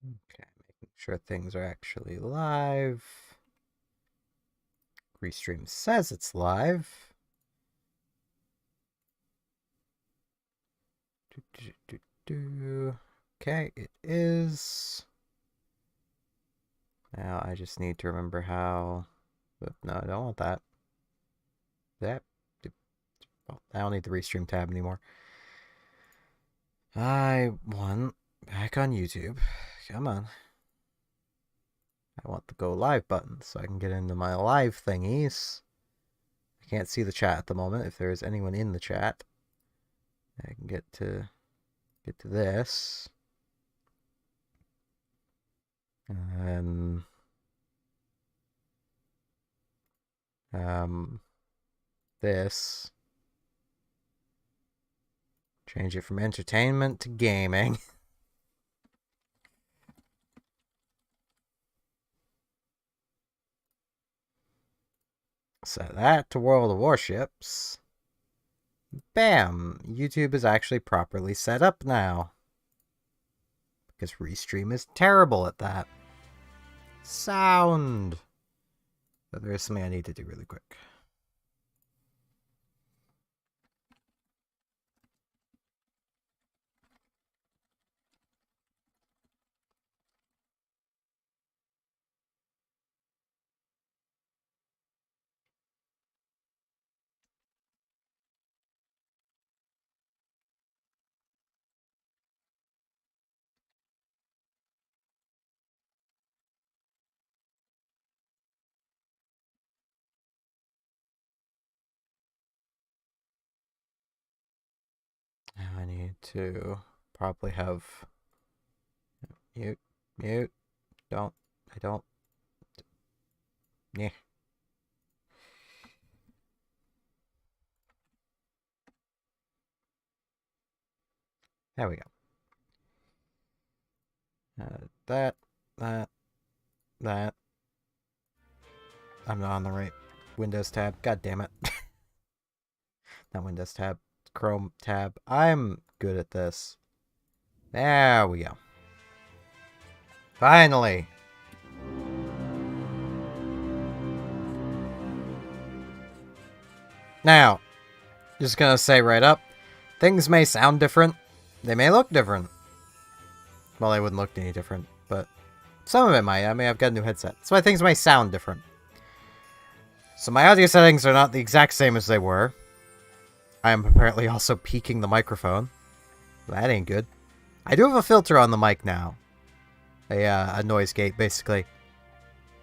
Okay, making sure things are actually live. Restream says it's live. Okay, it is. Now I just need to remember how. No, I don't want that. That. Well, I don't need the restream tab anymore. I want back on YouTube. Come on. I want the go live button so I can get into my live thingies. I can't see the chat at the moment. If there is anyone in the chat, I can get to this. And this. Change it from entertainment to gaming. Set that to World of Warships. Bam! YouTube is actually properly set up now. Because Restream is terrible at that. Sound! But there is something I need to do really quick. Now I need to probably have mute, mute. I don't. Yeah. There we go. That. I'm not on the right Windows tab. God damn it. Not Windows tab. Chrome tab. I'm good at this. There we go. Finally. Now, just gonna say right up, things may sound different. They may look different. Well, they wouldn't look any different, but some of it might. I mean, I've got a new headset. So things may sound different. So my audio settings are not the exact same as they were. I am apparently also peaking the microphone. That ain't good. I do have a filter on the mic now. A noise gate, basically.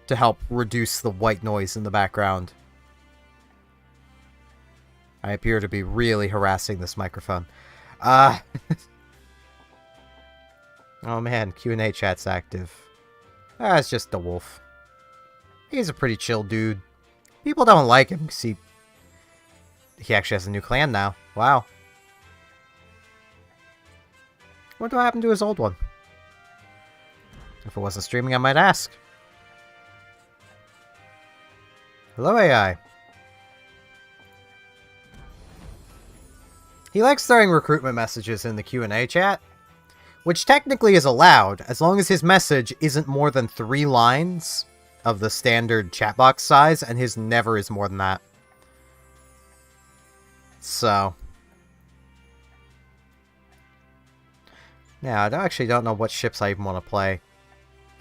To help reduce the white noise in the background. I appear to be really harassing this microphone. Oh man, Q&A chat's active. It's just the wolf. He's a pretty chill dude. People don't like him because he actually has a new clan now. Wow. What happened to his old one? If it wasn't streaming, I might ask. Hello, AI. He likes throwing recruitment messages in the Q&A chat, which technically is allowed, as long as his message isn't more than 3 lines of the standard chat box size, and his never is more than that. So. Now, I actually don't know what ships I even want to play.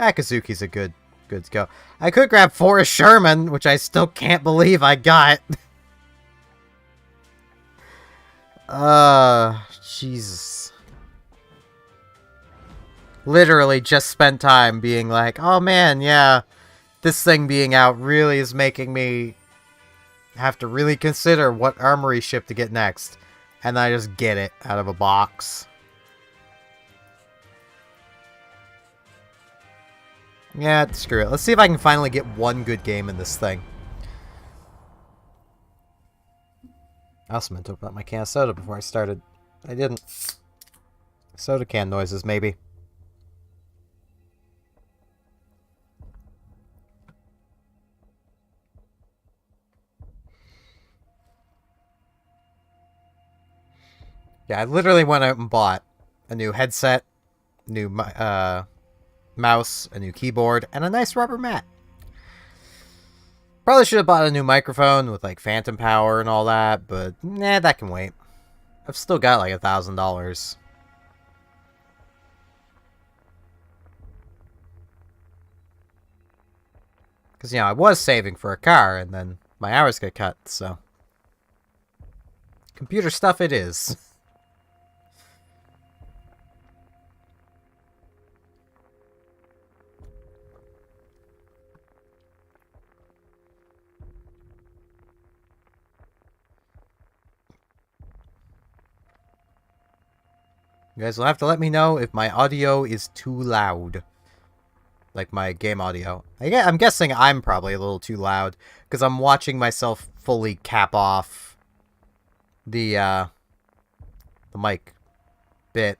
Akazuki's a good to go. I could grab Forrest Sherman, which I still can't believe I got. Jesus. Literally just spent time being like, oh man, yeah, this thing being out really is making me have to really consider what armory ship to get next. And I just get it out of a box. Yeah, screw it. Let's see if I can finally get one good game in this thing. I also meant to open up my can of soda before I started. I didn't. Soda can noises, maybe. Yeah, I literally went out and bought a new headset, new mouse, a new keyboard, and a nice rubber mat. Probably should have bought a new microphone with like phantom power and all that, but nah, that can wait. I've still got like $1,000. Because, you know, I was saving for a car, and then my hours get cut, so... Computer stuff it is. You guys will have to let me know if my audio is too loud. Like my game audio. I'm guessing I'm probably a little too loud, because I'm watching myself fully cap off the mic bit.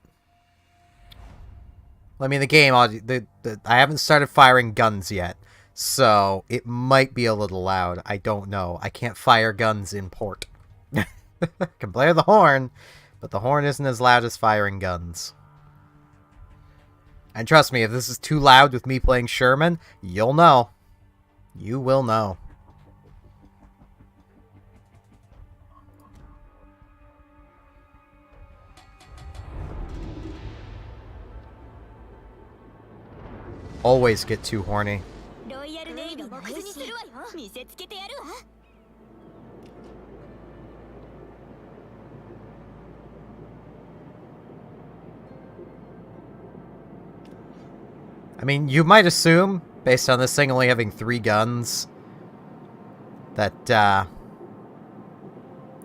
I mean, the game audio, I haven't started firing guns yet, so it might be a little loud. I don't know. I can't fire guns in port. I can blare the horn, but the horn isn't as loud as firing guns. And trust me, if this is too loud with me playing Sherman, you'll know. You will know. Always get too horny. I mean, you might assume, based on this thing only having 3 guns, that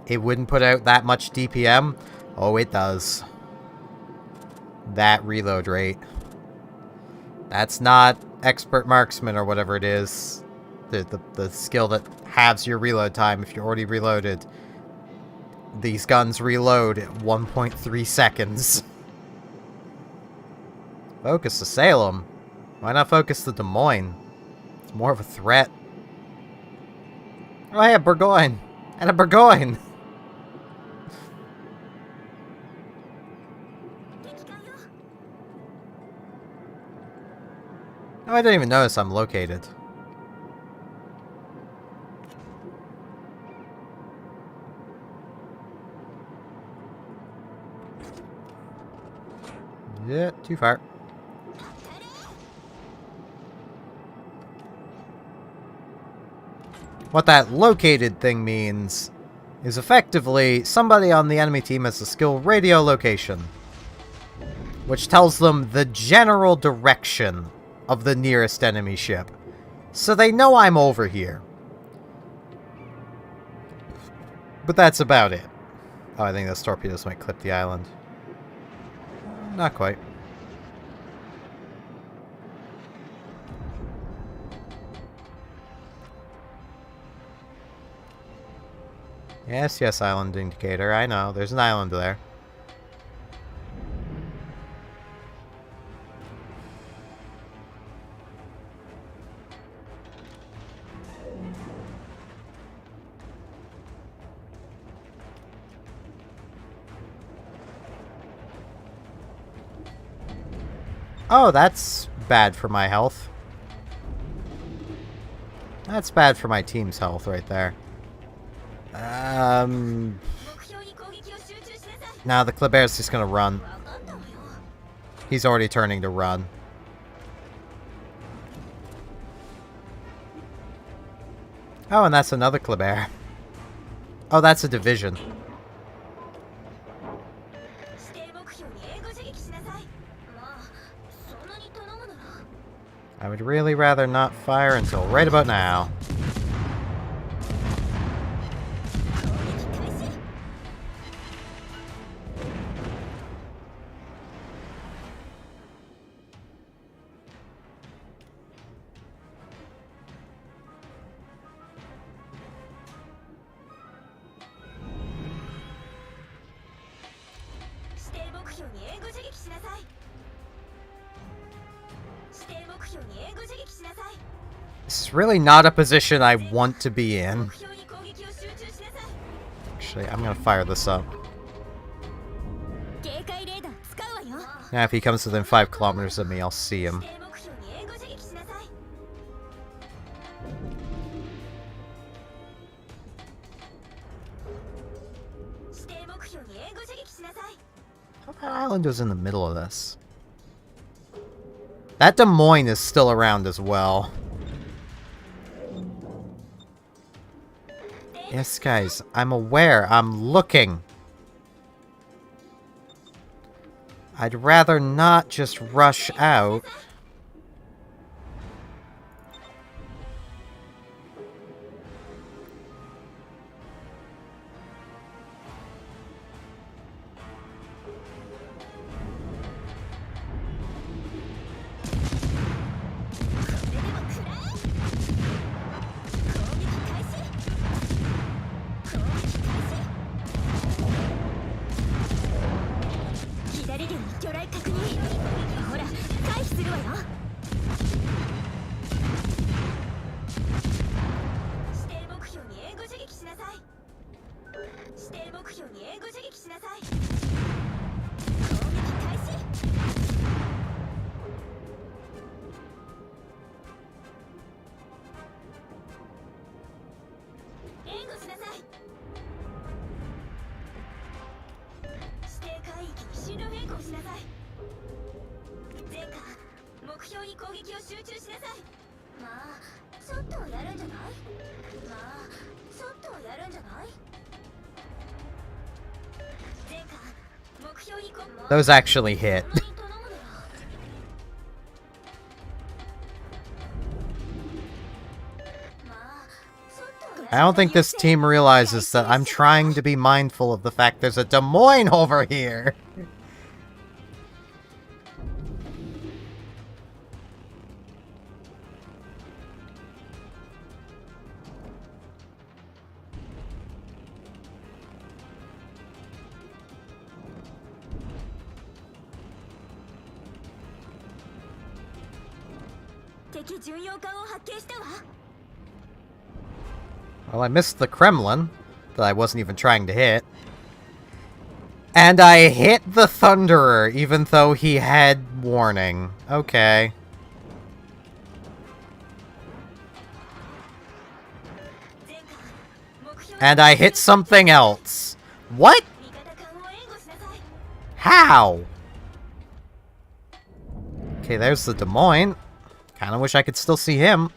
it wouldn't put out that much DPM. Oh, it does. That reload rate. That's not expert marksman or whatever it is. The skill that halves your reload time if you're already reloaded. These guns reload at 1.3 seconds. Focus the Salem. Why not focus the Des Moines? It's more of a threat. Oh, hey, a Burgoyne! And a Burgoyne! Oh, I didn't even notice I'm located. Yeah, too far. What that located thing means is effectively somebody on the enemy team has the skill radio location, which tells them the general direction of the nearest enemy ship. So they know I'm over here. But that's about it. Oh, I think those torpedoes might clip the island. Not quite. Yes, yes, island indicator. I know. There's an island there. Oh, that's bad for my health. That's bad for my team's health right there. Now the Klebert's just gonna run. He's already turning to run. Oh, and that's another Klebert. Oh, that's a division. I would really rather not fire until right about now. This is really not a position I want to be in. Actually, I'm gonna fire this up. Now, if he comes within 5 kilometers of me, I'll see him. That island was in the middle of this. That Des Moines is still around as well. Yes, guys, I'm aware. I'm looking. I'd rather not just rush out. Those actually hit. I don't think this team realizes that I'm trying to be mindful of the fact there's a Des Moines over here. Well, I missed the Kremlin that I wasn't even trying to hit. And I hit the Thunderer, even though he had warning. Okay. And I hit something else. What? How? Okay, there's the Des Moines. Kinda wish I could still see him.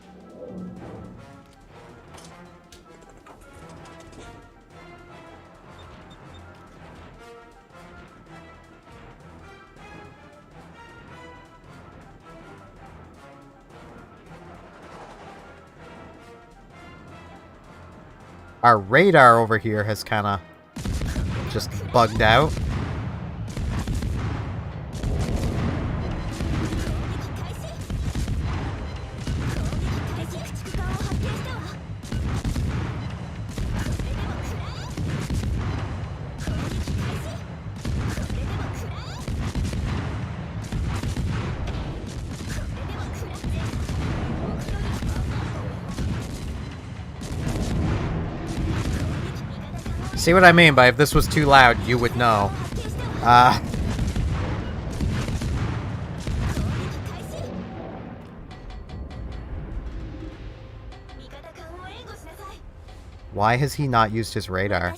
Our radar over here has kinda just bugged out. See what I mean by if this was too loud, you would know. Why has he not used his radar?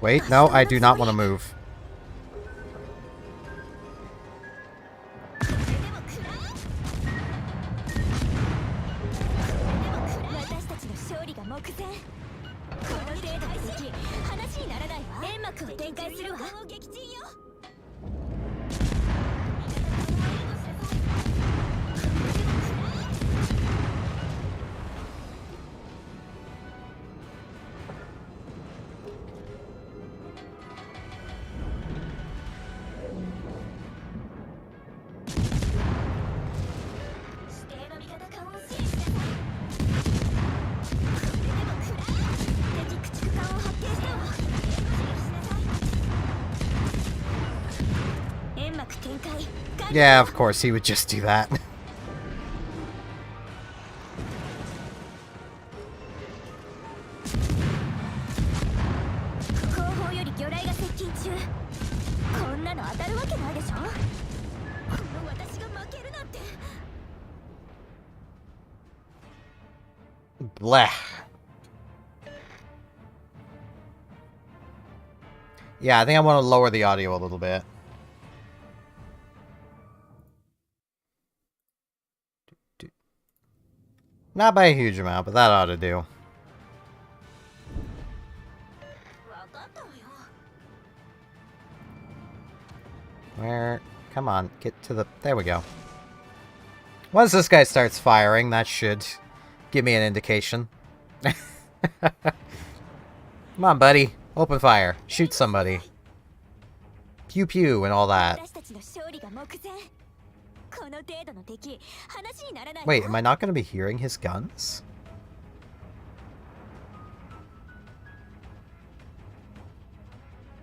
Wait, no, I do not want to move. Yeah, of course, he would just do that. Blech. Yeah, I think I want to lower the audio a little bit. Not by a huge amount, but that ought to do. Where? Come on, get to the... There we go. Once this guy starts firing, that should give me an indication. Come on, buddy. Open fire. Shoot somebody. Pew pew and all that. Wait, am I not going to be hearing his guns?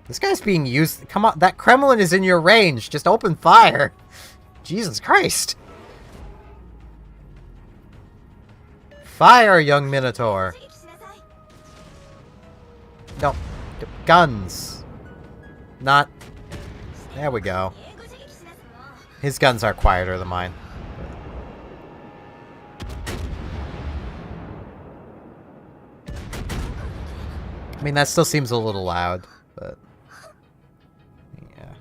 This guy's being used... Come on, that Kremlin is in your range. Just open fire. Jesus Christ. Fire, young Minotaur. No. Guns. Not... There we go. His guns are quieter than mine. I mean, that still seems a little loud, but... Yeah.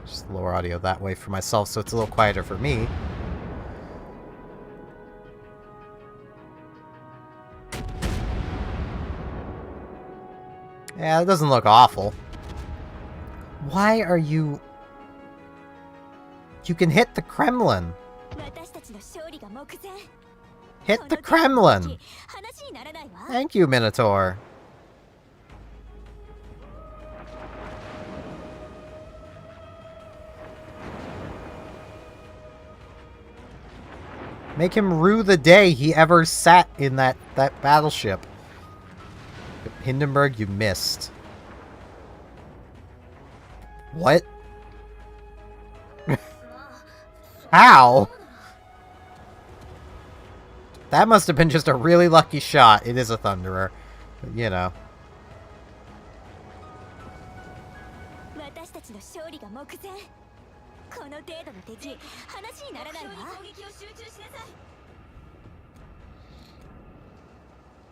Just lower audio that way for myself so it's a little quieter for me. Yeah, it doesn't look awful. Why are you... You can hit the Kremlin. Hit the Kremlin! Thank you, Minotaur. Make him rue the day he ever sat in that battleship. Hindenburg, you missed. What? How? That must have been just a really lucky shot. It is a Thunderer. But, you know.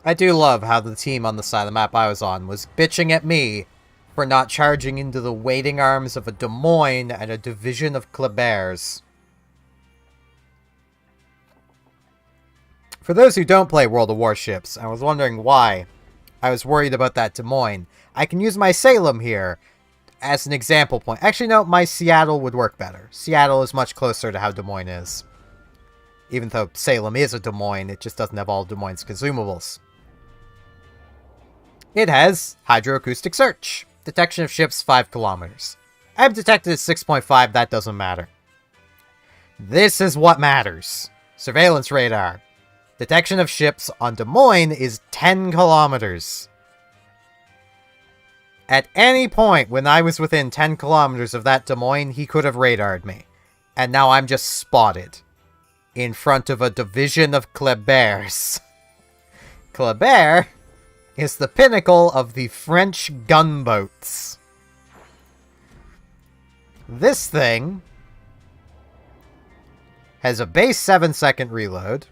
I do love how the team on the side of the map I was on was bitching at me for not charging into the waiting arms of a Des Moines and a division of Kleber's. For those who don't play World of Warships, I was wondering why I was worried about that Des Moines. I can use my Salem here as an example point. Actually, no, my Seattle would work better. Seattle is much closer to how Des Moines is. Even though Salem is a Des Moines, it just doesn't have all Des Moines' consumables. It has hydroacoustic search. Detection of ships 5 kilometers. I've detected at 6.5, that doesn't matter. This is what matters. Surveillance radar. Detection of ships on Des Moines is 10 kilometers. At any point when I was within 10 kilometers of that Des Moines, he could have radared me. And now I'm just spotted. In front of a division of Kleber's. Kleber is the pinnacle of the French gunboats. This thing has a base 7-second reload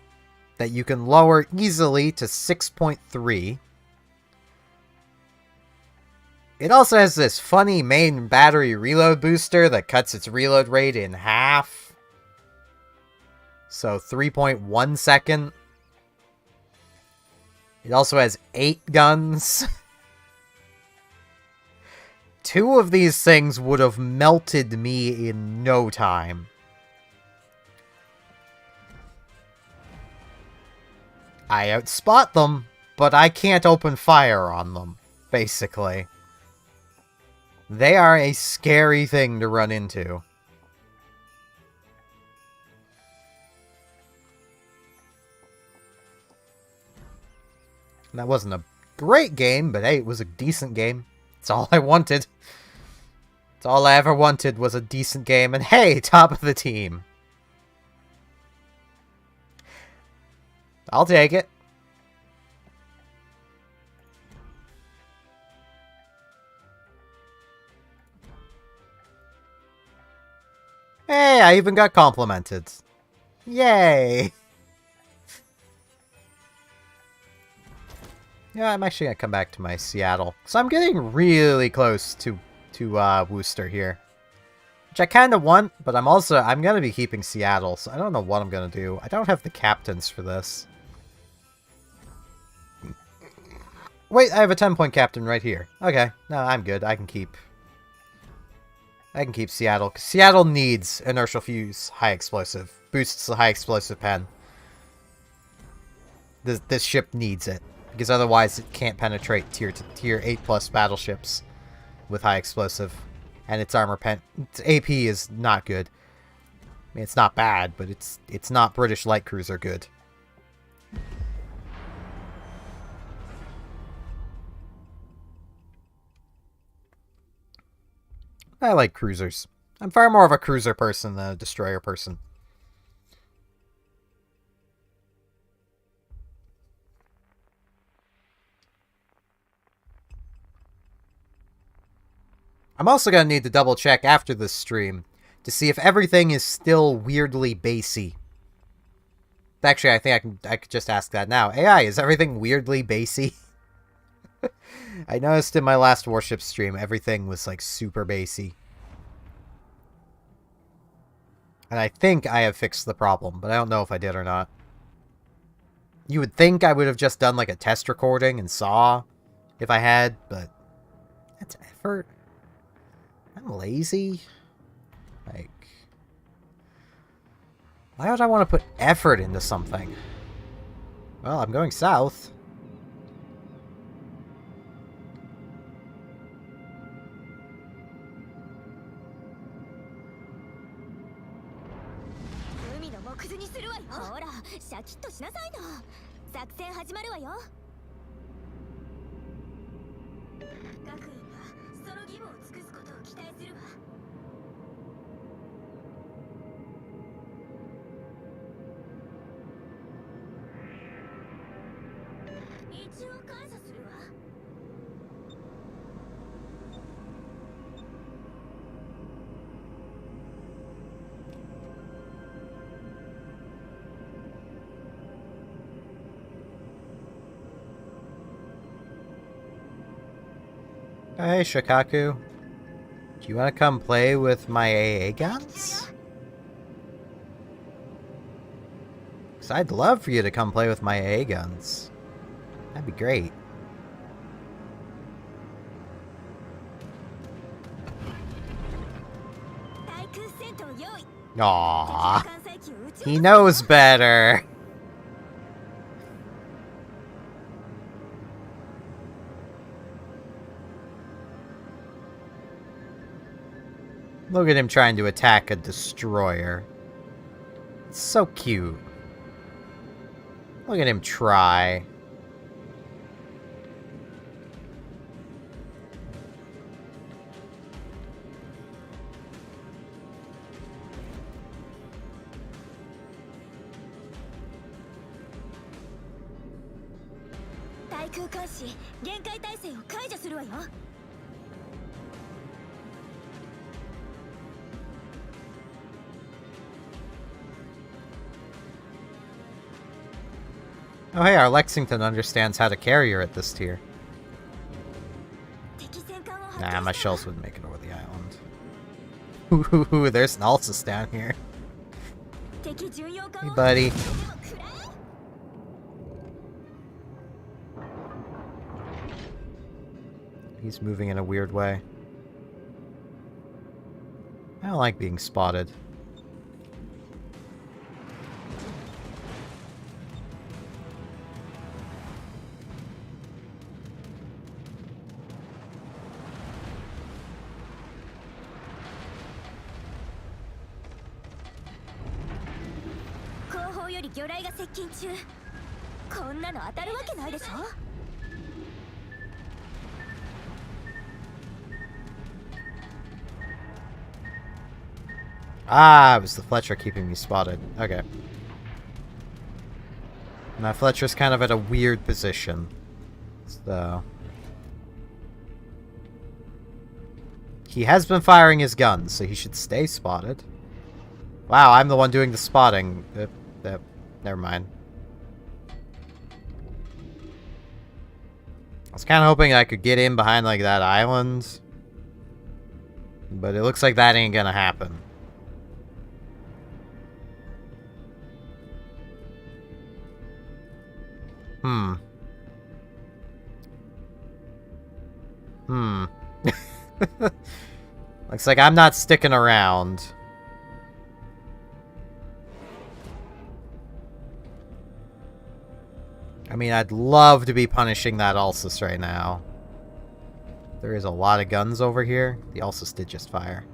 that you can lower easily to 6.3. It also has this funny main battery reload booster that cuts its reload rate in half. So 3.1 second. It also has 8 guns. 2 of these things would have melted me in no time. I outspot them, but I can't open fire on them, basically. They are a scary thing to run into. That wasn't a great game, but hey, it was a decent game. That's all I wanted. That's all I ever wanted was a decent game, and hey, top of the team. I'll take it. Hey, I even got complimented. Yay! Yeah, I'm actually gonna come back to my Seattle. So I'm getting really close to Worcester here. Which I kind of want, but I'm gonna be keeping Seattle, so I don't know what I'm gonna do. I don't have the captains for this. Wait, I have a 10-point captain right here. Okay, no, I'm good. I can keep Seattle, because Seattle needs inertial fuse, high explosive. Boosts the high explosive pen. This ship needs it, because otherwise it can't penetrate tier 8+ battleships with high explosive. And its armor its AP is not good. I mean, it's not bad, but it's not British light cruiser good. I like cruisers. I'm far more of a cruiser person than a destroyer person. I'm also going to need to double check after this stream to see if everything is still weirdly basey. Actually, I think I could just ask that now. AI, is everything weirdly basey? I noticed in my last Warship stream, everything was like super basey. And I think I have fixed the problem, but I don't know if I did or not. You would think I would have just done like a test recording and saw if I had, but that's effort. I'm lazy. Like, why would I want to put effort into something? Well, I'm going south. Hey, Shikaku. Do you want to come play with my AA guns? Because I'd love for you to come play with my AA guns. That'd be great. Aww. He knows better. Look at him trying to attack a destroyer. It's so cute. Look at him try. Oh hey, our Lexington understands how to carry her at this tier. Nah, my shells wouldn't make it over the island. Ooh, there's an Alsus down here. Hey, buddy. He's moving in a weird way. I don't like being spotted. Ah, it was the Fletcher keeping me spotted. Okay. Now Fletcher's kind of at a weird position. So... he has been firing his guns, so he should stay spotted. Wow, I'm the one doing the spotting. Never mind. I was kind of hoping I could get in behind, like, that island. But it looks like that ain't gonna happen. Looks like I'm not sticking around. I mean, I'd love to be punishing that Ulsus right now. There is a lot of guns over here. The Ulsus did just fire.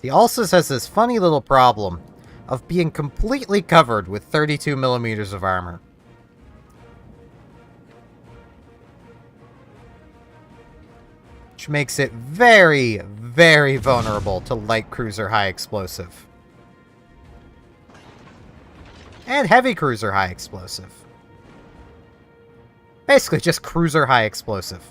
The Ulsus has this funny little problem of being completely covered with 32 millimeters of armor. Which makes it very, very vulnerable to light cruiser high explosive. And heavy cruiser high explosive. Basically just cruiser high explosive.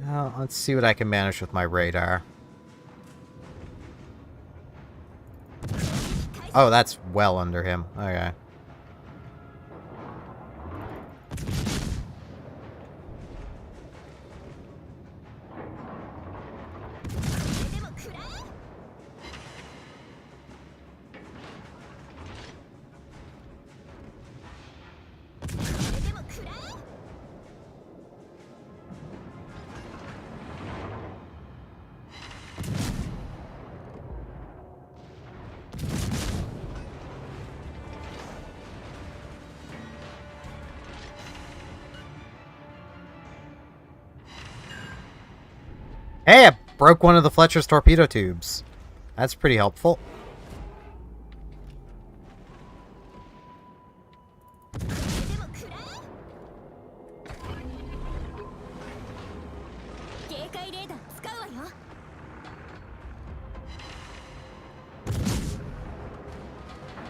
Well, let's see what I can manage with my radar. Oh, that's well under him. Okay. Hey, I broke one of the Fletcher's torpedo tubes. That's pretty helpful.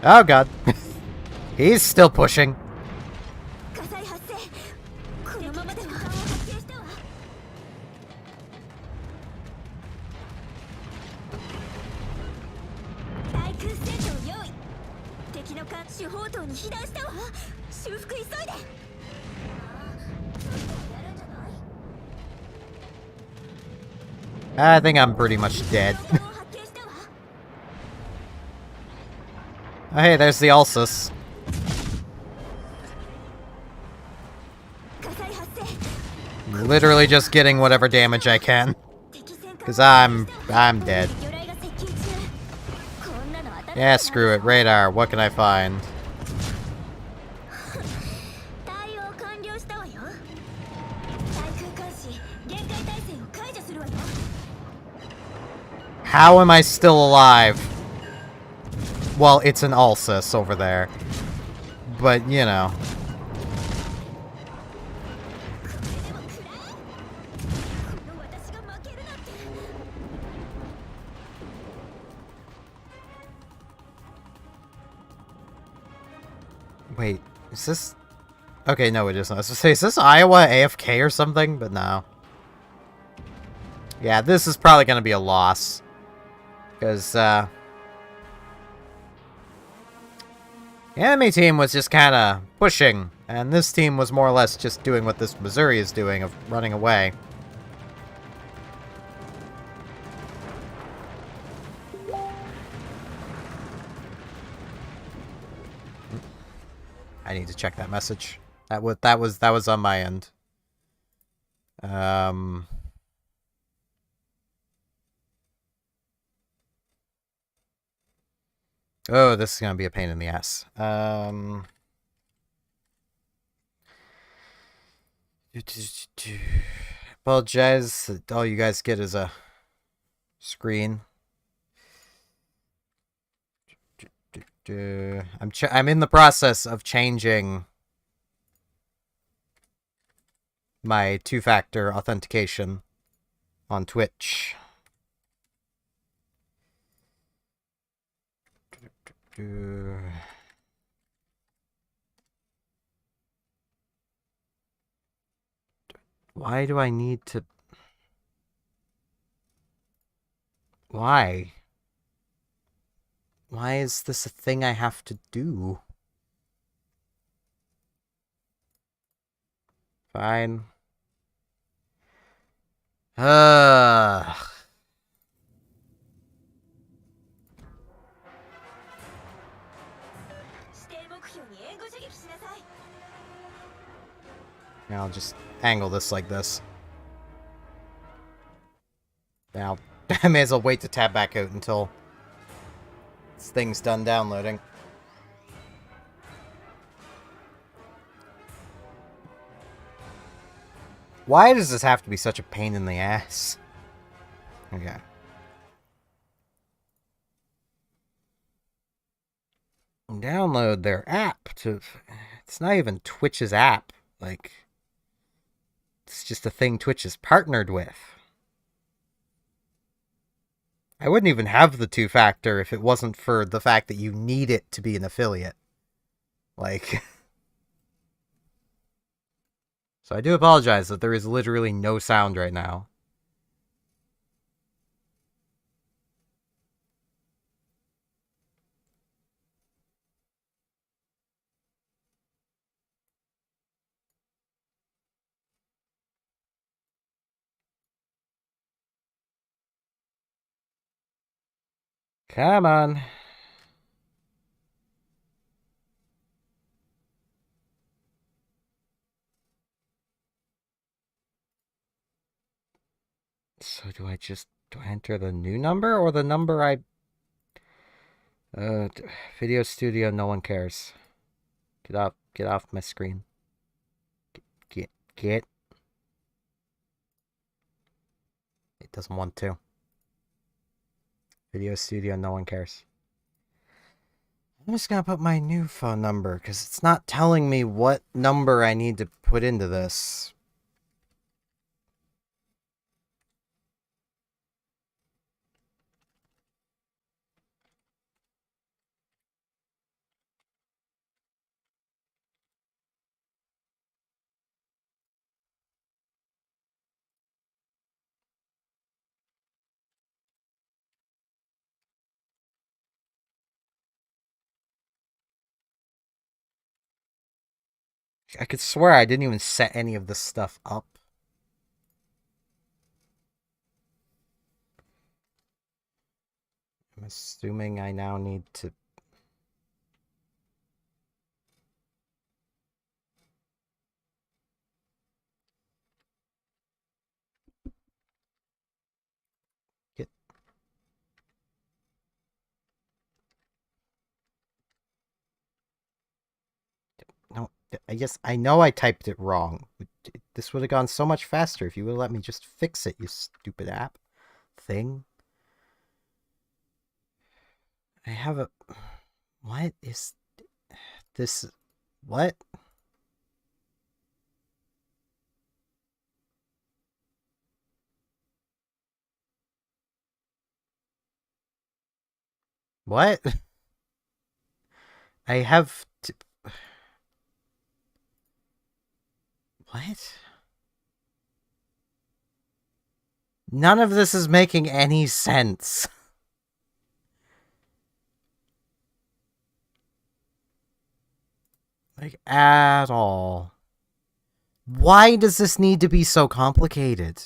Oh god. He's still pushing. I think I'm pretty much dead. Oh, hey, there's the Ulsus. Literally just getting whatever damage I can. Because I'm dead. Yeah, screw it. Radar, what can I find? How am I still alive? Well, it's an Ulsus over there. But, you know. Wait, is this... Okay, no, it isn't. I was gonna say, is this Iowa AFK or something? But no. Yeah, this is probably gonna be a loss. Because, the enemy team was just kind of pushing And this team was more or less just doing what this Missouri is doing, of running away. I need to check that message. That was on my end. Oh, this is gonna be a pain in the ass. Apologize. All you guys get is a screen. I'm in the process of changing my two-factor authentication on Twitch. Why do I need to... Why? Why is this a thing I have to do? Fine. Ugh. Now I'll just angle this like this. Now, I may as well wait to tab back out until this thing's done downloading. Why does this have to be such a pain in the ass? Okay. Download their app to... It's not even Twitch's app. Like, it's just a thing Twitch is partnered with. I wouldn't even have the two-factor if it wasn't for the fact that you need it to be an affiliate. Like... So I do apologize that there is literally no sound right now. Come on. So do I enter the new number or the number I... Video studio, no one cares. Get off my screen. Get. It doesn't want to. Video studio, no one cares. I'm just gonna put my new phone number, because it's not telling me what number I need to put into this. I could swear I didn't even set any of this stuff up. I'm assuming I now need to... Get... No, I know I typed it wrong. This would have gone so much faster if you would have let me just fix it, you stupid app thing. I have a... What is this? What? What? I have to... What? None of this is making any sense. Like, at all. Why does this need to be so complicated?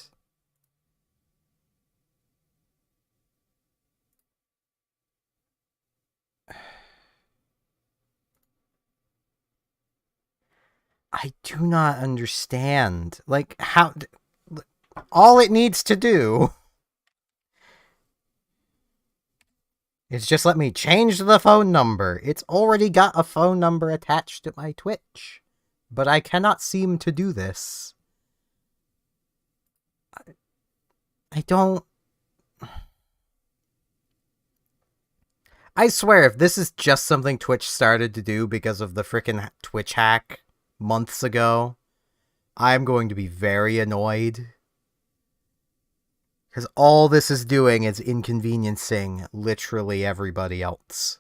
I do not understand. Like, how... All it needs to do is just let me change the phone number. It's already got a phone number attached to my Twitch. But I cannot seem to do this. I don't... I swear, if this is just something Twitch started to do because of the frickin' Twitch hack months ago, I'm going to be very annoyed. Because all this is doing is inconveniencing literally everybody else.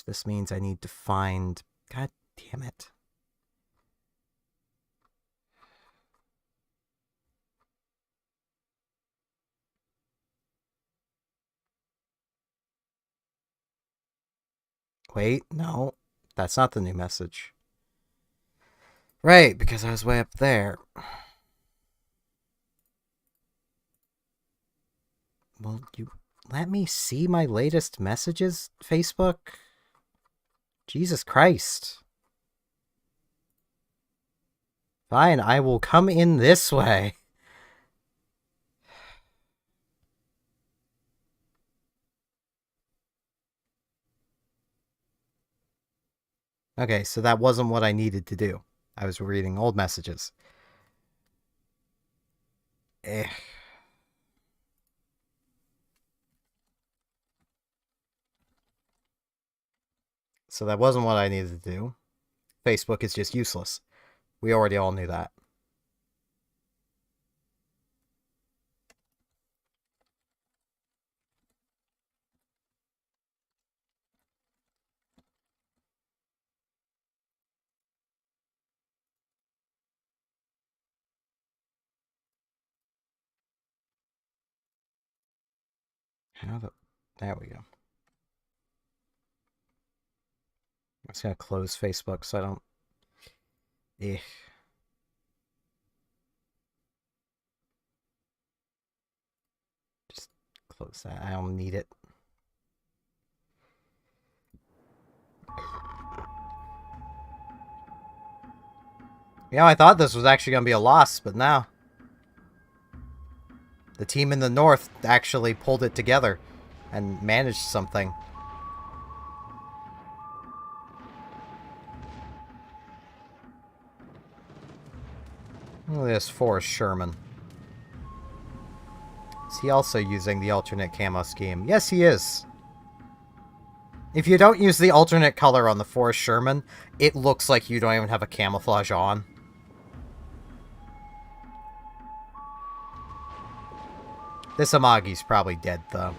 This means I need to find... God damn it. Wait, no. That's not the new message. Right, because I was way up there. Will you let me see my latest messages, Facebook? Jesus Christ. Fine, I will come in this way. Okay, so that wasn't what I needed to do. I was reading old messages. So that wasn't what I needed to do. Facebook is just useless. We already all knew that. There we go. I'm just gonna close Facebook so I don't... Just close that. I don't need it. You know, I thought this was actually gonna be a loss, but now... The team in the north actually pulled it together and managed something. Look at this Forrest Sherman. Is he also using the alternate camo scheme? Yes, he is. If you don't use the alternate color on the Forrest Sherman, it looks like you don't even have a camouflage on. This Amagi's probably dead, though.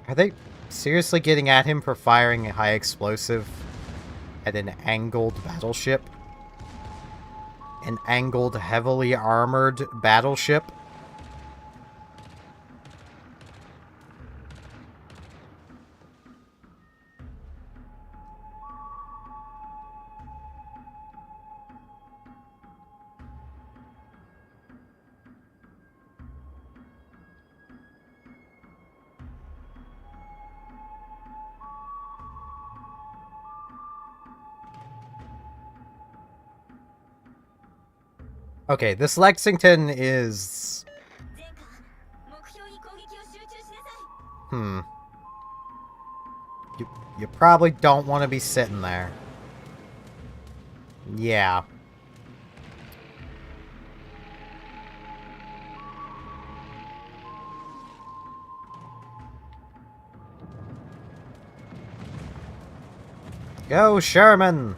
Are they seriously getting at him for firing a high explosive at an angled battleship? An angled, heavily armored battleship? Okay, this Lexington is... You probably don't want to be sitting there. Yeah. Go, Sherman!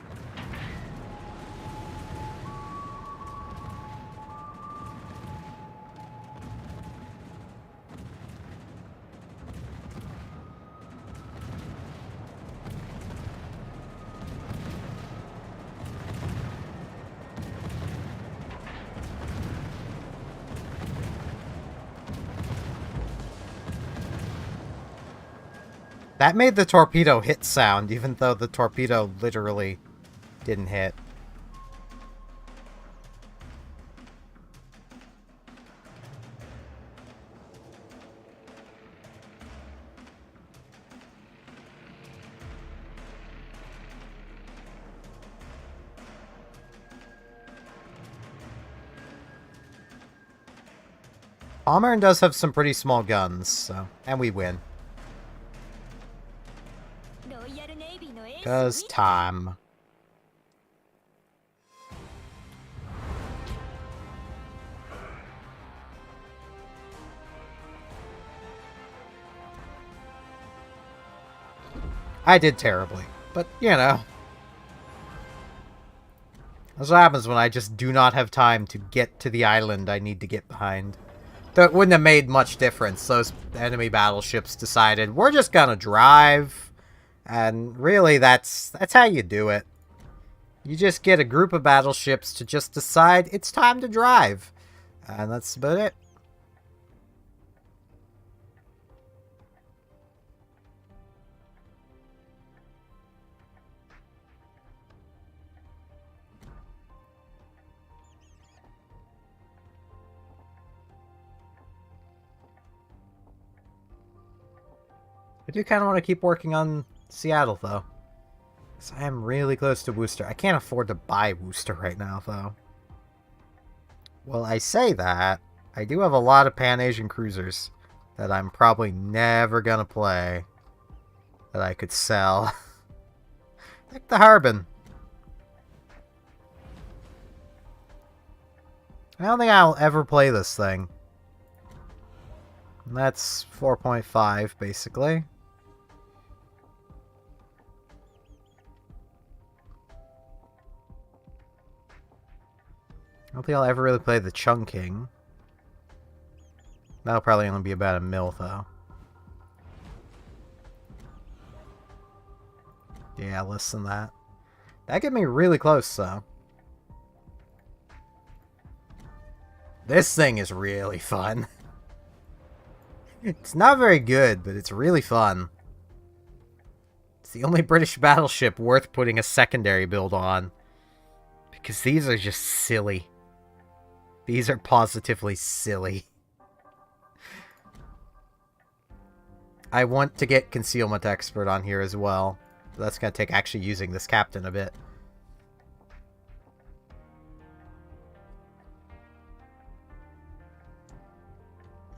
That made the torpedo hit sound, even though the torpedo literally didn't hit. Palmer does have some pretty small guns, so... And we win. Because time. I did terribly, but, you know. That's what happens when I just do not have time to get to the island I need to get behind. Though it wouldn't have made much difference. Those enemy battleships decided, we're just gonna drive. And really, that's how you do it. You just get a group of battleships to just decide it's time to drive. And that's about it. I do kind of want to keep working on Seattle, though. Because I am really close to Worcester. I can't afford to buy Worcester right now, though. Well, I say that. I do have a lot of Pan-Asian cruisers that I'm probably never going to play. That I could sell. Like the Harbin. I don't think I'll ever play this thing. And that's 4.5, basically. I don't think I'll ever really play the Chungking. That'll probably only be about a mil, though. Yeah, less than that. That get me really close, though. This thing is really fun. It's not very good, but it's really fun. It's the only British battleship worth putting a secondary build on. Because these are just silly. These are positively silly. I want to get Concealment Expert on here as well. That's going to take actually using this captain a bit.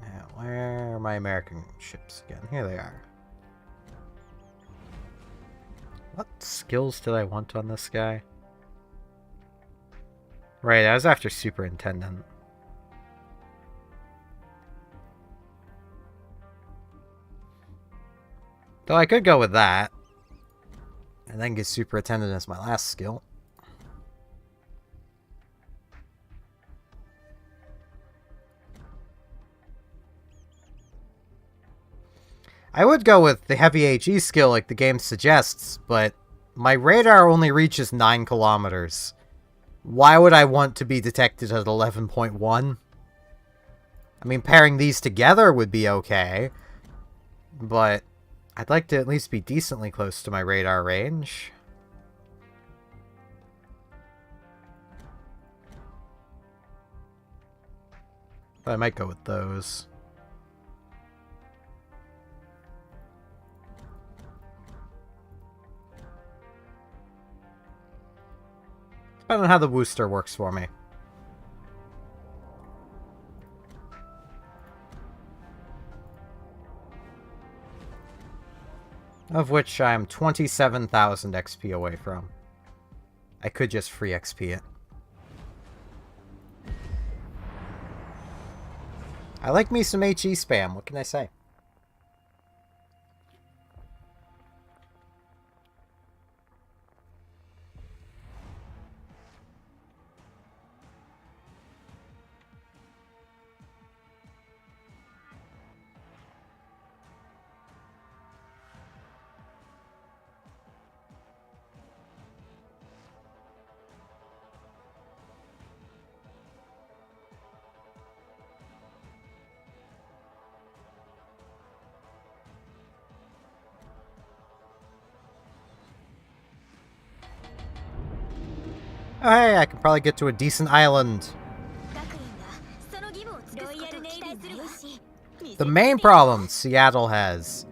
Now, where are my American ships again? Here they are. What skills did I want on this guy? Right, I was after Superintendent. Though I could go with that. And then get Superintendent as my last skill. I would go with the heavy HE skill like the game suggests, but my radar only reaches 9 kilometers. Why would I want to be detected at 11.1? I mean, pairing these together would be okay. But I'd like to at least be decently close to my radar range. But I might go with those. Depending on how the Worcester works for me. Of which I am 27,000 XP away from. I could just free XP it. I like me some HE spam, what can I say? Oh hey, I can probably get to a decent island. The main problem Seattle has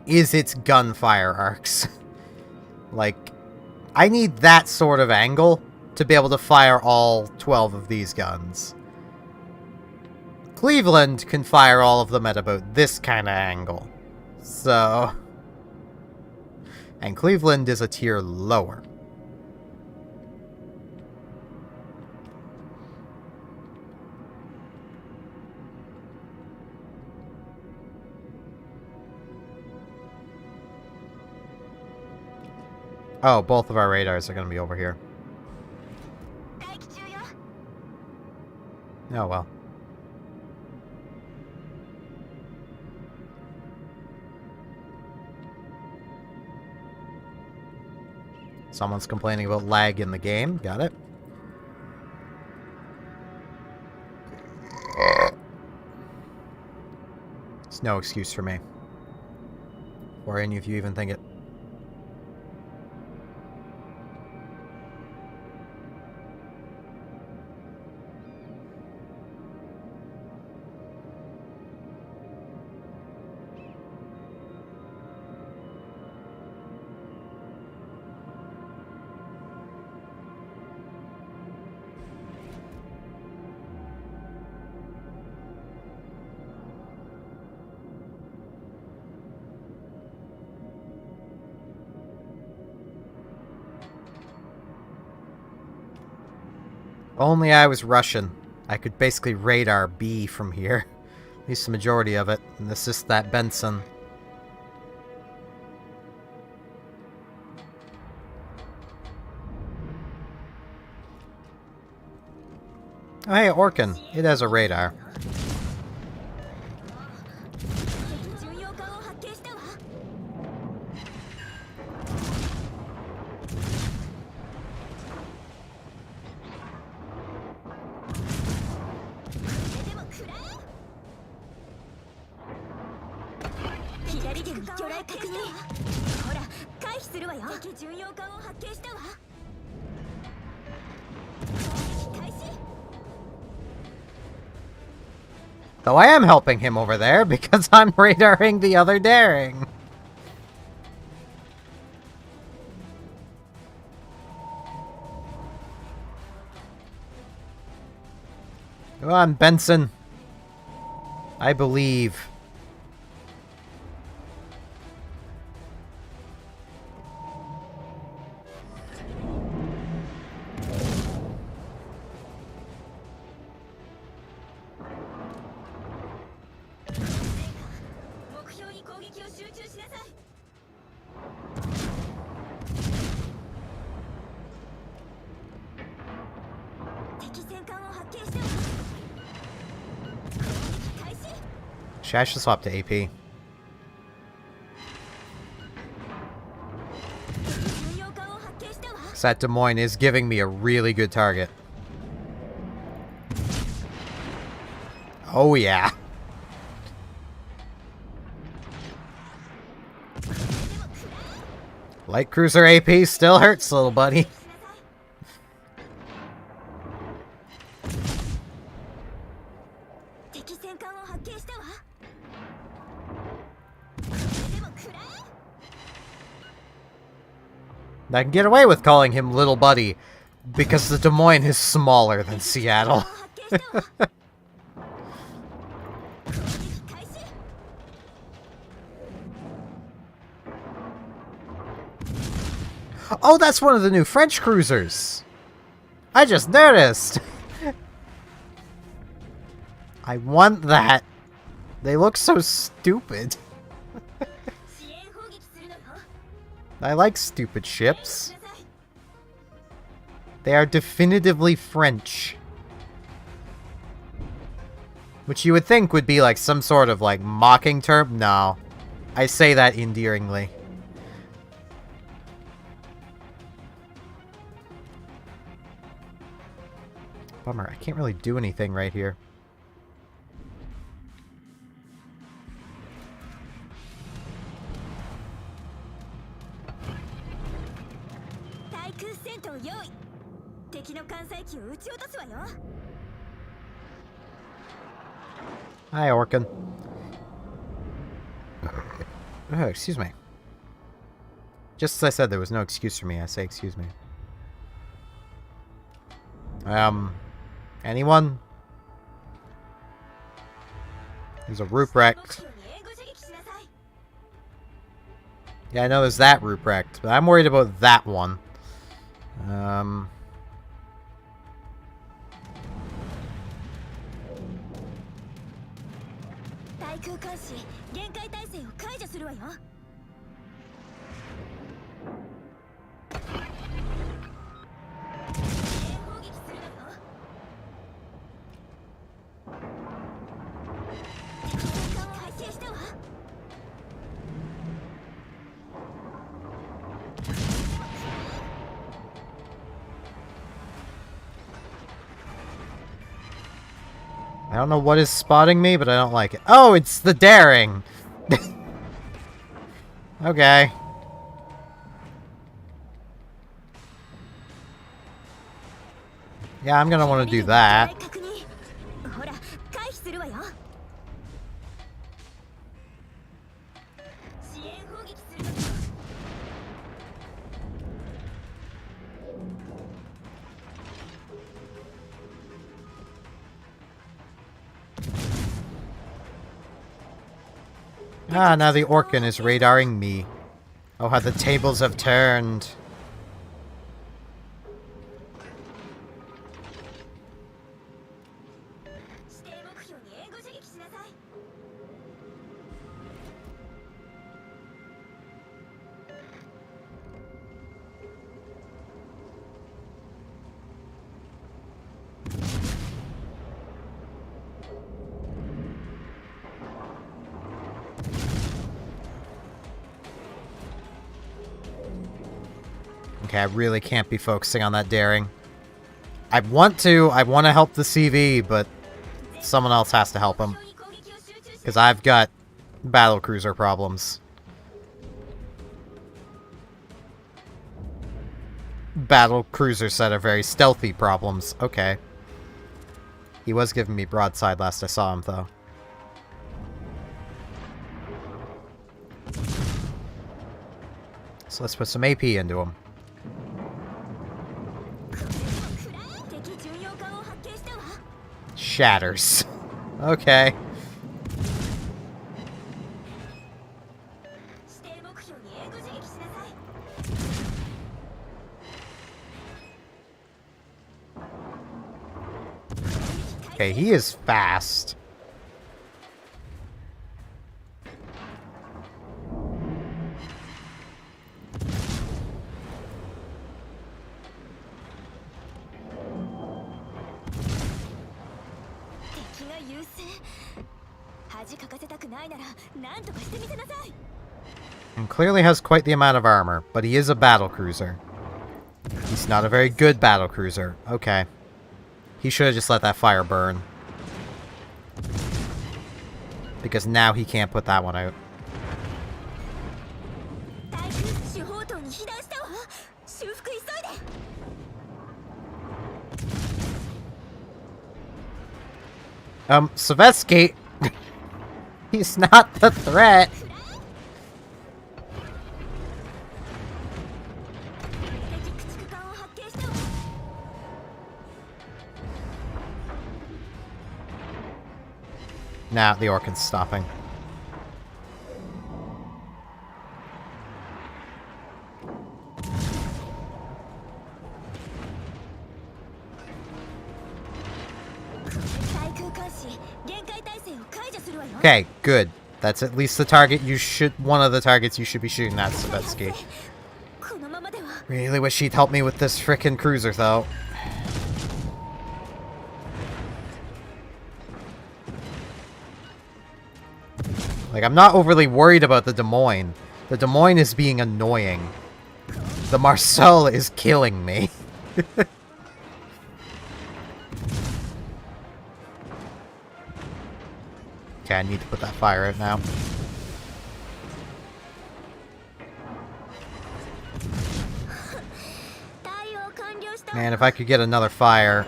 is its gunfire arcs. Like, I need that sort of angle to be able to fire all 12 of these guns. Cleveland can fire all of them at about this kind of angle. So... And Cleveland is a tier lower. Oh, both of our radars are going to be over here. Oh well. Someone's complaining about lag in the game. Got it. It's no excuse for me. Or any of you even think it. Only I was Russian. I could basically radar B from here. At least the majority of it. And assist that Benson. Oh hey, Orkin. It has a radar. Though I am helping him over there because I'm radaring the other daring. Come on, Benson. I believe. I should swap to AP. Because that Des Moines is giving me a really good target. Oh yeah. Light cruiser AP still hurts, little buddy. I can get away with calling him Little Buddy, because the Des Moines is smaller than Seattle. Oh, that's one of the new French cruisers! I just noticed! I want that. They look so stupid. I like stupid ships. They are definitively French. Which you would think would be like some sort of like mocking term. No. I say that endearingly. Bummer, I can't really do anything right here. Hi, Orkin. Oh, excuse me. Just as I said, there was no excuse for me. I say excuse me. Anyone? There's a Ruprecht. Yeah, I know there's that Ruprecht, but I'm worried about that one. I don't know what is spotting me, but I don't like it. Oh, it's the daring! Okay. Yeah, I'm gonna want to do that. Ah, now the Orkin is radaring me. Oh, how the tables have turned. Okay, I really can't be focusing on that daring. I want to help the CV, but someone else has to help him. Because I've got battlecruiser problems. Battlecruiser set are very stealthy problems. Okay. He was giving me broadside last I saw him, though. So let's put some AP into him. Shatters. Okay. Okay, he is fast. And clearly has quite the amount of armor, but he is a battlecruiser. He's not a very good battlecruiser. Okay. He should have just let that fire burn. Because now he can't put that one out. Savetsky! He's not the threat! Nah, the Orkin's stopping. Okay, good. That's at least the target you should... one of the targets you should be shooting at, Savetsky. Really wish he'd help me with this frickin' cruiser, though. Like, I'm not overly worried about the Des Moines. The Des Moines is being annoying. The Marcel is killing me. Okay, I need to put that fire out now. Man, if I could get another fire.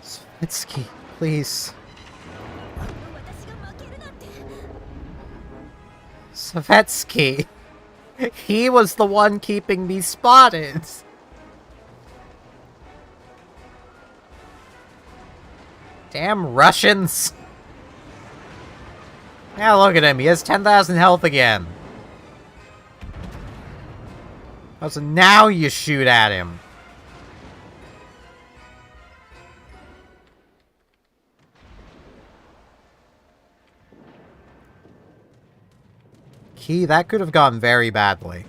Savitsky, please. Savetsky. He was the one keeping me spotted. Damn Russians. Yeah, look at him. He has 10,000 health again. Oh, so now you shoot at him. Key, that could have gone very badly.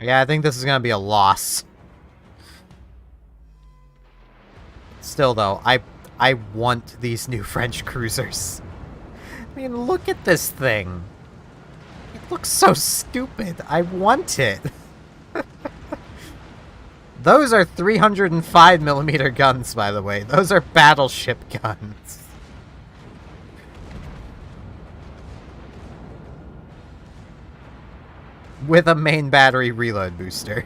Yeah, I think this is gonna be a loss. Still, though, I want these new French cruisers. I mean, look at this thing. It looks so stupid. I want it. Those are 305mm guns, by the way. Those are battleship guns. With a main battery reload booster.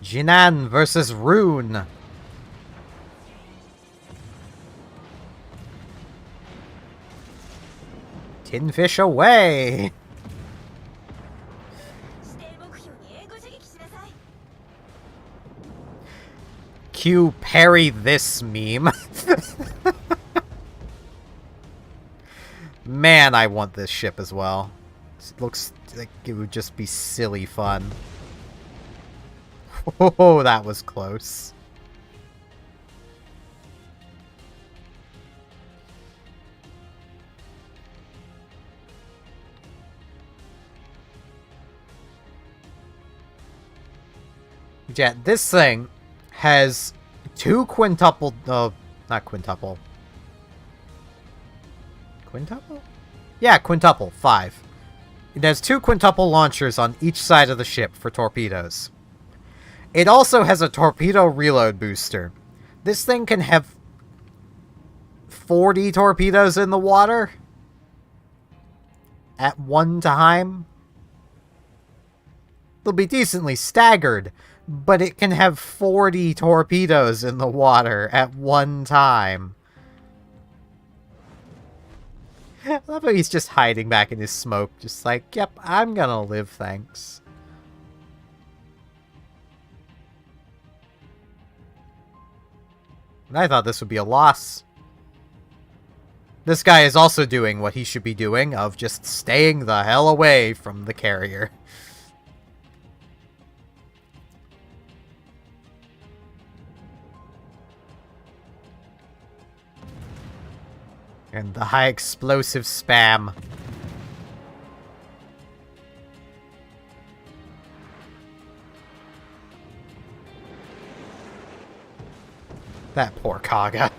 Jinan versus Rune. Tinfish away! Q parry this meme. Man, I want this ship as well. It looks like it would just be silly fun. Oh, that was close. Yeah, this thing has two quintuple... not quintuple. Quintuple? Yeah, quintuple. 5. It has 2 quintuple launchers on each side of the ship for torpedoes. It also has a torpedo reload booster. This thing can have 40 torpedoes in the water at one time. They'll be decently staggered, but it can have 40 torpedoes in the water at one time. I love how he's just hiding back in his smoke, just like, yep, I'm gonna live, thanks. And I thought this would be a loss. This guy is also doing what he should be doing, of just staying the hell away from the carrier. And the high explosive spam. That poor Kaga.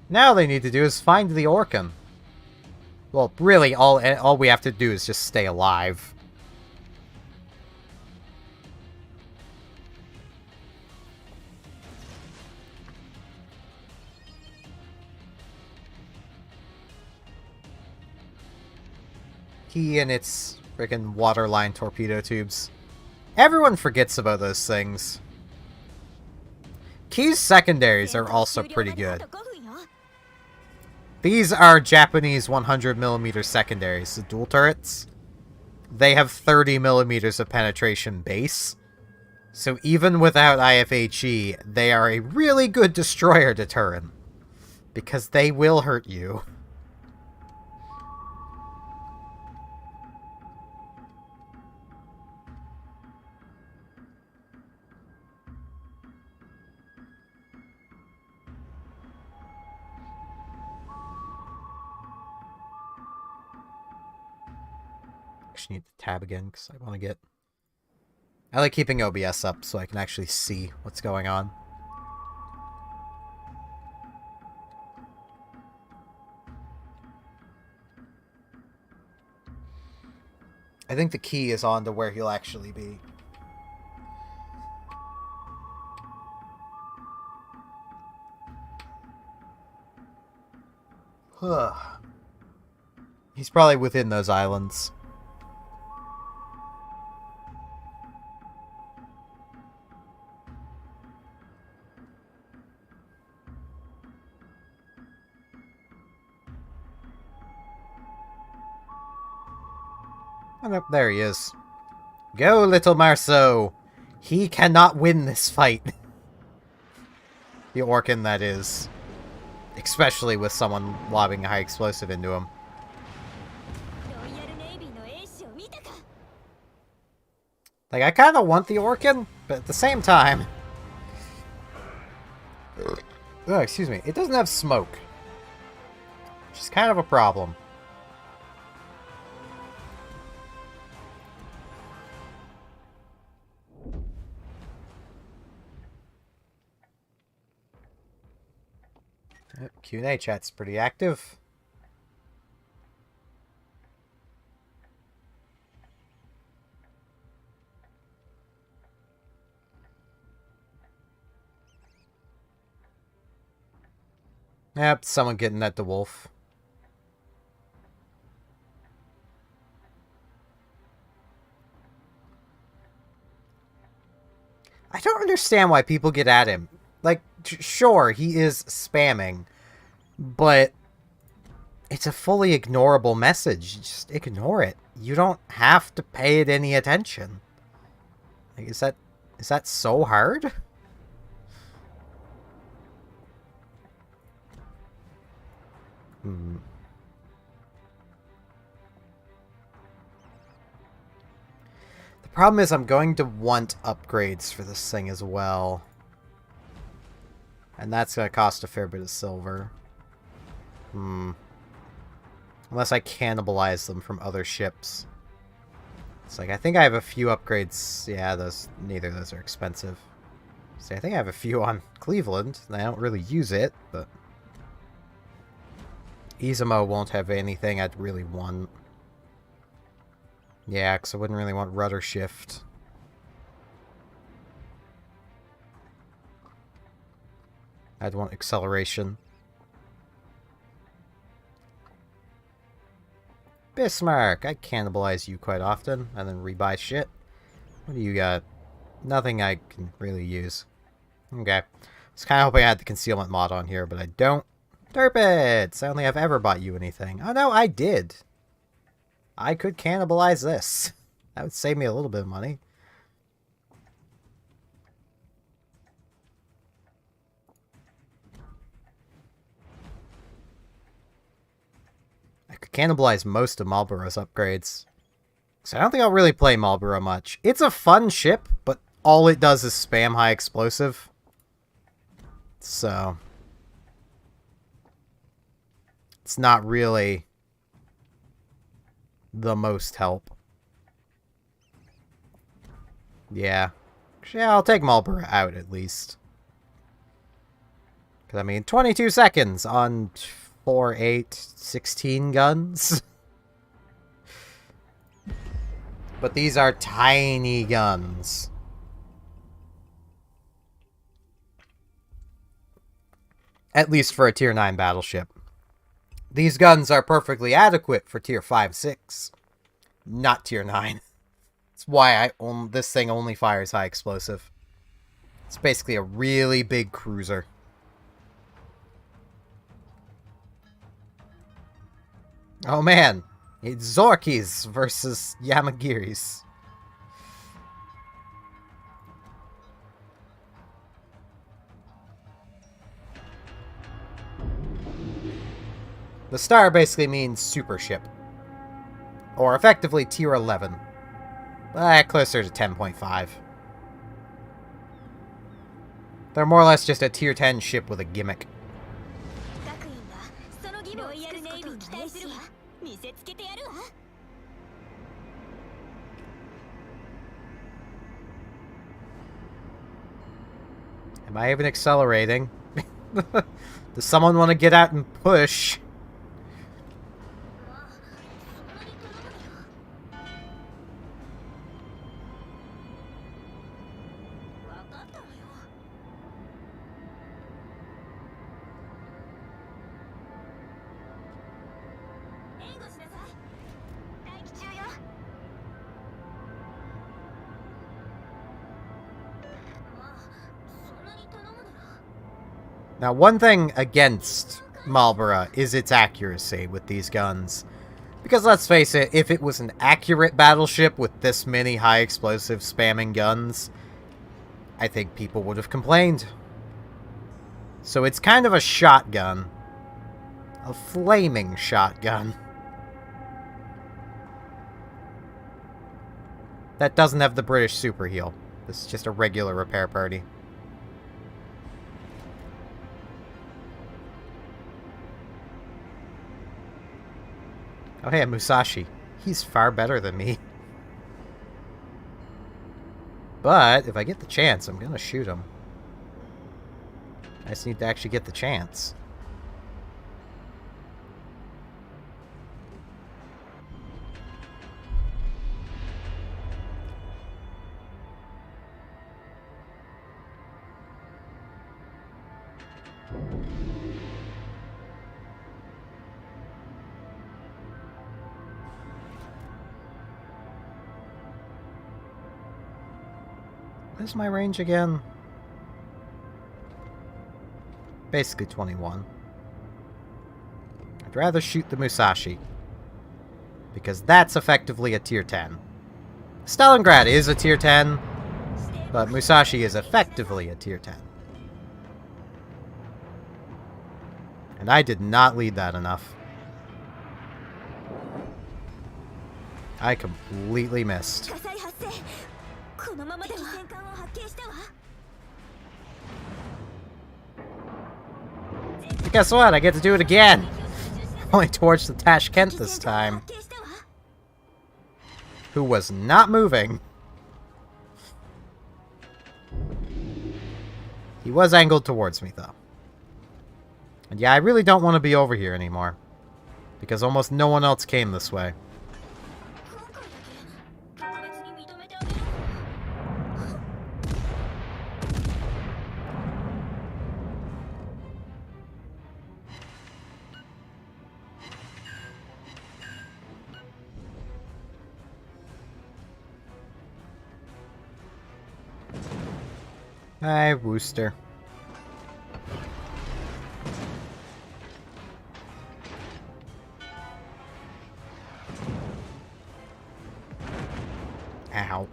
Now they need to do is find the Orkan. Well, really, all we have to do is just stay alive. He and its friggin' waterline torpedo tubes. Everyone forgets about those things. Key's secondaries are also pretty good. These are Japanese 100mm secondaries, the dual turrets. They have 30mm of penetration base. So even without IFHE, they are a really good destroyer deterrent. Because they will hurt you. Actually need to tab again because I want to get... I like keeping OBS up so I can actually see what's going on. I think the key is on to where he'll actually be. He's probably within those islands. Oh, no, there he is. Go, little Marceau! He cannot win this fight. The Orkin, that is. Especially with someone lobbing a high explosive into him. Like, I kind of want the Orkin, but at the same time... Oh, excuse me. It doesn't have smoke. Which is kind of a problem. Q&A chat's pretty active. Yep, someone getting at the wolf. I don't understand why people get at him. Like, sure, he is spamming, but it's a fully ignorable message. Just ignore it. You don't have to pay it any attention. Like, is that so hard? The problem is I'm going to want upgrades for this thing as well. And that's going to cost a fair bit of silver. Unless I cannibalize them from other ships. It's like, I think I have a few upgrades. Yeah, neither of those are expensive. See, I think I have a few on Cleveland, and I don't really use it, but... Izumo won't have anything I'd really want. Yeah, because I wouldn't really want rudder shift. I'd want acceleration. Bismarck! I cannibalize you quite often, and then rebuy shit. What do you got? Nothing I can really use. Okay. I was kind of hoping I had the concealment mod on here, but I don't. Derpits! I don't think I've ever bought you anything. Oh no, I did. I could cannibalize this. That would save me a little bit of money. I could cannibalize most of Marlboro's upgrades. So I don't think I'll really play Marlboro much. It's a fun ship, but all it does is spam high explosive. So... it's not really the most help. Yeah. Yeah, I'll take Marlboro out at least. Because, I mean, 22 seconds on 4, 8, 16 guns. But these are tiny guns. At least for a Tier 9 battleship. These guns are perfectly adequate for Tier 5, 6. Not Tier 9. That's why this thing only fires high explosive. It's basically a really big cruiser. Oh man, it's Zorkis versus Yamagiris. The star basically means super ship. Or effectively tier 11. Closer to 10.5. They're more or less just a tier 10 ship with a gimmick. Am I even accelerating? Does someone want to get out and push? Now, one thing against Marlborough is its accuracy with these guns. Because let's face it, if it was an accurate battleship with this many high explosive spamming guns, I think people would have complained. So it's kind of a shotgun. A flaming shotgun. That doesn't have the British super heal. This is just a regular repair party. Oh hey, a Musashi. He's far better than me. But, if I get the chance, I'm gonna shoot him. I just need to actually get the chance. What's my range again? Basically 21. I'd rather shoot the Musashi. Because that's effectively a tier 10. Stalingrad is a tier 10, but Musashi is effectively a tier 10. And I did not lead that enough. I completely missed. But guess what? I get to do it again! Only towards the Tashkent this time. Who was not moving. He was angled towards me, though. And yeah, I really don't want to be over here anymore. Because almost no one else came this way. Hi, Wooster. Ow.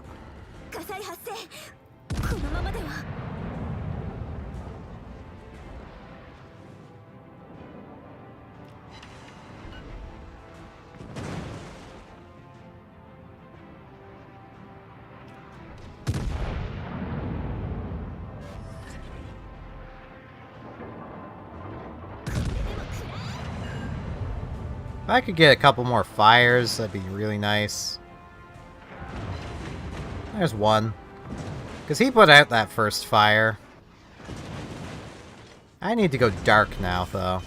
If I could get a couple more fires, that'd be really nice. There's one. Because he put out that first fire. I need to go dark now, though.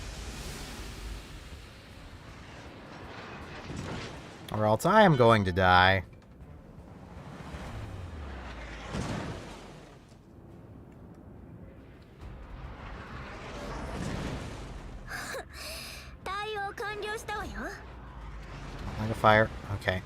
Or else I am going to die. Line of fire. Okay.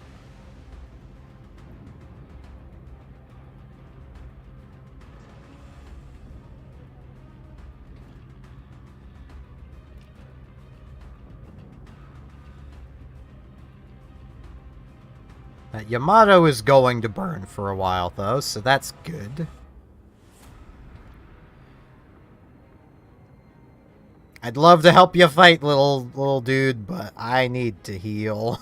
That Yamato is going to burn for a while, though, so that's good. I'd love to help you fight, little dude, but I need to heal.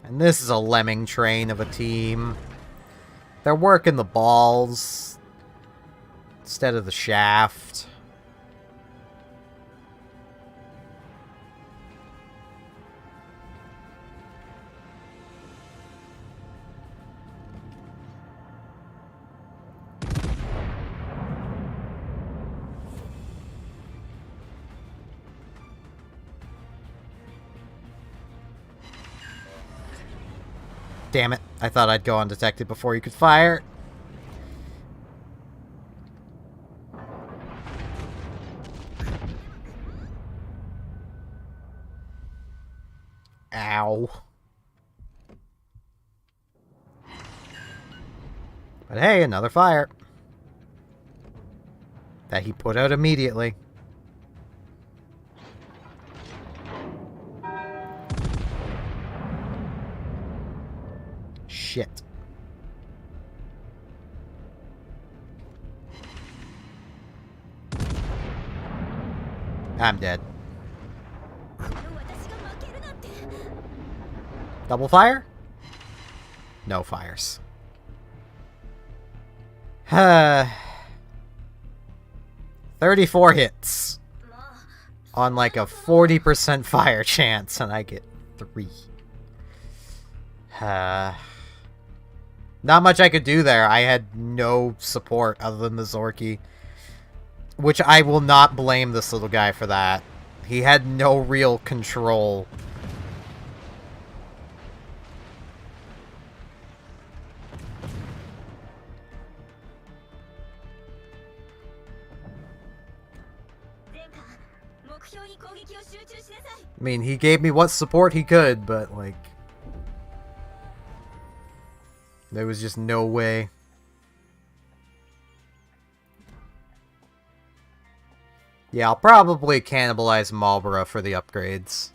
And this is a lemming train of a team. They're working the balls instead of the shaft. Damn it. I thought I'd go undetected before you could fire. Ow. But hey, another fire. That he put out immediately. Shit. I'm dead. Double fire? No fires. 34 hits. On like a 40% fire chance, and I get 3. Not much I could do there. I had no support other than the Zorky. Which I will not blame this little guy for that. He had no real control. I mean, he gave me what support he could, but, like... there was just no way. Yeah, I'll probably cannibalize Marlboro for the upgrades.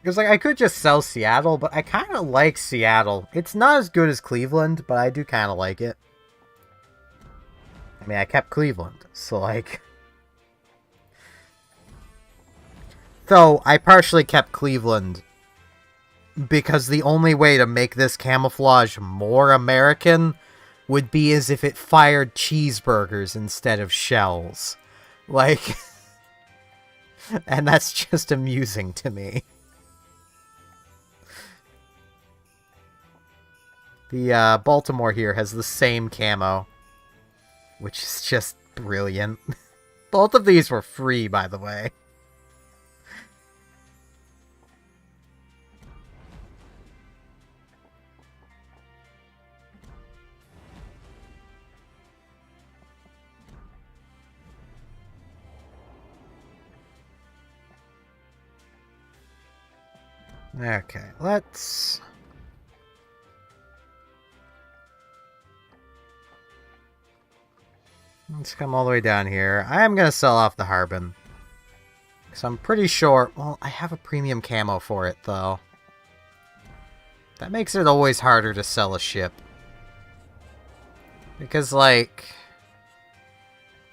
Because, like, I could just sell Seattle, but I kind of like Seattle. It's not as good as Cleveland, but I do kind of like it. I mean, I kept Cleveland, so, like... though, I partially kept Cleveland because the only way to make this camouflage more American would be as if it fired cheeseburgers instead of shells. Like... and that's just amusing to me. The, Baltimore here has the same camo, which is just brilliant. Both of these were free, by the way. Okay, let's come all the way down here. I am going to sell off the Harbin. Because I'm pretty sure... well, I have a premium camo for it, though. That makes it always harder to sell a ship. Because, like...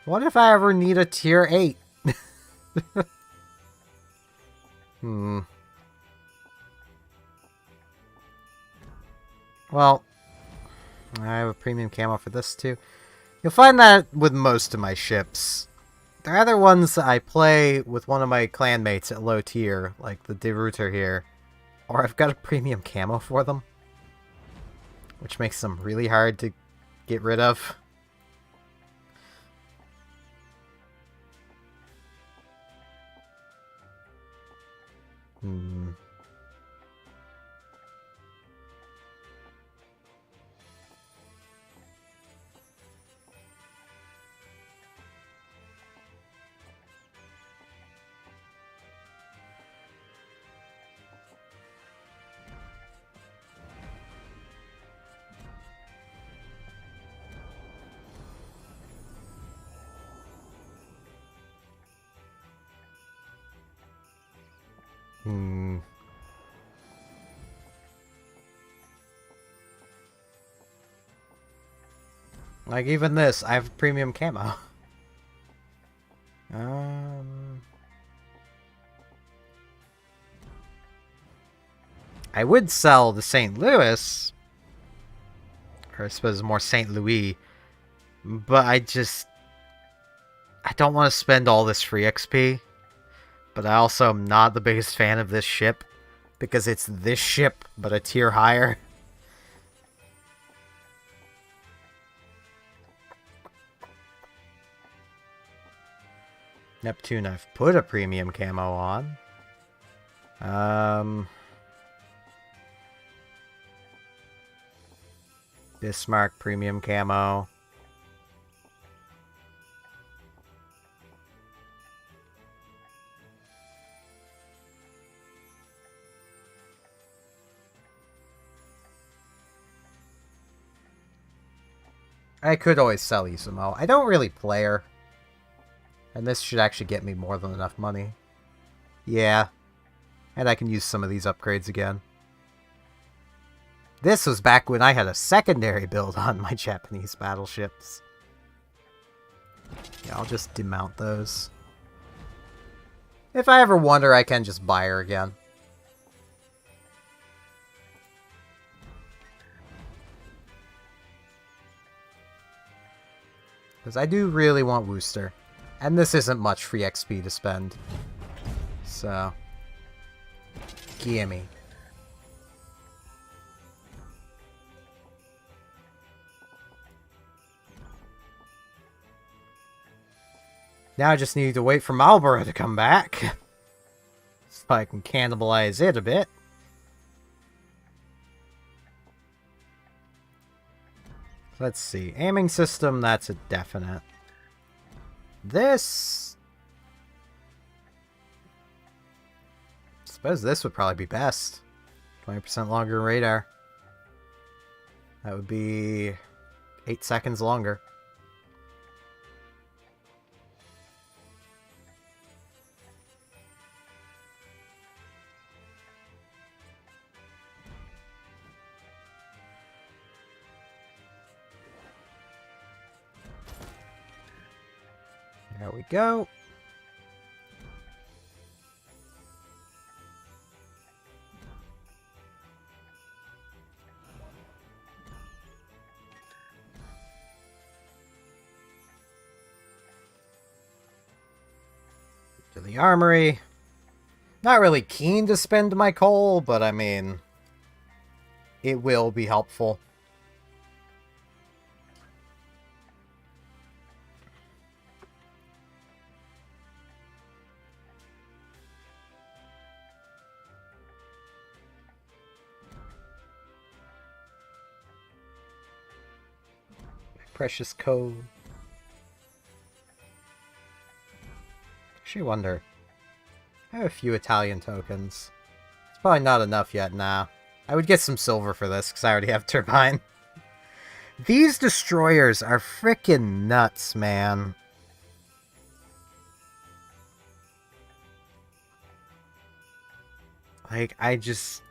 what if I ever need a tier 8? Well, I have a premium camo for this too. You'll find that with most of my ships. There are other ones that I play with one of my clanmates at low tier, like the De Ruyter here. Or I've got a premium camo for them. Which makes them really hard to get rid of. Hmm. Like, even this, I have premium camo. I would sell the St. Louis, or I suppose more St. Louis, but I don't want to spend all this free XP, but I also am not the biggest fan of this ship, because it's this ship, but a tier higher. Neptune, I've put a premium camo on. Bismarck premium camo. I could always sell Izumo. I don't really play her. And this should actually get me more than enough money. Yeah. And I can use some of these upgrades again. This was back when I had a secondary build on my Japanese battleships. Yeah, I'll just demount those. If I ever wonder, I can just buy her again. Because I do really want Wooster. And this isn't much free XP to spend. So, gimme. Now I just need to wait for Marlborough to come back. So I can cannibalize it a bit. Let's see. Aiming system, that's a definite. This... I suppose this would probably be best. 20% longer radar. That would be 8 seconds longer. There we go. To the armory. Not really keen to spend my coal, but I mean, it will be helpful. Precious coal. Actually wonder. I have a few Italian tokens. It's probably not enough yet now. I would get some silver for this, because I already have turbine. These destroyers are frickin' nuts, man. Like, I just...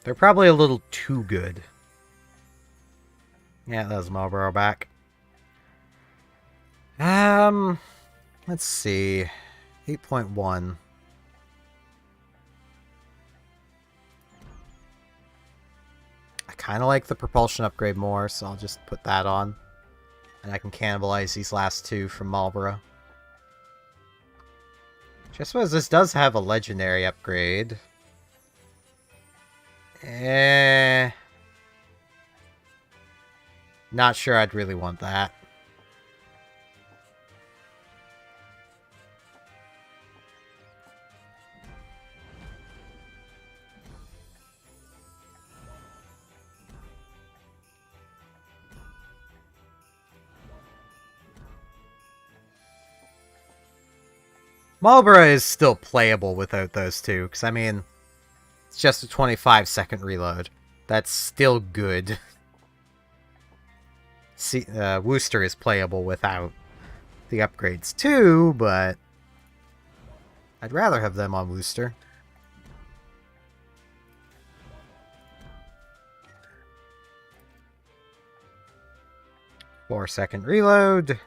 They're probably a little too good. Yeah, that was Marlborough back. Let's see. 8.1. I kind of like the propulsion upgrade more, so I'll just put that on. And I can cannibalize these last two from Marlborough. Which I suppose this does have a legendary upgrade. Not sure I'd really want that. Marlborough is still playable without those two, because I mean, it's just a 25-second reload. That's still good. See, Wooster is playable without the upgrades too, but I'd rather have them on Wooster. Four-second reload.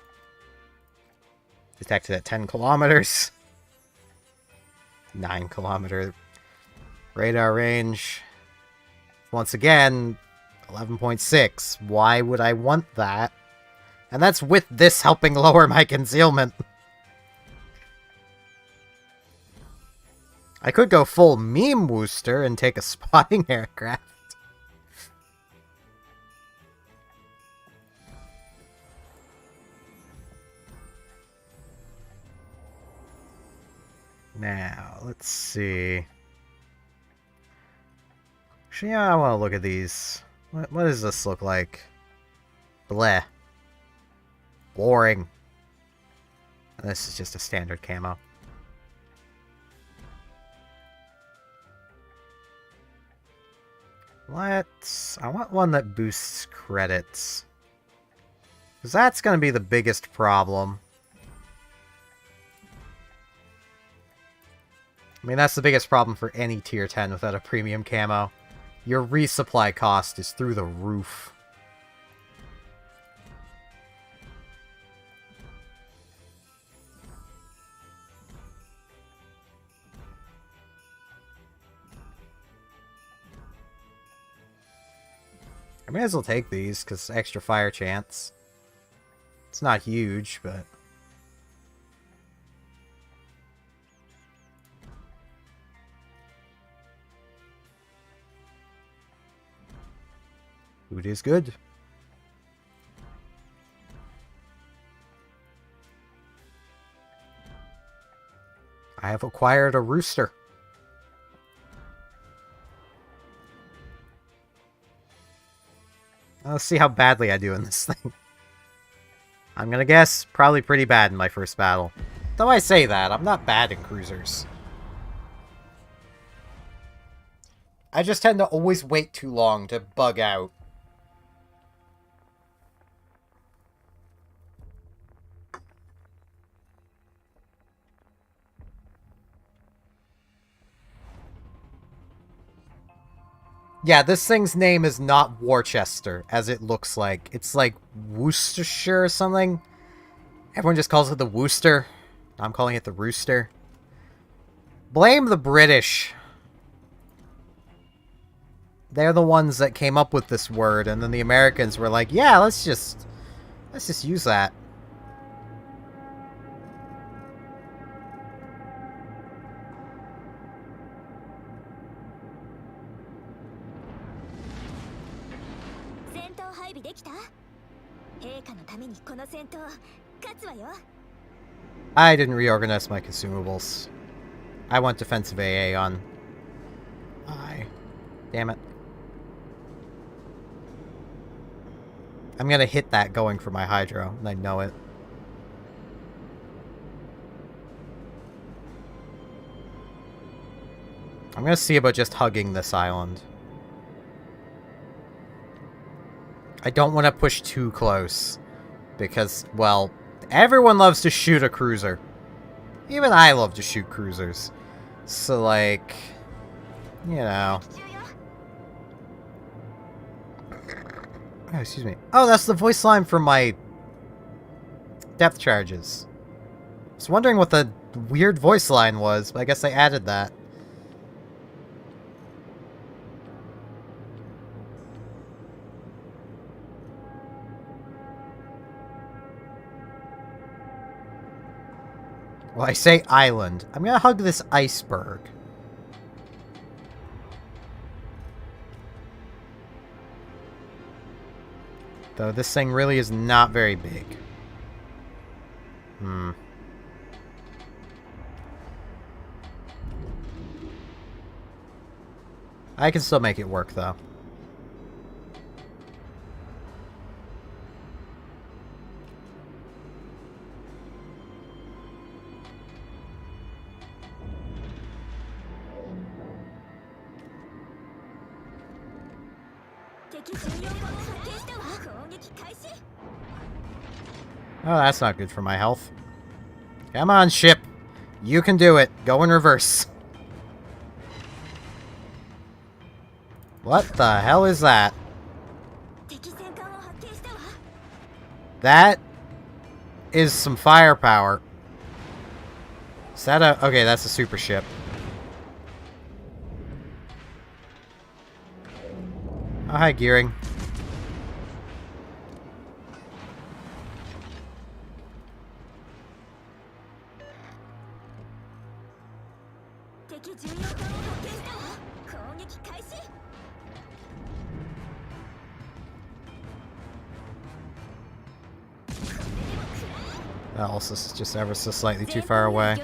Detected at 10 kilometers. 9-kilometer radar range. Once again, 11.6. Why would I want that? And that's with this helping lower my concealment. I could go full meme Wooster and take a spotting aircraft. Now, let's see. Actually, yeah, I want to look at these. What does this look like? Bleh. Boring. This is just a standard camo. I want one that boosts credits. Because that's going to be the biggest problem. I mean, that's the biggest problem for any tier 10 without a premium camo. Your resupply cost is through the roof. I may as well take these, because extra fire chance. It's not huge, but... food is good. I have acquired a rooster. Let's see how badly I do in this thing. I'm gonna guess probably pretty bad in my first battle. Though I say that, I'm not bad in cruisers. I just tend to always wait too long to bug out. Yeah, this thing's name is not Worcester, as it looks like. It's like Worcestershire or something. Everyone just calls it the Wooster. I'm calling it the Rooster. Blame the British. They're the ones that came up with this word, and then the Americans were like, yeah, let's just use that. I didn't reorganize my consumables. I want defensive AA on. Damn it. I'm gonna hit that going for my Hydro, and I know it. I'm gonna see about just hugging this island. I don't want to push too close. Because, well, everyone loves to shoot a cruiser. Even I love to shoot cruisers. So, like, you know. Oh, excuse me. Oh, that's the voice line from my depth charges. I was wondering what the weird voice line was, but I guess they added that. Well, I say island. I'm gonna hug this iceberg. Though this thing really is not very big. I can still make it work, though. Oh, that's not good for my health. Come on, ship. You can do it. Go in reverse. What the hell is that? That is some firepower. Is that a... Okay, that's a super ship. Oh, hi, Gearing. That also is just ever so slightly too far away.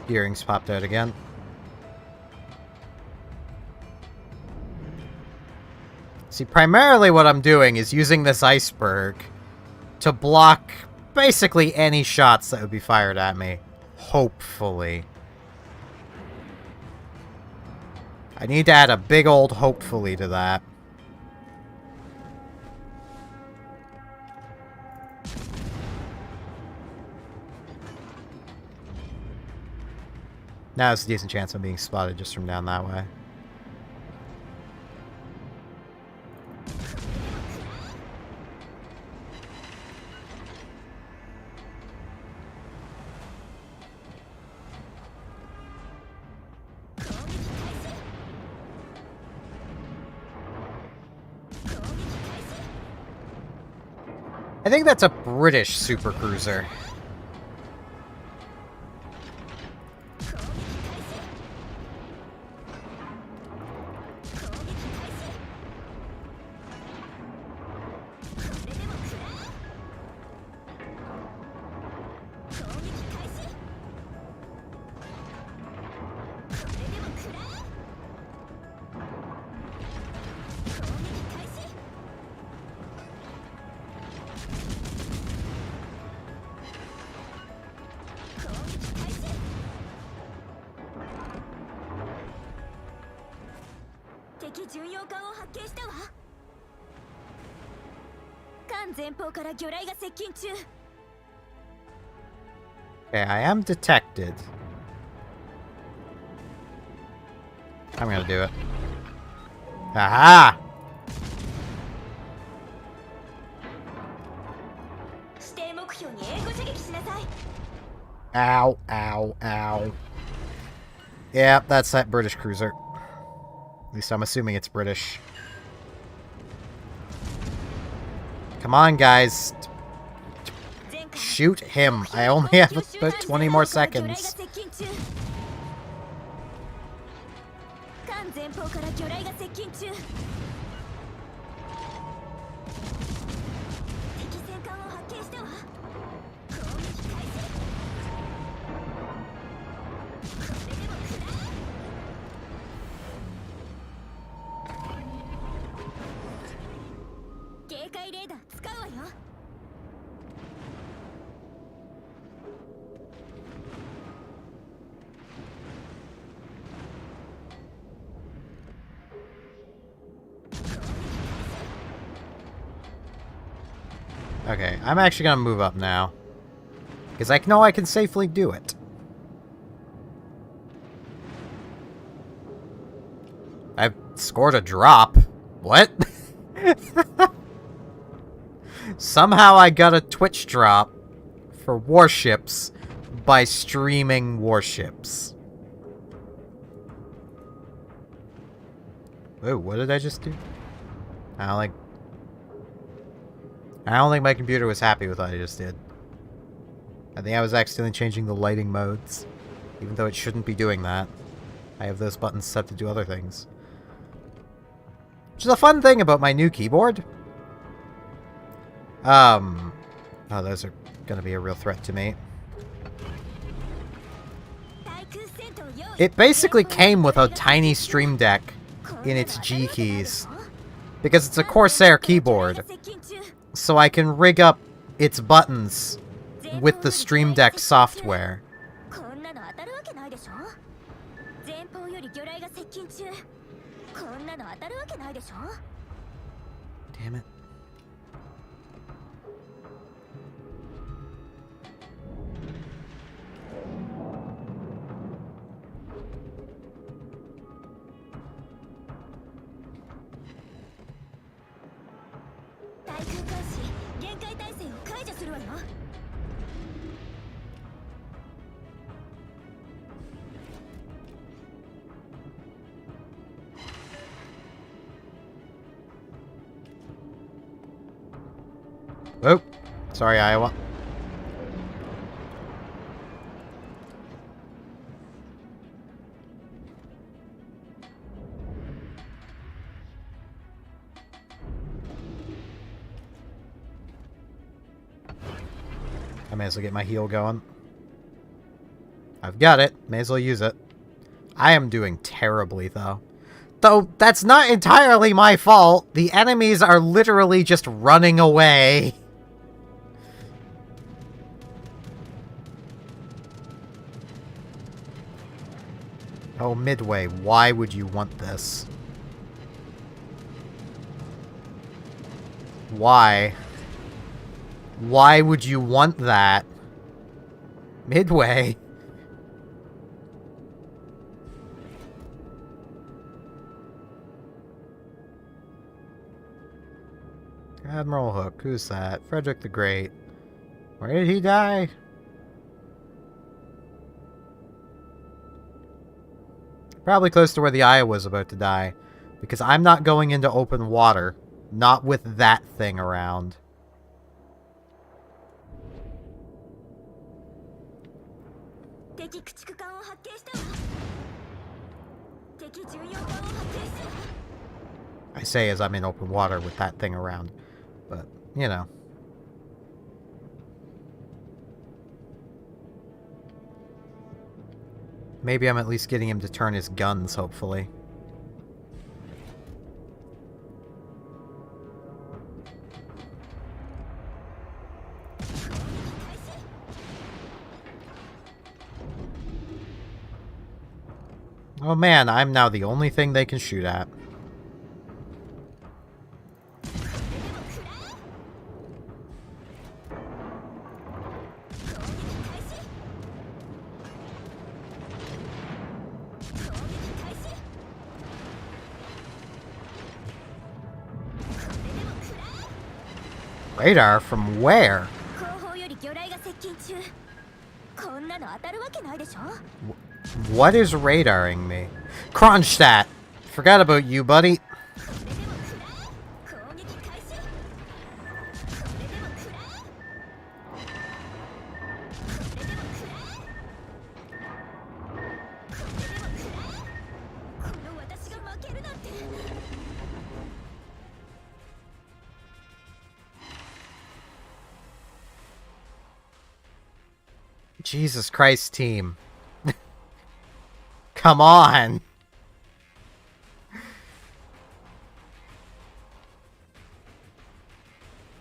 Earrings popped out again. See, primarily what I'm doing is using this iceberg to block basically any shots that would be fired at me. Hopefully. I need to add a big old hopefully to that. Now there's a decent chance I'm being spotted just from down that way. I think that's a British supercruiser. Okay, I am detected. I'm gonna do it. Aha! Ow, ow, ow. Yeah, that's that British cruiser. At least I'm assuming it's British. Come on, guys. Shoot him. I only have about 20 more seconds. Okay, I'm actually gonna move up now. Because I know I can safely do it. I've scored a drop. What? Somehow I got a Twitch drop for Warships by streaming Warships. Whoa, what did I just do? I don't think my computer was happy with what I just did. I think I was accidentally changing the lighting modes. Even though it shouldn't be doing that. I have those buttons set to do other things. Which is a fun thing about my new keyboard. Oh, those are gonna be a real threat to me. It basically came with a tiny Stream Deck in its G keys. Because it's a Corsair keyboard. So I can rig up its buttons with the Stream Deck software. Damn it. Oh, sorry, Iowa. I may as well get my heal going. I've got it. May as well use it. I am doing terribly, though. Though, that's not entirely my fault. The enemies are literally just running away. Oh, Midway, why would you want this? Why? Why would you want that? Midway. Admiral Hook, who's that? Frederick the Great. Where did he die? Probably close to where the Iowa's about to die. Because I'm not going into open water. Not with that thing around. I say as I'm in open water with that thing around. But, you know. Maybe I'm at least getting him to turn his guns, hopefully. Oh man, I'm now the only thing they can shoot at. Radar from where? What is radaring me? Kronstadt! Forgot about you, buddy. Jesus Christ, team. Come on!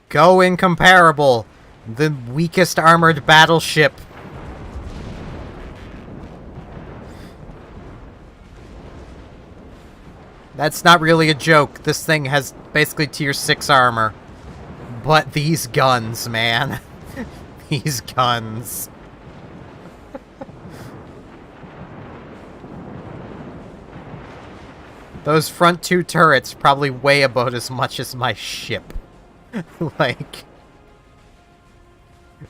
Go incomparable! The weakest armored battleship. That's not really a joke. This thing has basically tier 6 armor. But these guns, man. These guns. Those front two turrets probably weigh about as much as my ship. Like...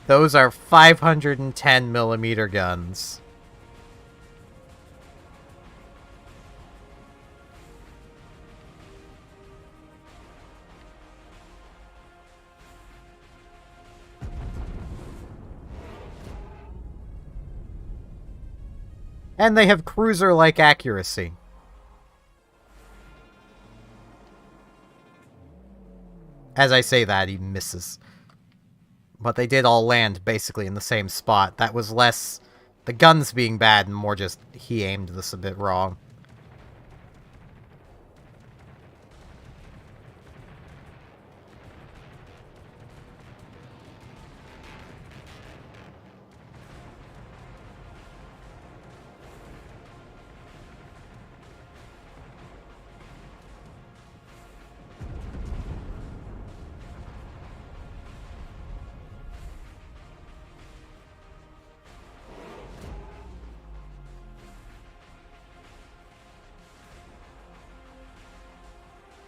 Those are 510mm guns. And they have cruiser-like accuracy. As I say that, he misses. But they did all land basically in the same spot. That was less the guns being bad and more just he aimed this a bit wrong.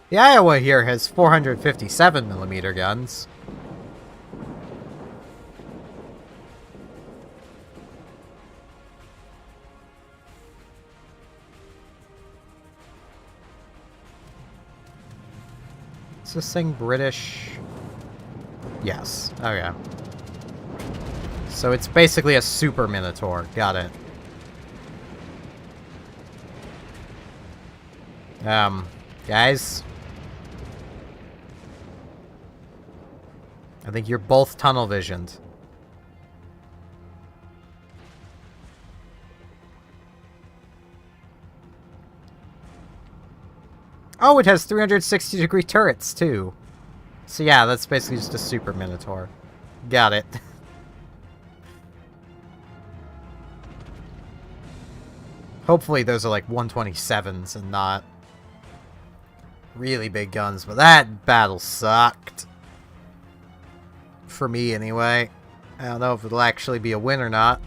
The Iowa here has 457mm guns. Is this thing British? Yes. Oh yeah. So it's basically a super Minotaur. Got it. Guys? I think you're both tunnel visioned. Oh, it has 360-degree turrets, too. So yeah, that's basically just a super Minotaur. Got it. Hopefully those are like 127s and not really big guns, but that battle sucked. For me, anyway. I don't know if it'll actually be a win or not,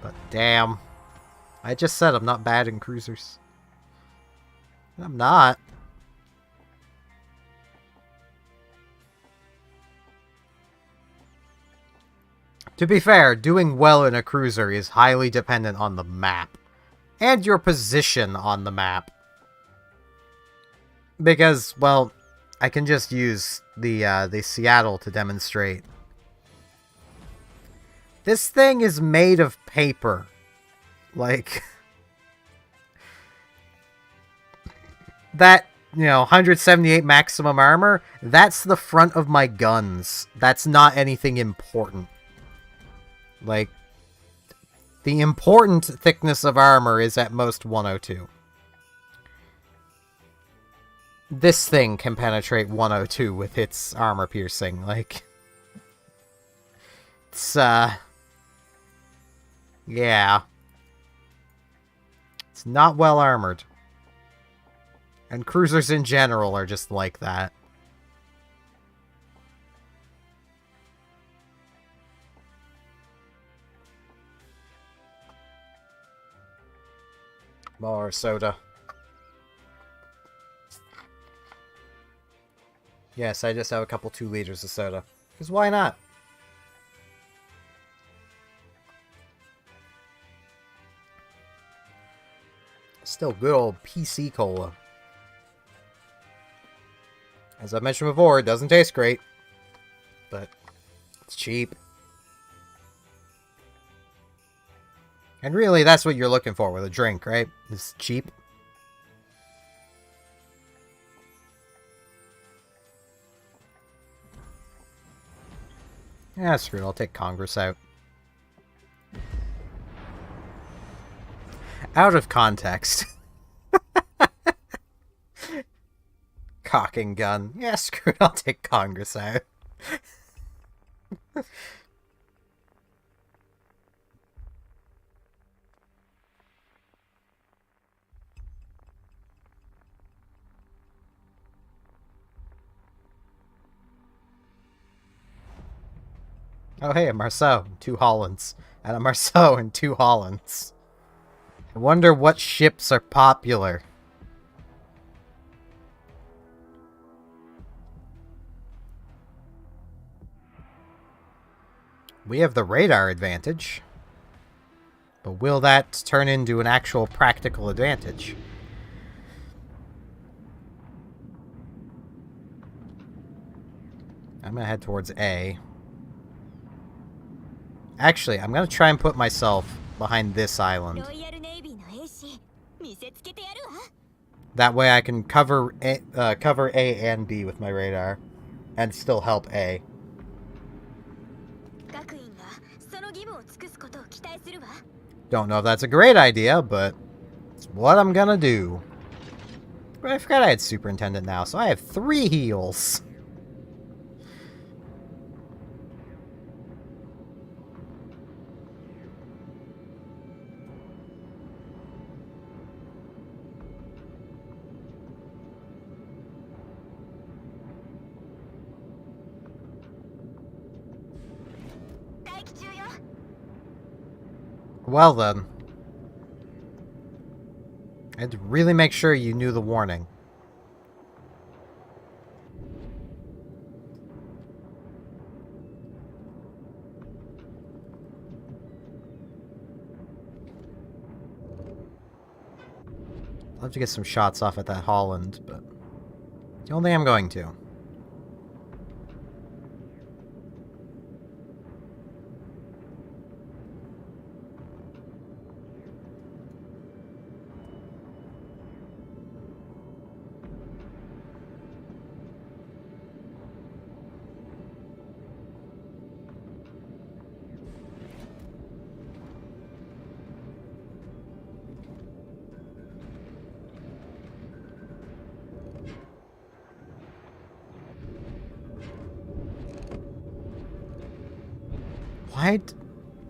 but damn. I just said I'm not bad in cruisers. I'm not. To be fair, doing well in a cruiser is highly dependent on the map. And your position on the map. Because, well, I can just use the Seattle to demonstrate. This thing is made of paper. Like... that, 178 maximum armor, that's the front of my guns. That's not anything important. Like, the important thickness of armor is at most 102. This thing can penetrate 102 with its armor piercing, like... It's, yeah. It's not well armored. And cruisers in general are just like that. More soda. Yes, I just have a couple 2 liters of soda. Because why not? Still good old PC cola. As I mentioned before, it doesn't taste great. But it's cheap. And really, that's what you're looking for with a drink, right? It's cheap. Yeah, screw it. I'll take Congress out. Out of context. Cock and gun. Yeah, screw it. I'll take Congress out. Oh, hey, a Marceau and 2 Hollands. And a Marceau and 2 Hollands. I wonder what ships are popular. We have the radar advantage. But will that turn into an actual practical advantage? I'm gonna head towards A. Actually, I'm gonna try and put myself behind this island. That way I can cover A and B with my radar. And still help A. Don't know if that's a great idea, but it's what I'm gonna do. But I forgot I had Superintendent now, so I have 3 heals. Well then. I had to really make sure you knew the warning. I'd love to get some shots off at that Holland, but I don't think I'm going to.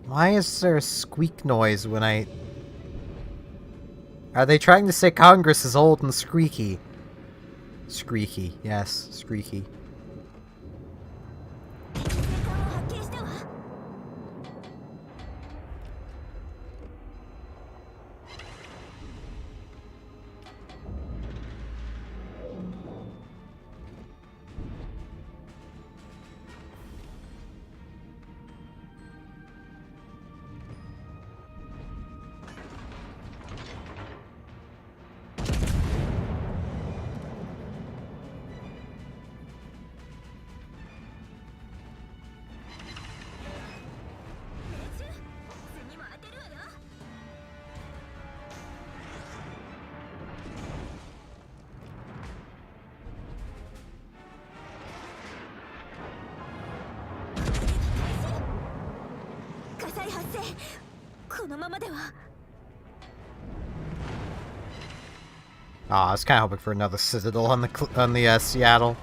Why is there a squeak noise when I... Are they trying to say Congress is old and squeaky? Squeaky, yes, squeaky. I was kind of hoping for another Citadel on the Seattle.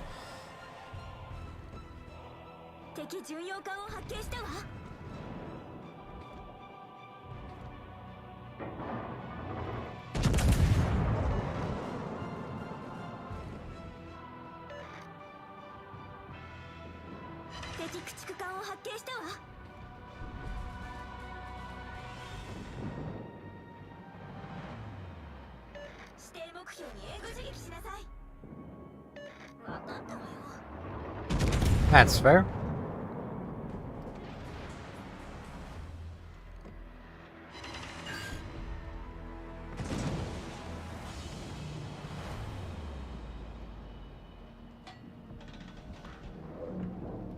That's fair.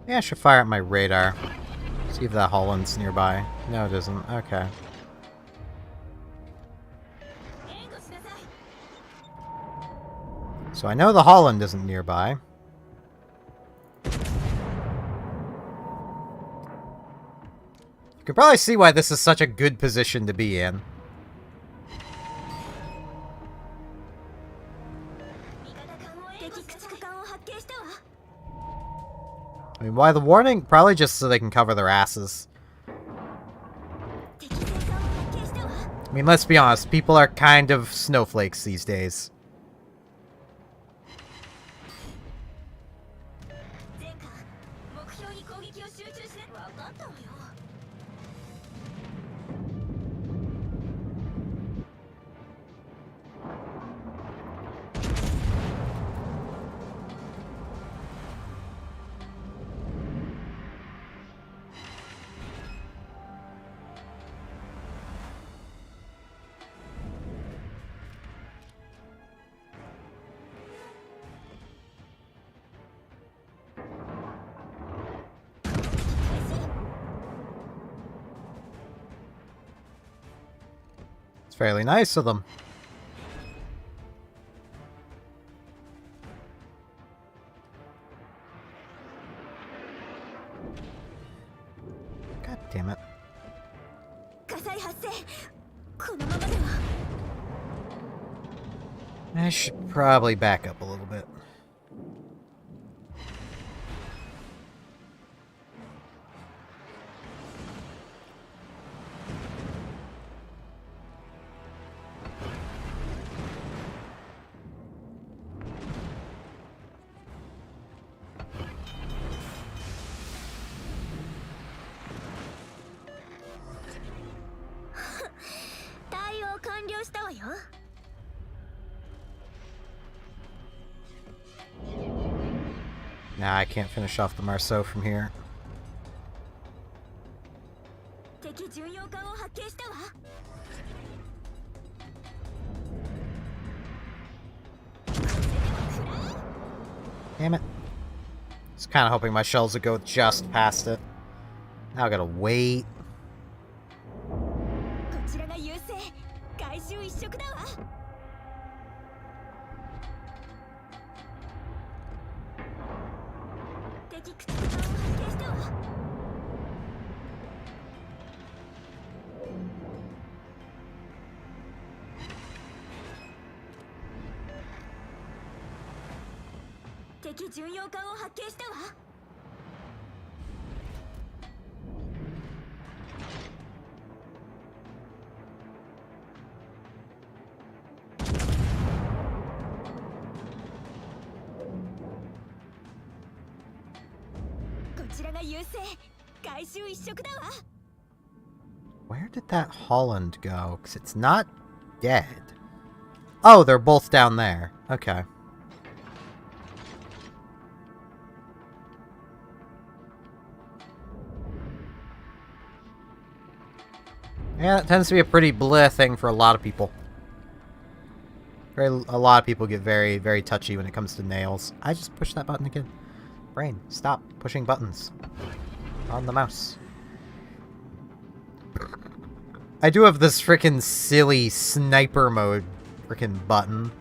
Yeah, I should fire up my radar. See if that Holland's nearby. No, it isn't. Okay. So I know the Holland isn't nearby. You can probably see why this is such a good position to be in. I mean, why the warning? Probably just so they can cover their asses. I mean, let's be honest, people are kind of snowflakes these days. Fairly nice of them. God damn it. I should probably back up a little bit. Nah, I can't finish off the Marceau from here. Damn it. Just kind of hoping my shells would go just past it. Now I gotta wait. Where did that Holland go? Because it's not dead. Oh, they're both down there. Okay. Yeah, it tends to be a pretty bleh thing for a lot of people. A lot of people get very, very touchy when it comes to nails. I just pushed that button again. Brain, stop pushing buttons on the mouse. I do have this frickin' silly sniper mode frickin' button.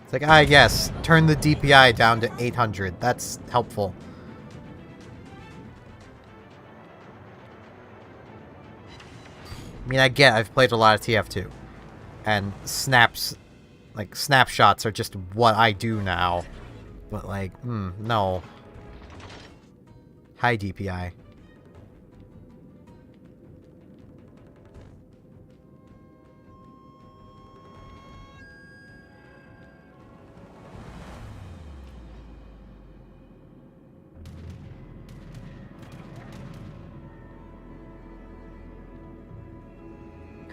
It's like, ah, yes, turn the DPI down to 800. That's helpful. I mean, I've played a lot of TF2. And snapshots are just what I do now. But like, no. High DPI.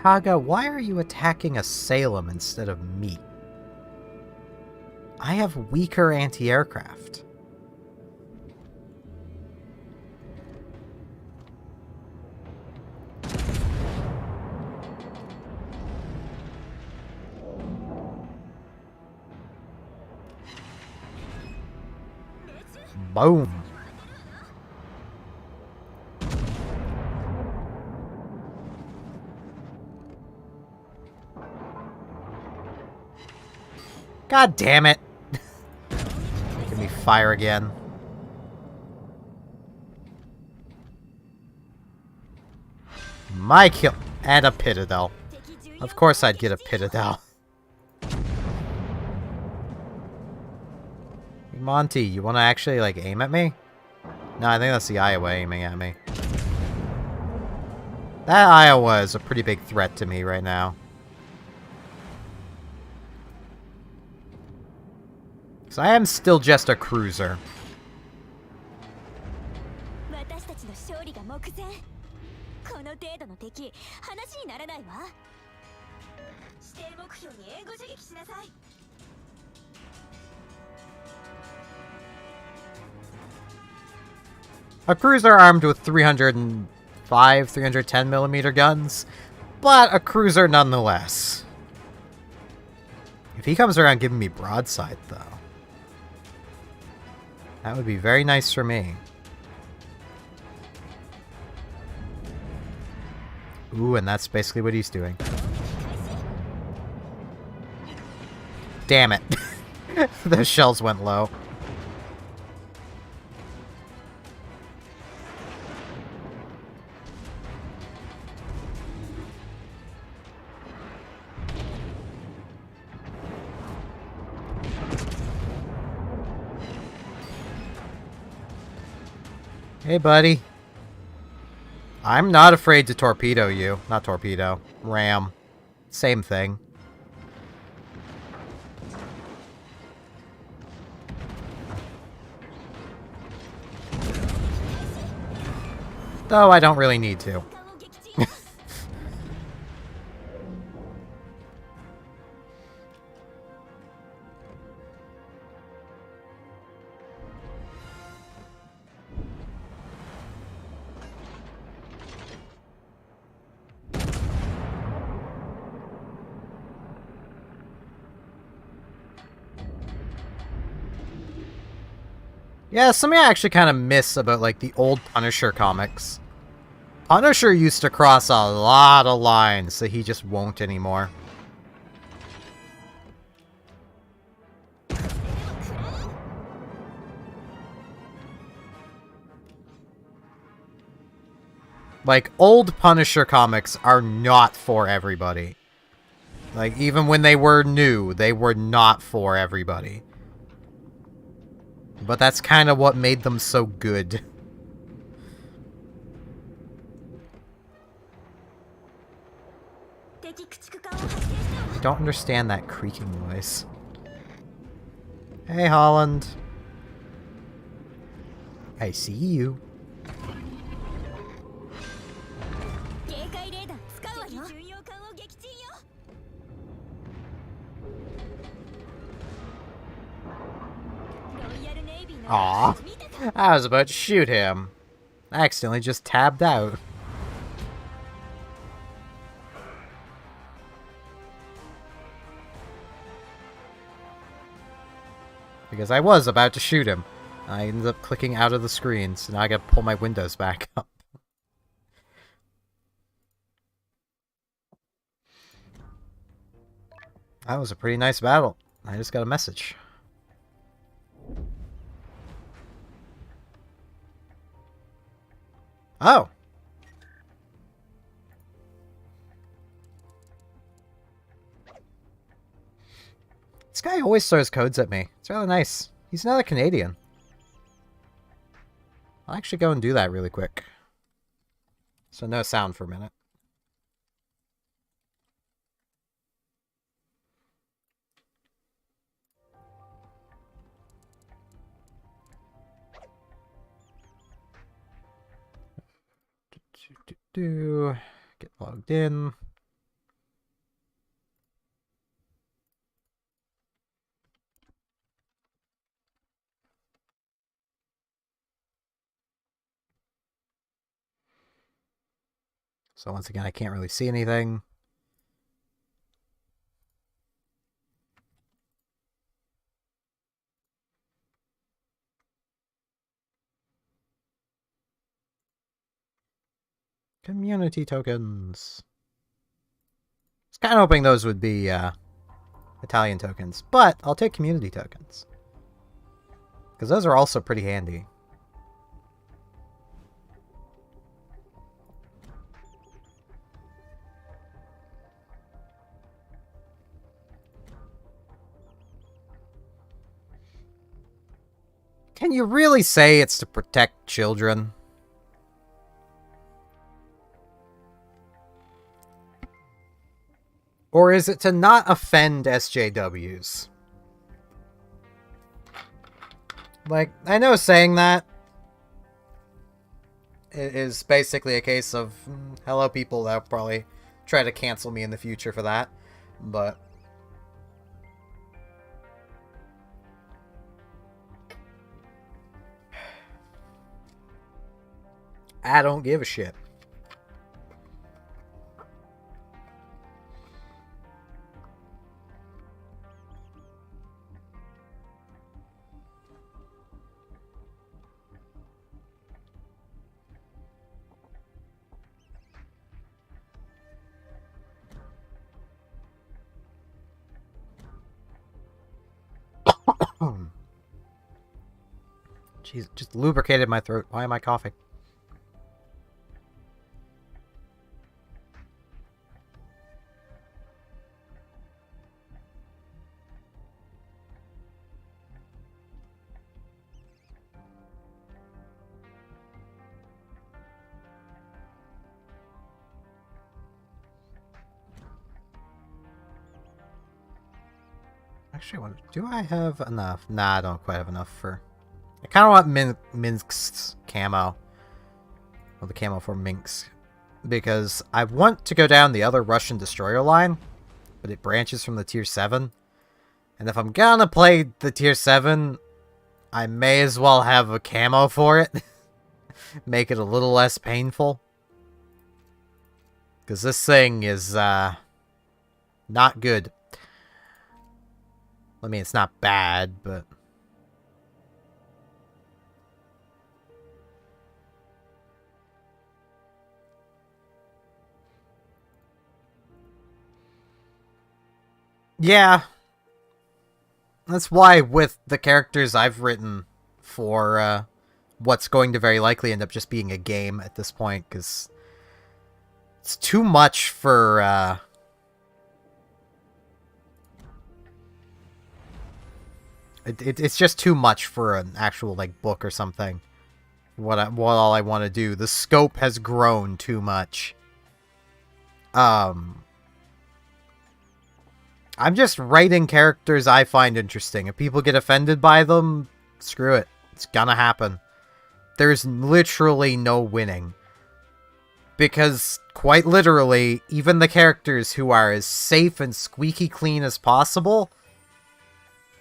Kaga, why are you attacking a Salem instead of me? I have weaker anti-aircraft. Boom. God damn it. Give me fire again. My kill. And a Pitadel. Of course I'd get a Pitadel. Monty, you want to actually, like, aim at me? No, I think that's the Iowa aiming at me. That Iowa is a pretty big threat to me right now. Because I am still just a cruiser. A cruiser armed with 305, 310mm guns, but a cruiser nonetheless. If he comes around giving me broadside, though, that would be very nice for me. Ooh, and that's basically what he's doing. Damn it. Those shells went low. Hey, buddy. I'm not afraid to torpedo you. Not torpedo. Ram. Same thing. Though I don't really need to. Yeah, something I actually kind of miss about, like, the old Punisher comics. Punisher used to cross a lot of lines that he just won't anymore. Like, old Punisher comics are not for everybody. Like, even when they were new, they were not for everybody. But that's kind of what made them so good. I don't understand that creaking noise. Hey, Holland. I see you. Aw, I was about to shoot him. I accidentally just tabbed out. Because I was about to shoot him. I ended up clicking out of the screen, so now I gotta pull my windows back up. That was a pretty nice battle. I just got a message. Oh! This guy always throws codes at me. It's really nice. He's another Canadian. I'll actually go and do that really quick. So no sound for a minute. Get logged in. So once again, I can't really see anything. Community tokens. I was kind of hoping those would be Italian tokens, but I'll take community tokens. Because those are also pretty handy. Can you really say it's to protect children? Or is it to not offend SJWs? Like, I know saying that is basically a case of, hello people that'll probably try to cancel me in the future for that, but I don't give a shit. Jeez, just lubricated my throat. Why am I coughing? Actually, do I have enough? Nah, I don't quite have enough for... I kind of want Minsk's camo. Well, the camo for Minsk. Because I want to go down the other Russian destroyer line, but it branches from the tier 7. And if I'm gonna play the tier 7, I may as well have a camo for it. Make it a little less painful. Because this thing is, not good. I mean, it's not bad, but... Yeah. That's why with the characters I've written for what's going to very likely end up just being a game at this point, because it's too much for it's just too much for an actual like book or something. What all I want to do. The scope has grown too much. I'm just writing characters I find interesting. If people get offended by them, screw it. It's gonna happen. There's literally no winning. Because, quite literally, even the characters who are as safe and squeaky clean as possible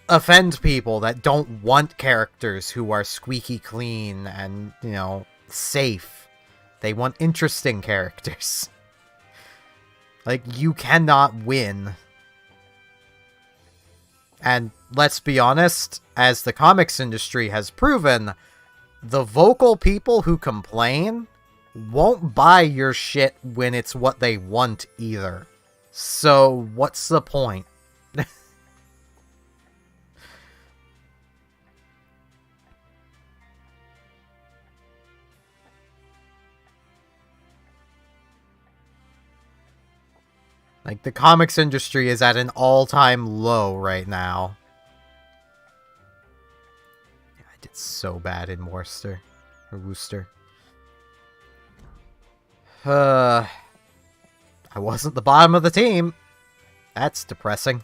offend people that don't want characters who are squeaky clean and, you know, safe. They want interesting characters. Like, you cannot win. And let's be honest, as the comics industry has proven, the vocal people who complain won't buy your shit when it's what they want either. So, what's the point? Like, the comics industry is at an all-time low right now. I did so bad in Worcester. Or Worcester. I wasn't the bottom of the team. That's depressing.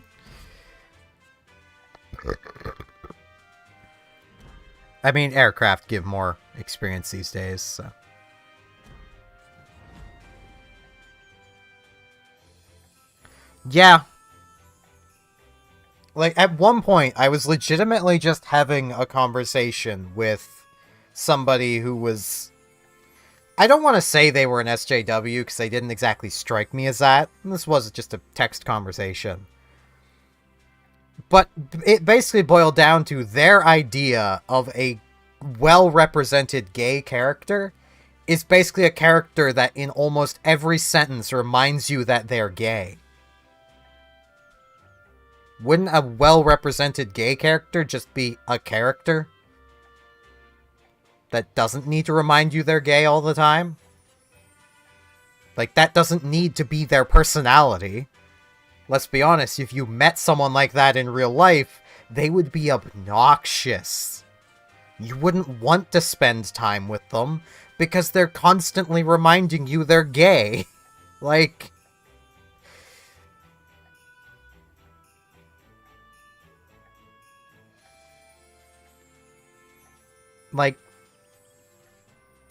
I mean, aircraft give more experience these days, so... Yeah. Like, at one point, I was legitimately just having a conversation with somebody who was... I don't want to say they were an SJW, because they didn't exactly strike me as that. This was just a text conversation. But it basically boiled down to their idea of a well-represented gay character is basically a character that in almost every sentence reminds you that they're gay. Wouldn't a well-represented gay character just be a character that doesn't need to remind you they're gay all the time? Like, that doesn't need to be their personality. Let's be honest, if you met someone like that in real life, they would be obnoxious. You wouldn't want to spend time with them, because they're constantly reminding you they're gay. Like...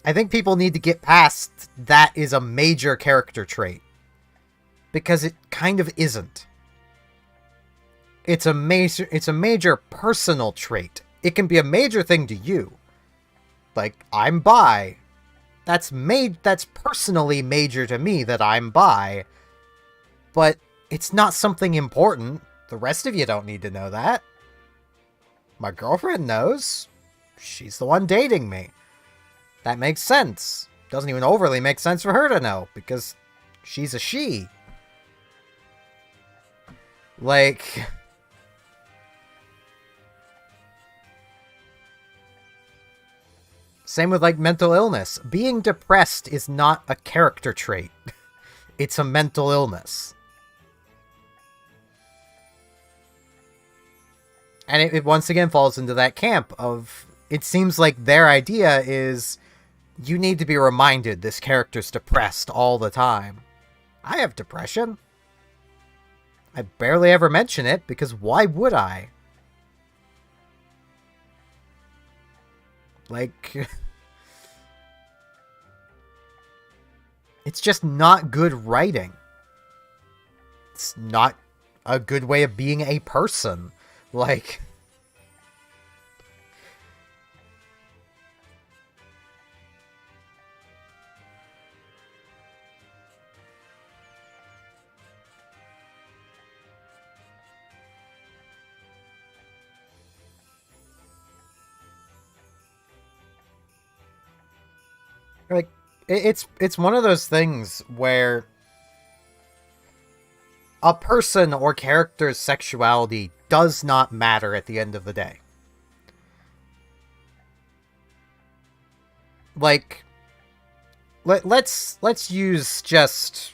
I think people need to get past that is a major character trait. Because it kind of isn't. It's a major personal trait. It can be a major thing to you. Like, I'm bi. That's personally major to me that I'm bi. But it's not something important. The rest of you don't need to know that. My girlfriend knows. She's the one dating me. That makes sense. Doesn't even overly make sense for her to know, because she's a she. Like... Same with, like, mental illness. Being depressed is not a character trait. It's a mental illness. And it once again falls into that camp of... It seems like their idea is... You need to be reminded this character's depressed all the time. I have depression. I barely ever mention it, because why would I? Like... It's just not good writing. It's not a good way of being a person. Like... Like, it's one of those things where a person or character's sexuality does not matter at the end of the day. Like, let's use just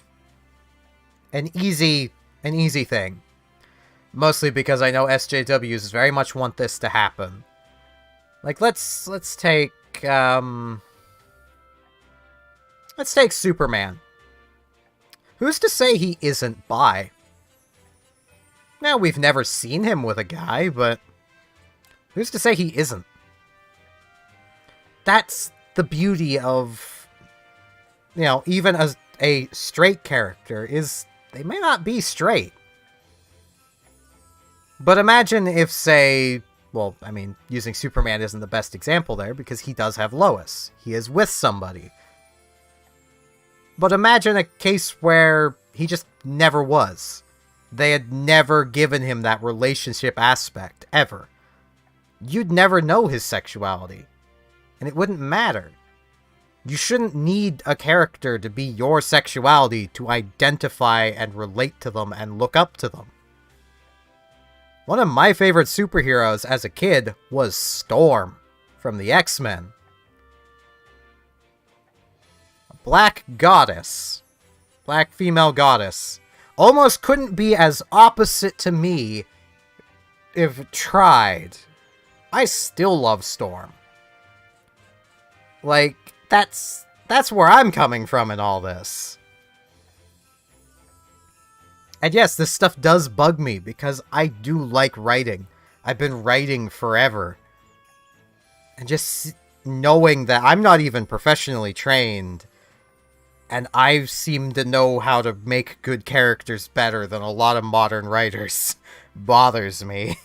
an easy thing. Mostly because I know SJWs very much want this to happen. Like, let's take Superman. Who's to say he isn't bi? Now, we've never seen him with a guy, but who's to say he isn't? That's the beauty of, you know, even as a straight character, is they may not be straight. But imagine if, say, well, I mean, using Superman isn't the best example there, because he does have Lois. He is with somebody. But imagine a case where he just never was. They had never given him that relationship aspect, ever. You'd never know his sexuality. And it wouldn't matter. You shouldn't need a character to be your sexuality to identify and relate to them and look up to them. One of my favorite superheroes as a kid was Storm from the X-Men. A black goddess. Black female goddess. Almost couldn't be as opposite to me if tried. I still love Storm. Like, that's where I'm coming from in all this. And yes, this stuff does bug me, because I do like writing. I've been writing forever. And just knowing that I'm not even professionally trained, and I seem to know how to make good characters better than a lot of modern writers, bothers me.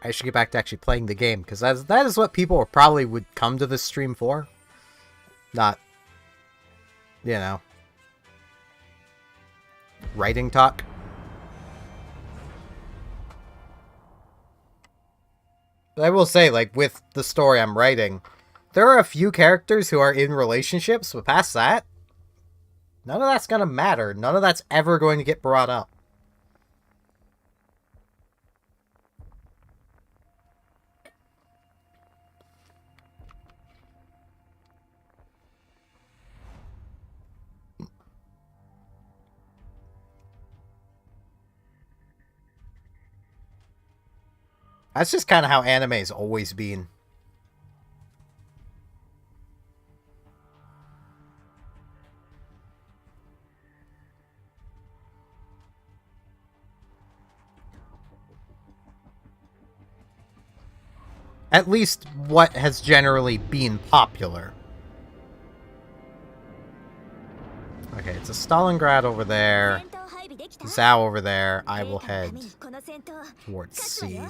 I should get back to actually playing the game, because that is what people probably would come to this stream for. Not, you know, writing talk. But I will say, like, with the story I'm writing, there are a few characters who are in relationships, but past that, none of that's gonna matter. None of that's ever going to get brought up. That's just kind of how anime's always been. At least what has generally been popular. Okay, it's a Stalingrad over there. Zhao over there. I will head towards C.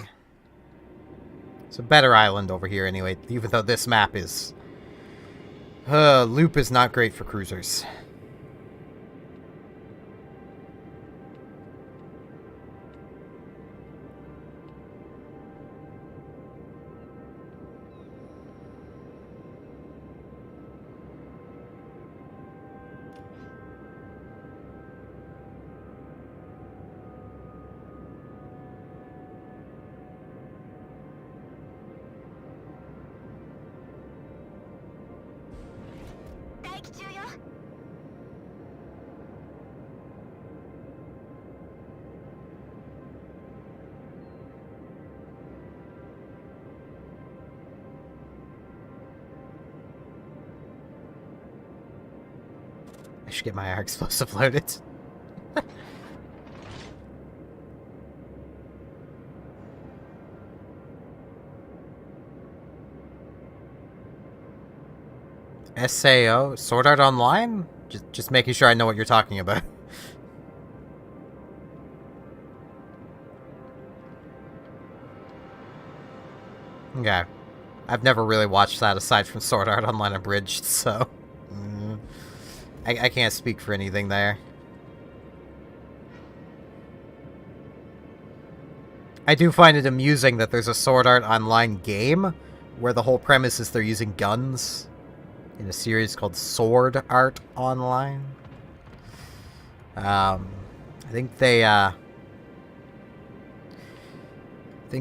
It's a better island over here anyway, even though this map is... loop is not great for cruisers. I should get my air explosive loaded. SAO? Sword Art Online? Just making sure I know what you're talking about. Okay. I've never really watched that aside from Sword Art Online Abridged, so... I can't speak for anything there. I do find it amusing that there's a Sword Art Online game where the whole premise is they're using guns in a series called Sword Art Online. I think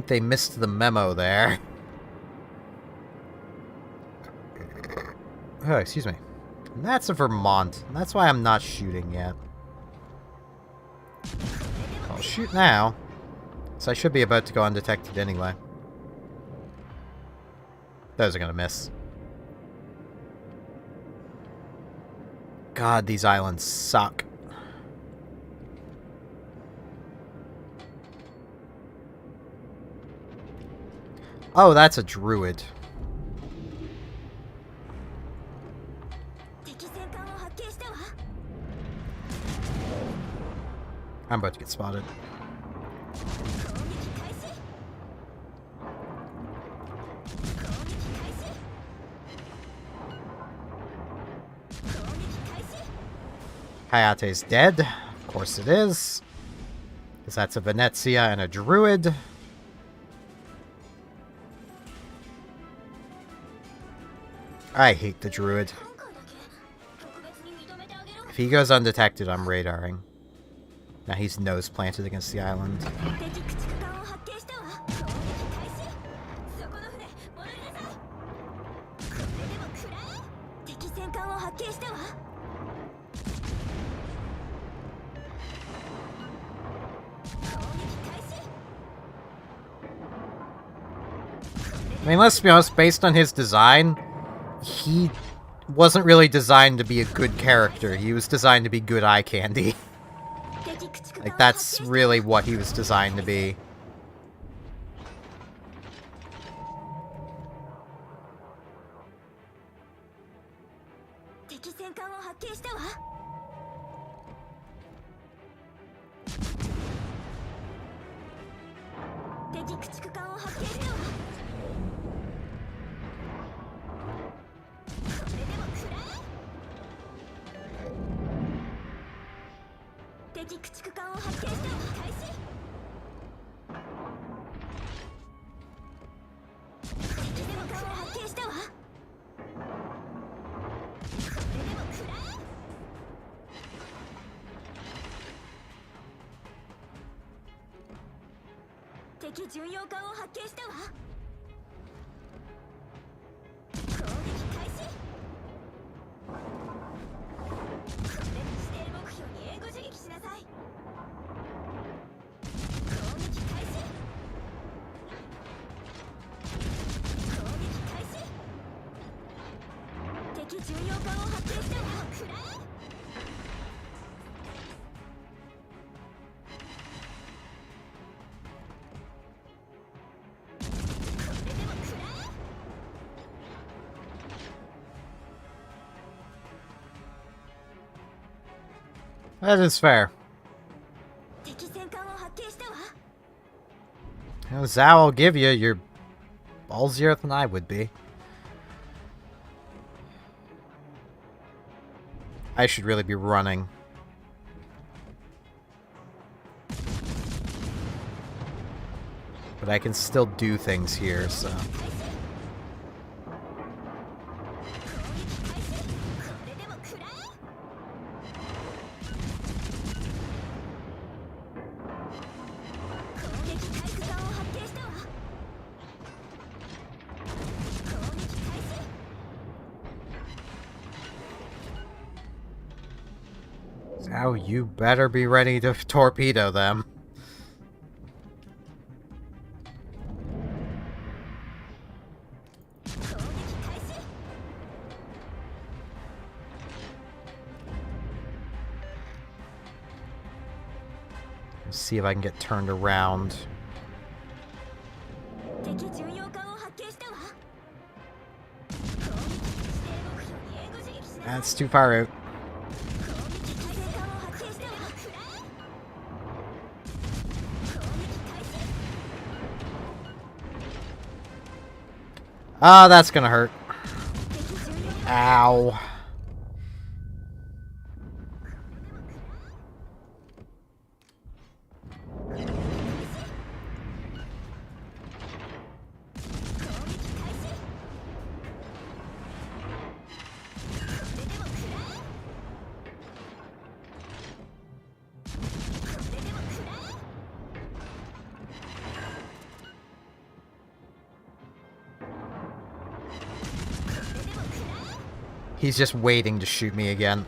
they missed the memo there. Oh, excuse me. And that's a Vermont. And that's why I'm not shooting yet. I'll shoot now. So I should be about to go undetected anyway. Those are gonna miss. God, these islands suck. Oh, that's a druid. I'm about to get spotted. Hayate's dead. Of course it is. Because that's a Venezia and a druid. I hate the druid. If he goes undetected, I'm radaring. Now he's nose planted against the island. I mean, let's be honest, based on his design, he wasn't really designed to be a good character. He was designed to be good eye candy. Like, that's really what he was designed to be. That is fair. You know, Zhao will give you, you're ballsier than I would be. I should really be running. But I can still do things here, so... Now you better be ready to torpedo them. Let's see if I can get turned around. That's too far out. Ah, that's gonna hurt. Ow. He's just waiting to shoot me again.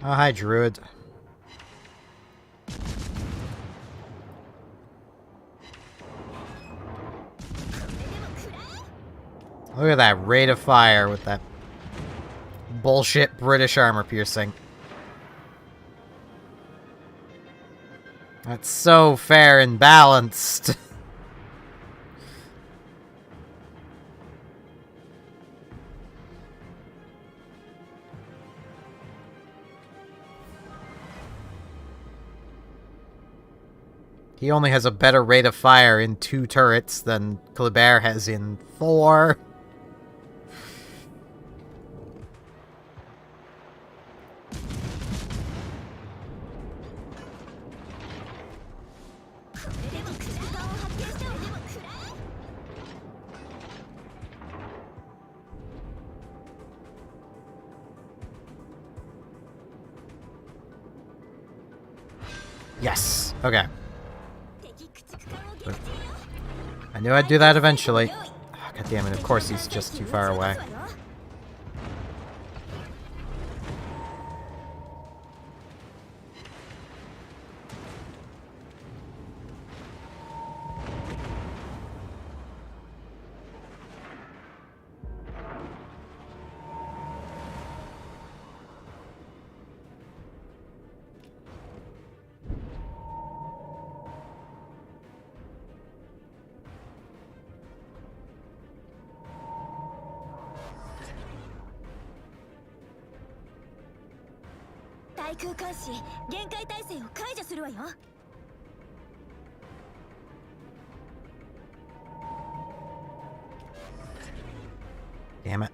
Oh, hi, Druid. Look at that rate of fire with that bullshit British armor piercing. That's so fair and balanced. He only has a better rate of fire in 2 turrets than Kleber has in 4. Yes. Okay. I knew I'd do that eventually. Oh, God damn it, of course he's just too far away. Damn it.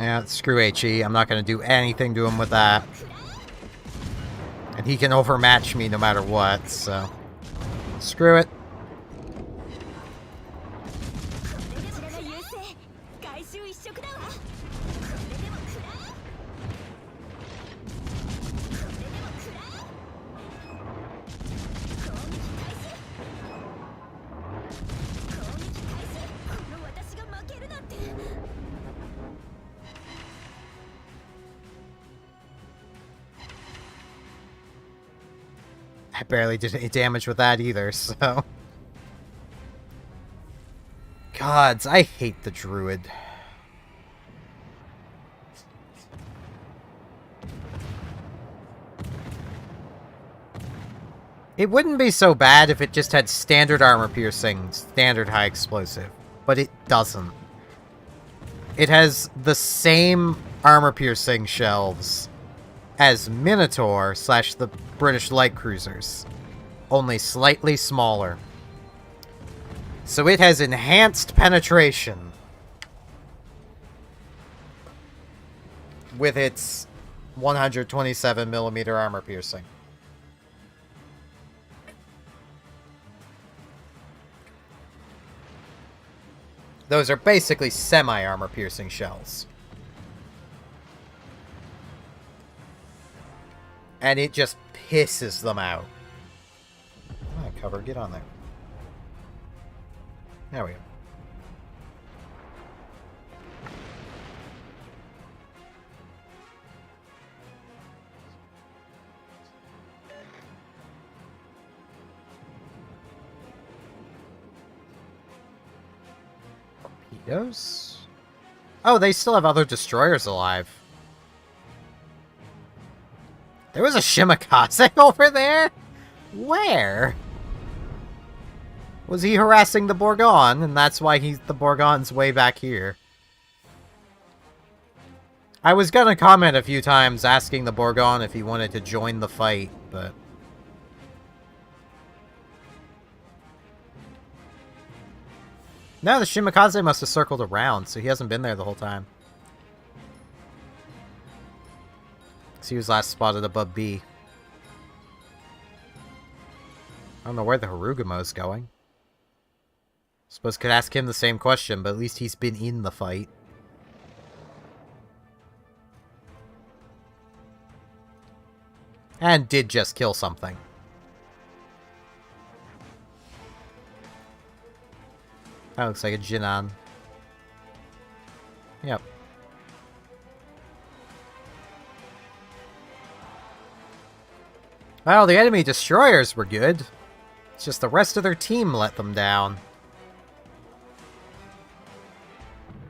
Yeah, screw HE. I'm not going to do anything to him with that. And he can overmatch me no matter what, so... Screw it. I barely did any damage with that either, so... Gods, I hate the Druid. It wouldn't be so bad if it just had standard armor piercing, standard high explosive, but it doesn't. It has the same armor piercing shells as Minotaur / the British light cruisers, only slightly smaller. So it has enhanced penetration with its 127mm armor piercing. Those are basically semi-armor piercing shells. And it just pisses them out. Come on, cover, get on there. There we go. Torpedoes? Oh, they still have other destroyers alive. There was a Shimakaze over there? Where? Was he harassing the Borgon, and that's why the Borgon's way back here? I was gonna comment a few times asking the Borgon if he wanted to join the fight, but... No, the Shimakaze must have circled around, so he hasn't been there the whole time. So he was last spotted above B. I don't know where the Harugumo's going. Suppose could ask him the same question, but at least he's been in the fight. And did just kill something. That looks like a Jinan. Yep. Well, the enemy destroyers were good. It's just the rest of their team let them down.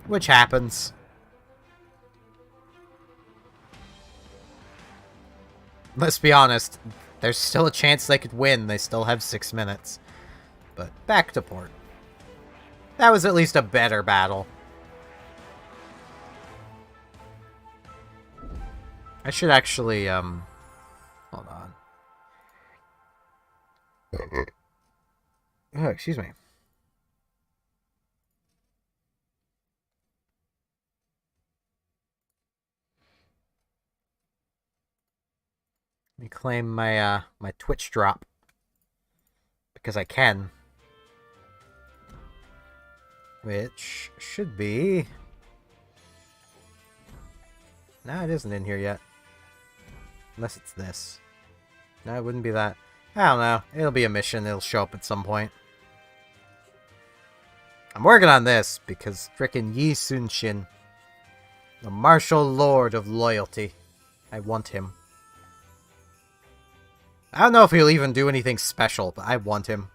Which happens. Let's be honest, there's still a chance they could win. They still have 6 minutes. But back to port. That was at least a better battle. I should actually, hold on. Oh, excuse me. Let me claim my, my Twitch drop. Because I can. Which should be... No, it isn't in here yet. Unless it's this. No, it wouldn't be that. I don't know. It'll be a mission. It'll show up at some point. I'm working on this because frickin' Yi Sun-shin, the martial lord of loyalty. I want him. I don't know if he'll even do anything special, but I want him.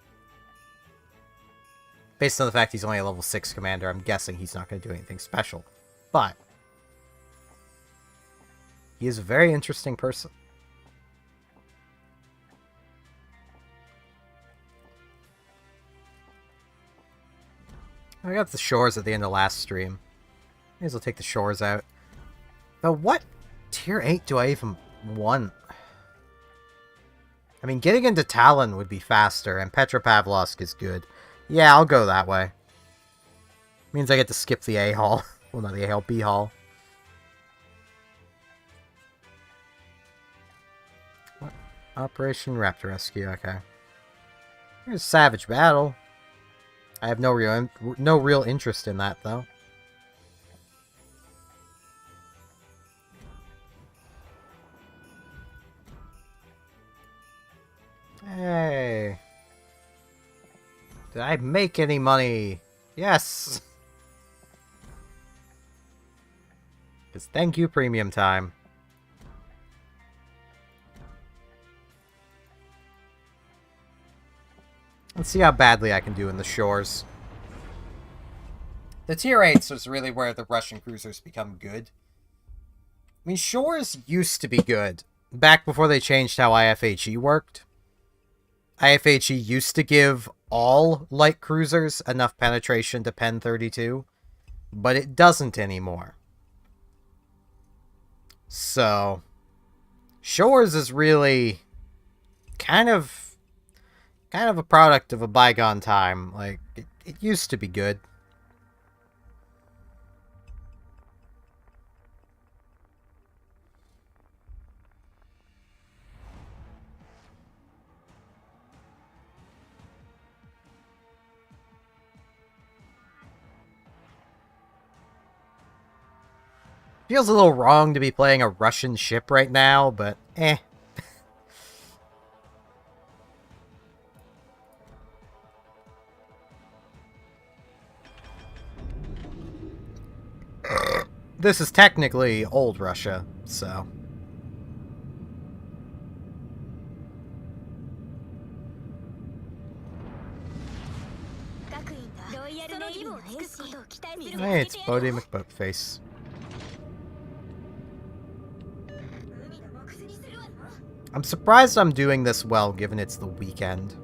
Based on the fact he's only a level 6 commander, I'm guessing he's not going to do anything special. But he is a very interesting person. I got the shores at the end of last stream. May as well take the shores out. But what tier 8 do I even want? I mean, getting into Talon would be faster, and Petropavlovsk is good. Yeah, I'll go that way. Means I get to skip the A hall. Well, not the A hall, B hall. What? Operation Raptor Rescue, okay. Here's Savage Battle. I have no real interest in that, though. Hey. Did I make any money? Yes! Because thank you, premium time. Let's see how badly I can do in the shores. The tier 8s is really where the Russian cruisers become good. I mean, shores used to be good. Back before they changed how IFHE worked. IFHE used to give all light cruisers enough penetration to Pen 32, but it doesn't anymore. So, shores is really kind of a product of a bygone time. Like, it used to be good. Feels a little wrong to be playing a Russian ship right now, but eh. this is technically old Russia, so... Hey, it's Bodie McBoatface. I'm surprised I'm doing this well, given it's the weekend.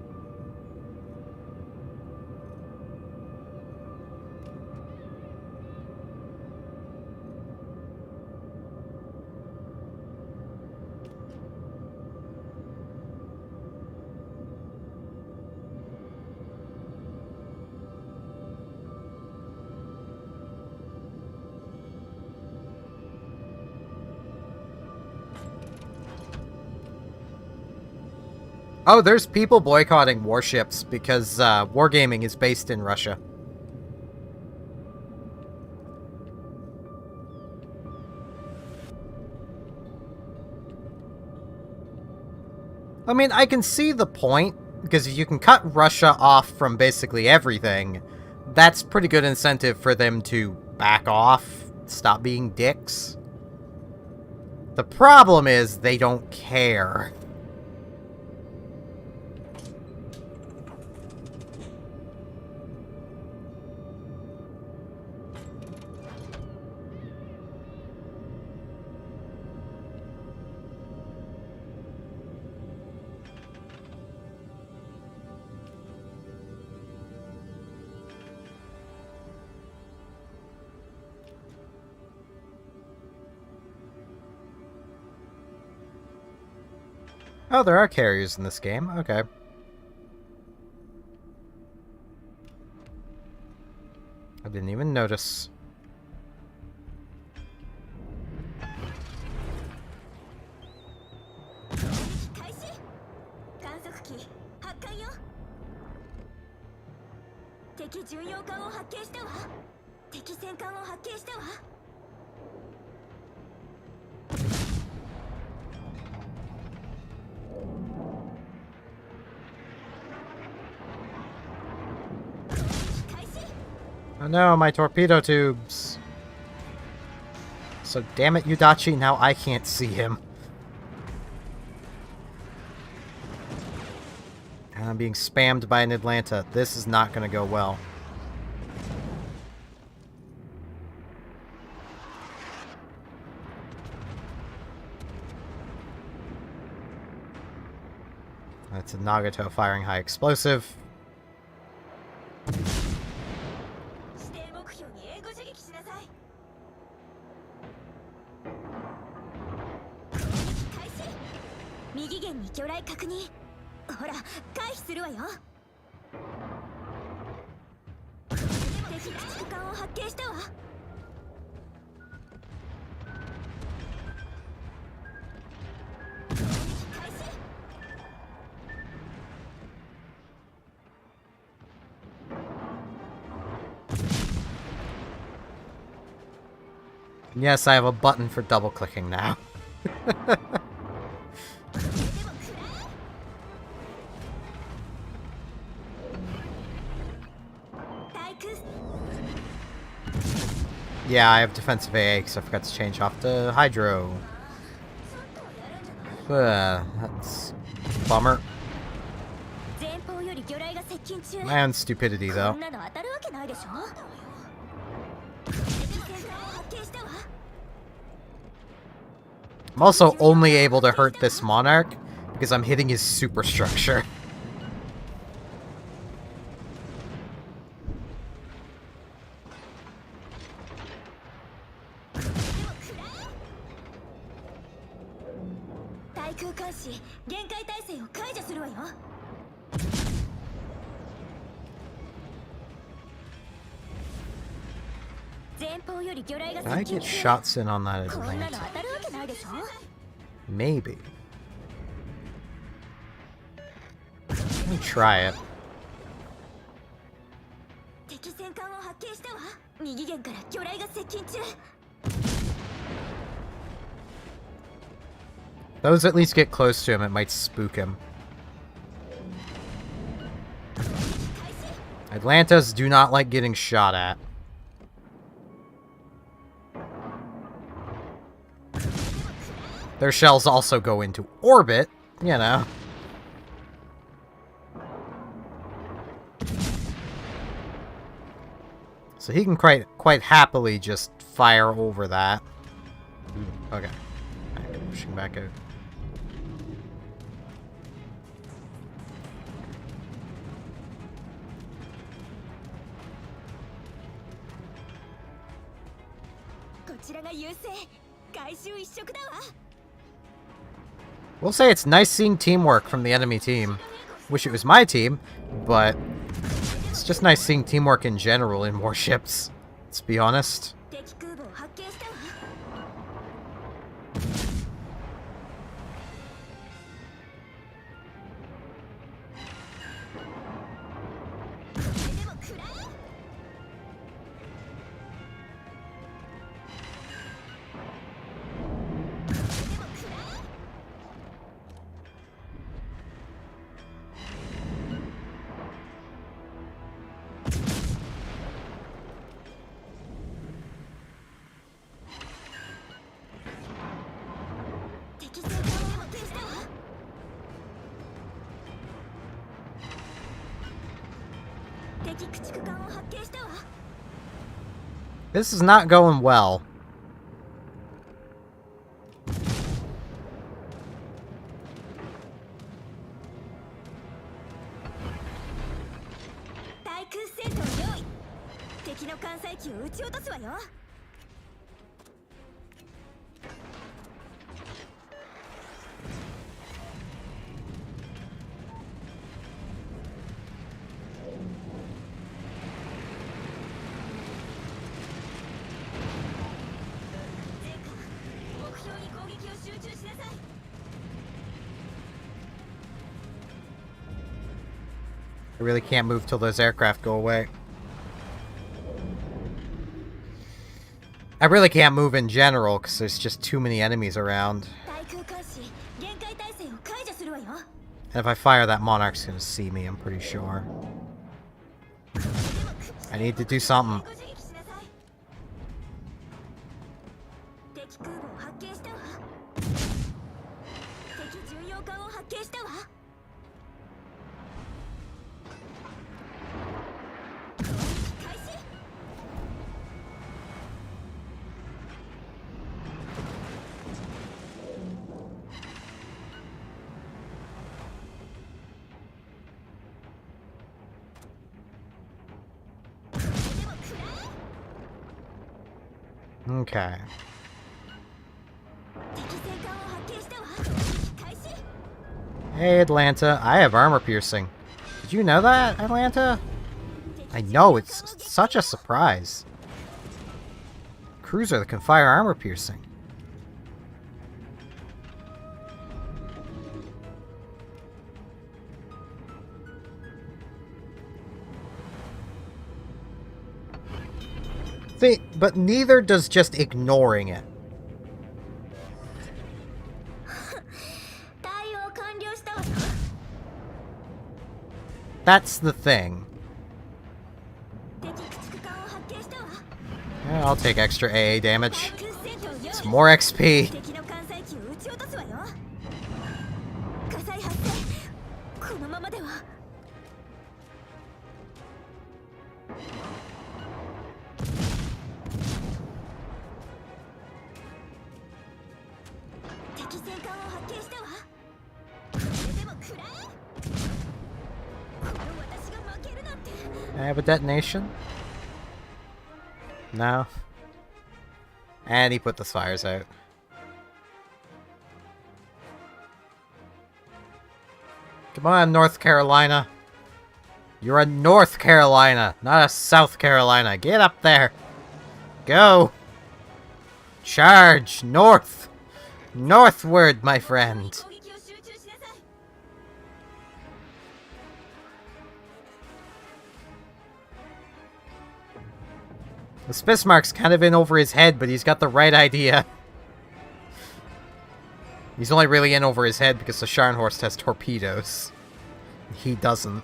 Oh, there's people boycotting Warships because wargaming is based in Russia. I mean, I can see the point, because if you can cut Russia off from basically everything, that's pretty good incentive for them to back off, stop being dicks. The problem is they don't care. Oh, there are carriers in this game. Okay. I didn't even notice. Oh no, my torpedo tubes. So damn it, Yudachi, now I can't see him. And I'm being spammed by an Atlanta. This is not going to go well. That's a Nagato firing high explosive. Yes, I have a button for double-clicking now. Yeah, I have defensive AA because I forgot to change off the Hydro. That's a bummer. My own stupidity, though. I'm also only able to hurt this Monarch because I'm hitting his superstructure. Did I get shots in on that Atlanta? Maybe. Let me try it. Those at least get close to him, it might spook him. Atlantas do not like getting shot at. Their shells also go into orbit, you know. So he can quite happily just fire over that. Ooh, okay. I'm pushing back out. We'll say it's nice seeing teamwork from the enemy team. Wish it was my team, but it's just nice seeing teamwork in general in Warships. Let's be honest. This is not going well. I really can't move till those aircraft go away. I really can't move in general because there's just too many enemies around. And if I fire, that Monarch's gonna see me, I'm pretty sure. I need to do something. Okay. Hey, Atlanta. I have armor piercing. Did you know that, Atlanta? I know, it's such a surprise. Cruiser that can fire armor piercing. See, but neither does just ignoring it. That's the thing. Yeah, I'll take extra AA damage. It's more XP. I have a detonation? No. And he put the fires out. Come on, North Carolina. You're a North Carolina, not a South Carolina. Get up there. Go. Charge. North. Northward, my friend. The Spissmark's kind of in over his head, but he's got the right idea. He's only really in over his head because the Scharnhorst has torpedoes. He doesn't.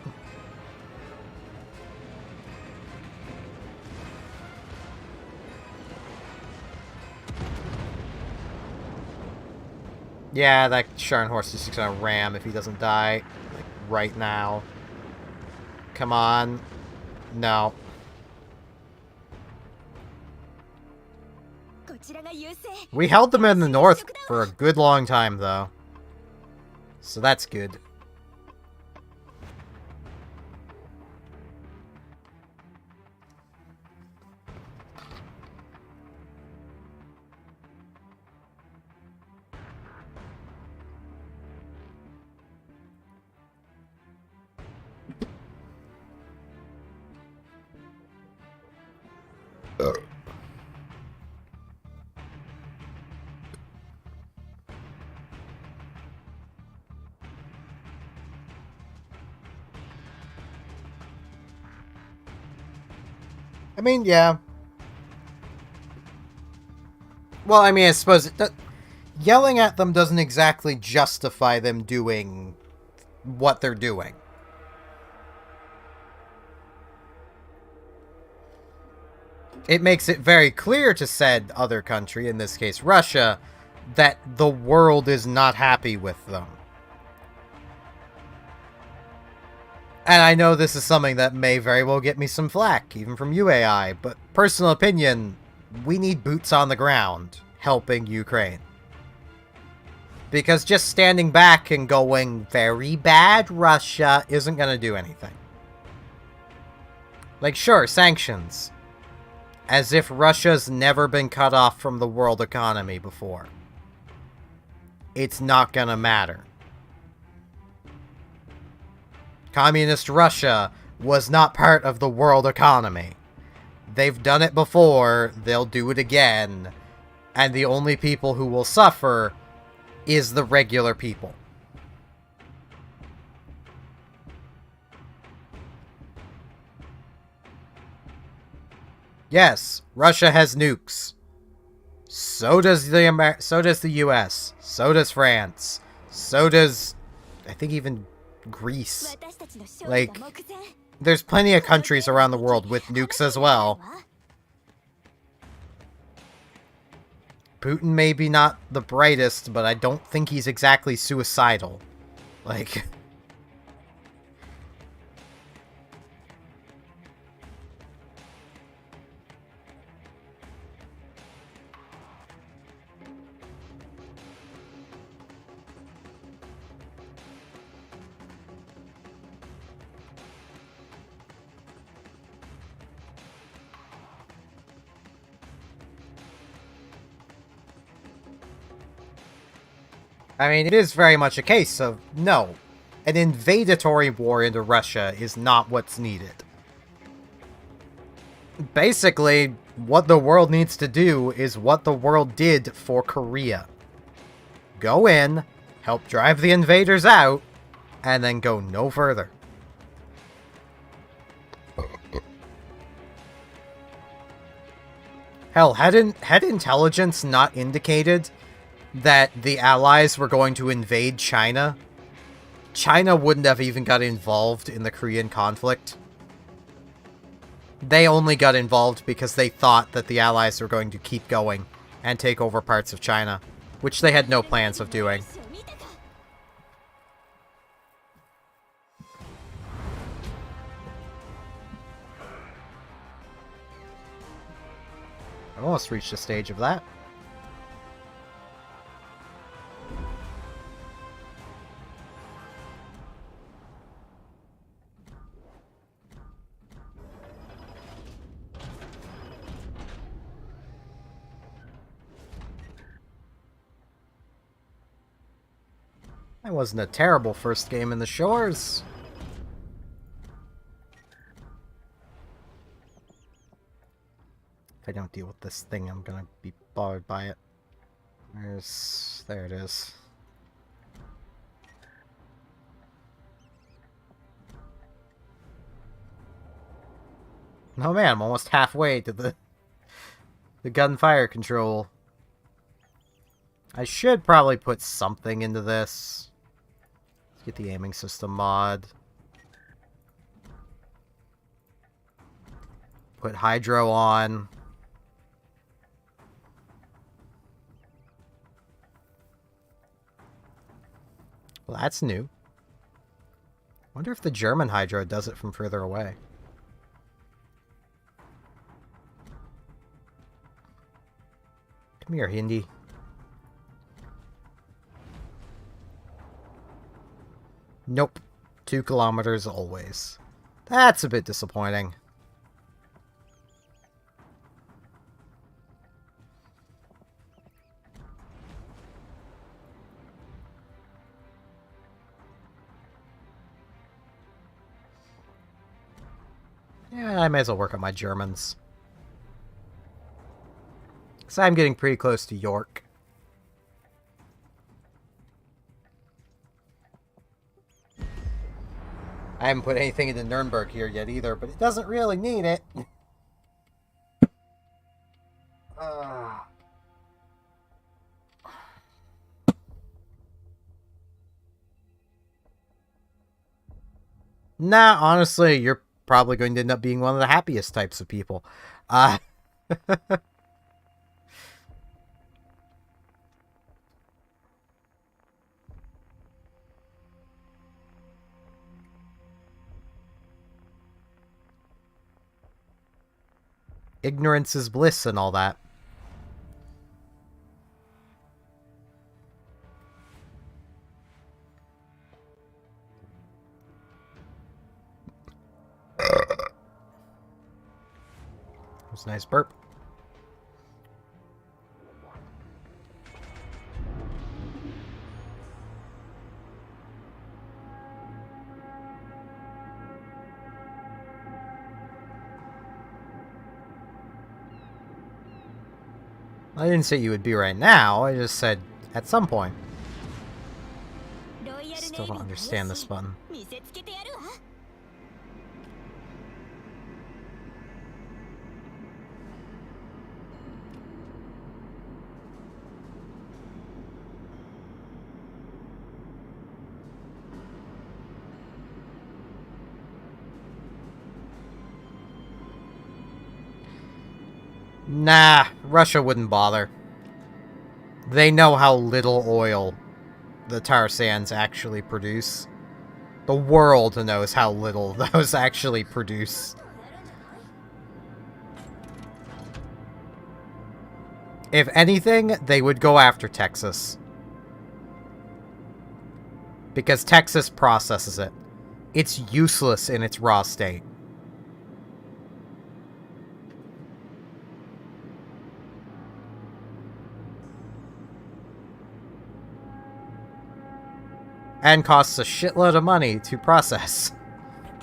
Yeah, that Sharn horse is just gonna ram if he doesn't die. Like, right now. Come on. No. We held them in the north for a good long time, though. So that's good. I mean, yeah. Well, I mean, I suppose yelling at them doesn't exactly justify them doing what they're doing. It makes it very clear to said other country, in this case Russia, that the world is not happy with them. And I know this is something that may very well get me some flack, even from UAI, but personal opinion, we need boots on the ground helping Ukraine. Because just standing back and going, very bad, Russia, isn't going to do anything. Like, sure, sanctions. As if Russia's never been cut off from the world economy before. It's not going to matter. Communist Russia was not part of the world economy. They've done it before, they'll do it again, and the only people who will suffer is the regular people. Yes, Russia has nukes. So does the US. So does France. So does, I think, even Greece. Like, there's plenty of countries around the world with nukes as well. Putin may be not the brightest, but I don't think he's exactly suicidal. Like... I mean, it is very much a case of, no, an invadatory war into Russia is not what's needed. Basically, what the world needs to do is what the world did for Korea. Go in, help drive the invaders out, and then go no further. Hell, had intelligence not indicated that the Allies were going to invade China, China wouldn't have even got involved in the Korean conflict. They only got involved because they thought that the Allies were going to keep going and take over parts of China, which they had no plans of doing. I almost reached the stage of that. That wasn't a terrible first game in the shores. If I don't deal with this thing, I'm gonna be bothered by it. There it is. Oh man, I'm almost halfway to the gunfire control. I should probably put something into this. Let's get the aiming system mod. Put hydro on. Well, that's new. Wonder if the German Hydro does it from further away. Come here, Hindi. Nope. 2 kilometers always. That's a bit disappointing. Yeah, I may as well work on my Germans. Because I'm getting pretty close to York. I haven't put anything into Nuremberg here yet either, but it doesn't really need it. Nah, honestly, you're probably going to end up being one of the happiest types of people. Ignorance is bliss and all that. That was a nice burp. I didn't say you would be right now, I just said at some point. Still don't understand this button. Nah, Russia wouldn't bother. They know how little oil the tar sands actually produce. The world knows how little those actually produce. If anything, they would go after Texas. Because Texas processes it. It's useless in its raw state. And costs a shitload of money to process.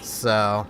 So...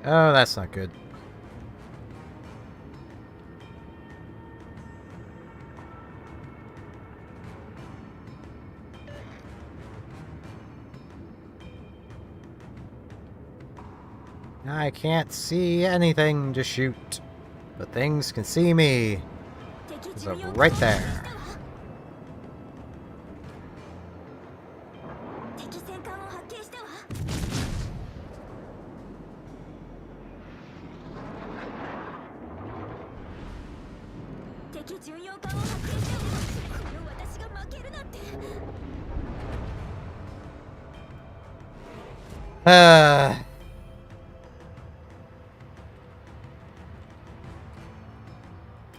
oh, that's not good. I can't see anything to shoot, but things can see me. It's right there.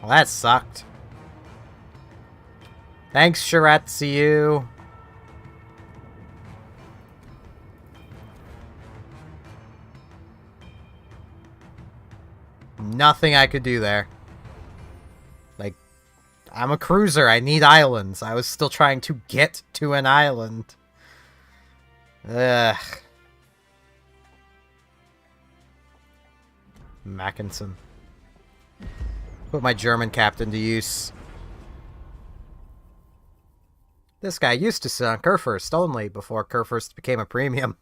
Well, that sucked. Thanks, Shiratsu. Nothing I could do there. Like, I'm a cruiser. I need islands. I was still trying to get to an island. Ugh. Mackinson. Put my German captain to use. This guy used to sit on Kurfürst only before Kurfürst became a premium.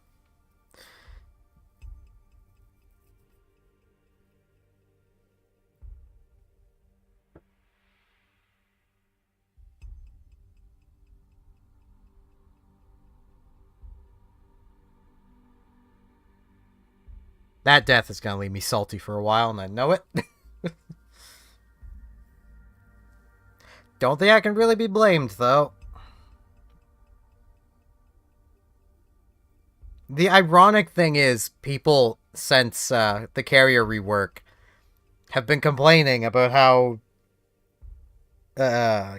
That death is going to leave me salty for a while, and I know it. Don't think I can really be blamed, though. The ironic thing is, people, since the carrier rework, have been complaining about how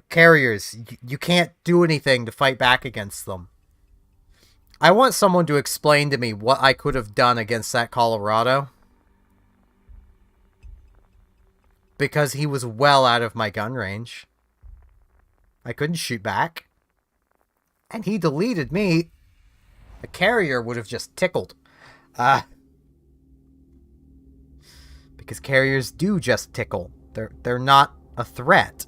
carriers, you can't do anything to fight back against them. I want someone to explain to me what I could have done against that Colorado. Because he was well out of my gun range. I couldn't shoot back. And he deleted me. A carrier would have just tickled. Because carriers do just tickle. They're not a threat.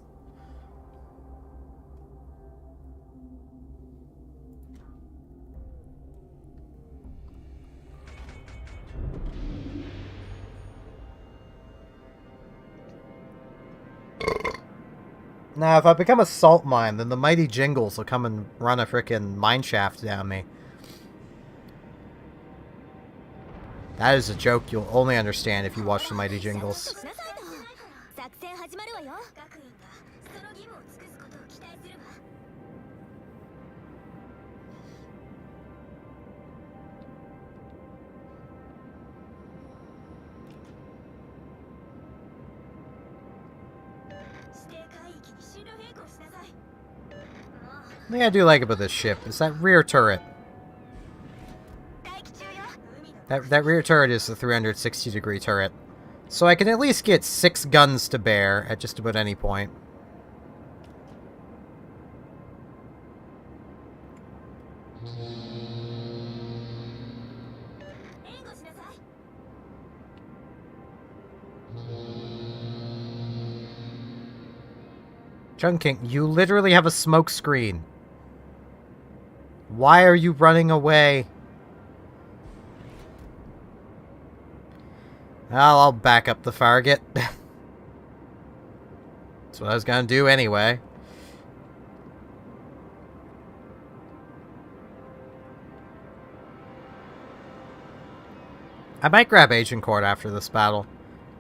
Now, if I become a salt mine, then the mighty Jingles will come and run a frickin' mine shaft down me. That is a joke you'll only understand if you watch the mighty Jingles. The thing I do like about this ship is that rear turret. That rear turret is the 360-degree turret. So I can at least get 6 guns to bear at just about any point. Chungking, you literally have a smoke screen. Why are you running away? Well, I'll back up the Farragut. That's what I was gonna do anyway. I might grab Agincourt after this battle.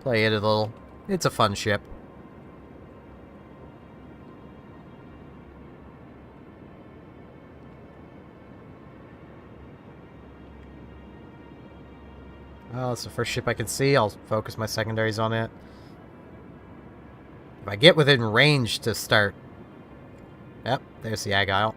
Play it a little. It's a fun ship. Well, it's the first ship I can see. I'll focus my secondaries on it. If I get within range to start... Yep, there's the Agile.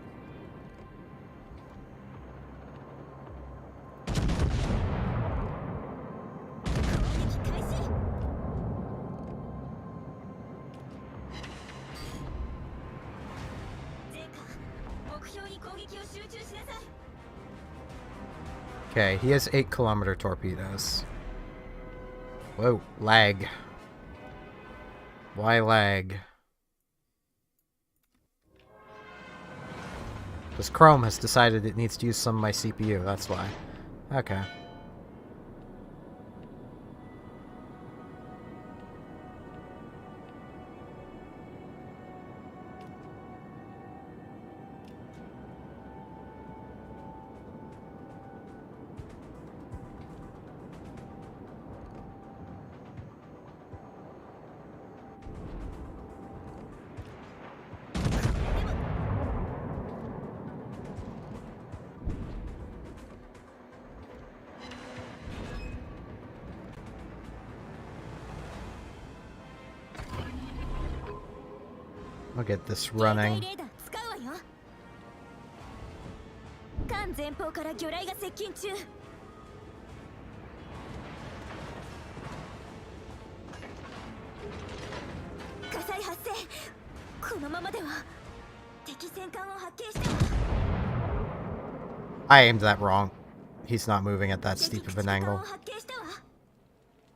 Okay, he has 8-kilometer torpedoes. Whoa, lag. Why lag? Because Chrome has decided it needs to use some of my CPU, that's why. Okay. I'll get this running. I aimed that wrong. He's not moving at that steep of an angle.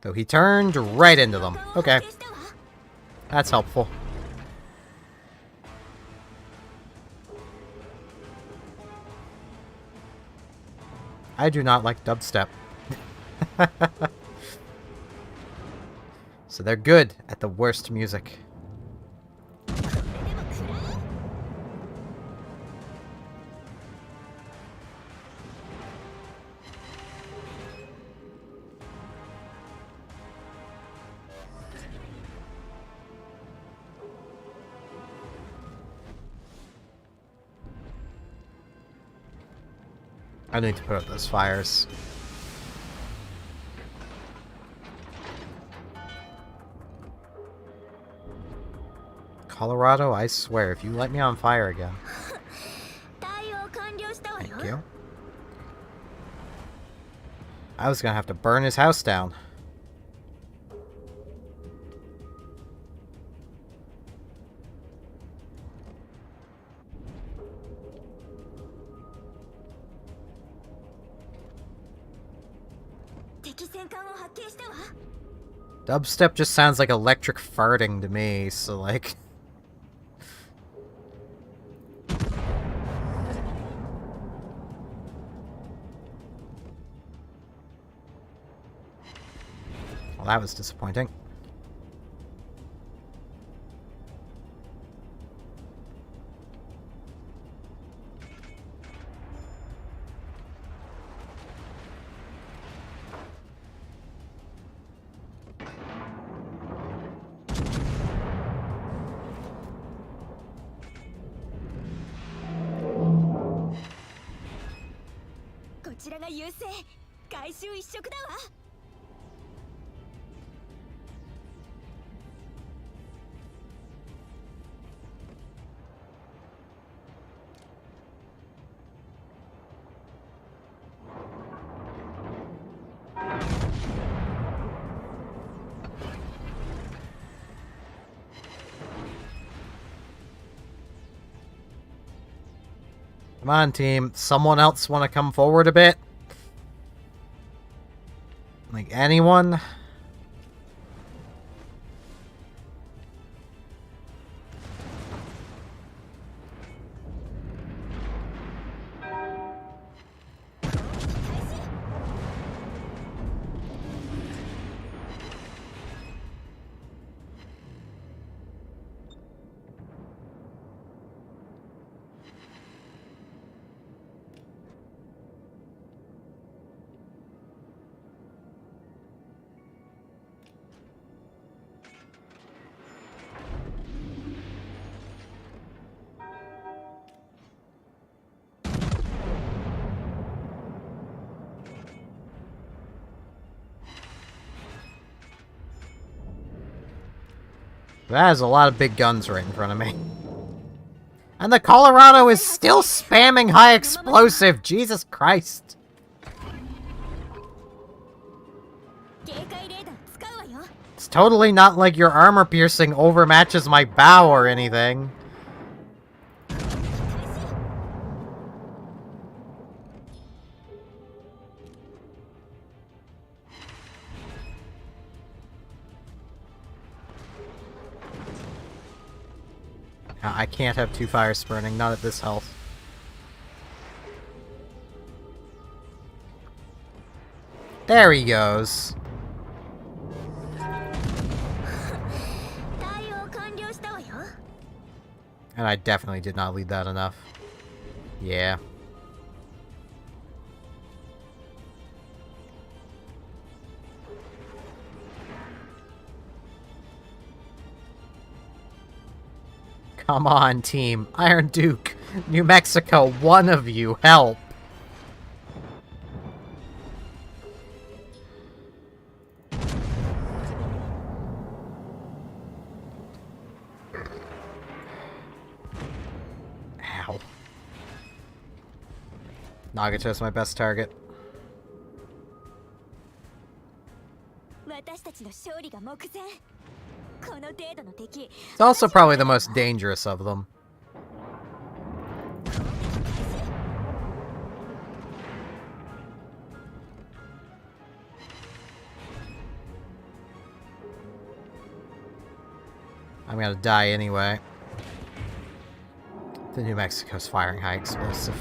Though he turned right into them. Okay. That's helpful. I do not like dubstep. So they're good at the worst music. I need to put up those fires. Colorado, I swear, if you light me on fire again. Thank you. I was gonna have to burn his house down. Dubstep just sounds like electric farting to me, so like... Well, that was disappointing. Come on, team. Someone else want to come forward a bit? Like, anyone? That is a lot of big guns right in front of me. And the Colorado is still spamming high explosive! Jesus Christ! It's totally not like your armor piercing overmatches my bow or anything. I can't have two fires burning, not at this health. There he goes. And I definitely did not lead that enough. Yeah. Come on, team. Iron Duke, New Mexico, one of you, help. Ow. Nagato's my best target. It's also probably the most dangerous of them. I'm gonna die anyway. The New Mexico's firing high explosive.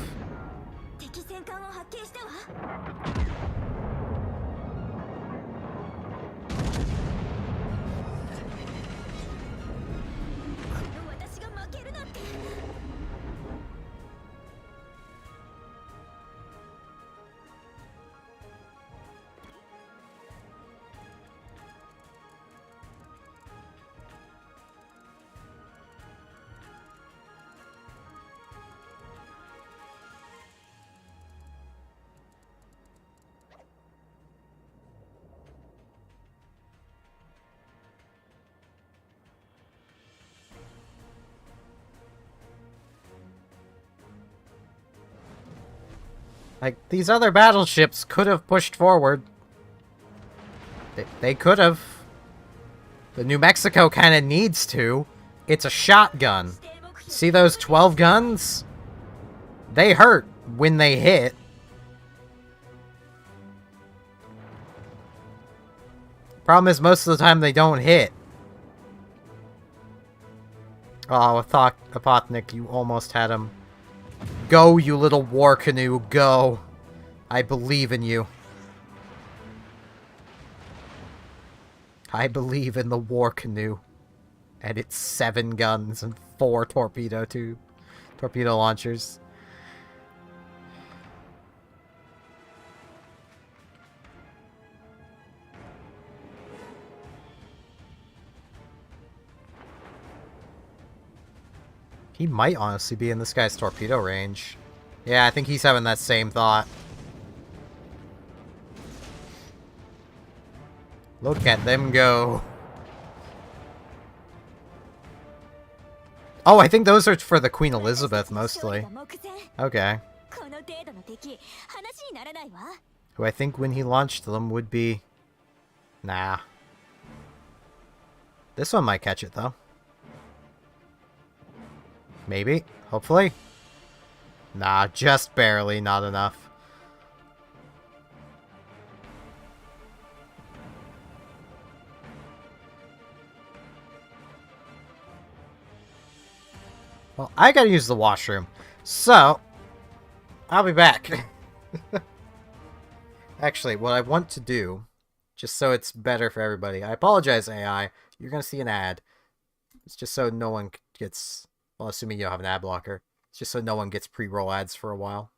Like, these other battleships could have pushed forward. They could have. The New Mexico kind of needs to. It's a shotgun. See those 12 guns? They hurt when they hit. Problem is, most of the time they don't hit. Oh, Apotnik, you almost had him. Go, you little war canoe, go. I believe in you. I believe in the war canoe. And its 7 guns and 4 torpedo launchers. He might honestly be in this guy's torpedo range. Yeah, I think he's having that same thought. Look at them go. Oh, I think those are for the Queen Elizabeth, mostly. Okay. Who I think when he launched them would be... Nah. This one might catch it, though. Maybe. Hopefully. Nah, just barely. Not enough. Well, I gotta use the washroom. So, I'll be back. Actually, what I want to do, just so it's better for everybody, I apologize, AI. You're gonna see an ad. It's just so no one gets... Well, assuming you don't have an ad blocker. It's just so no one gets pre-roll ads for a while.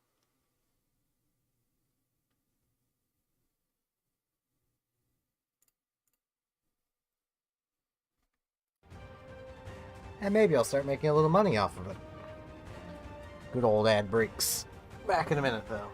And maybe I'll start making a little money off of it. Good old ad breaks. Back in a minute, though.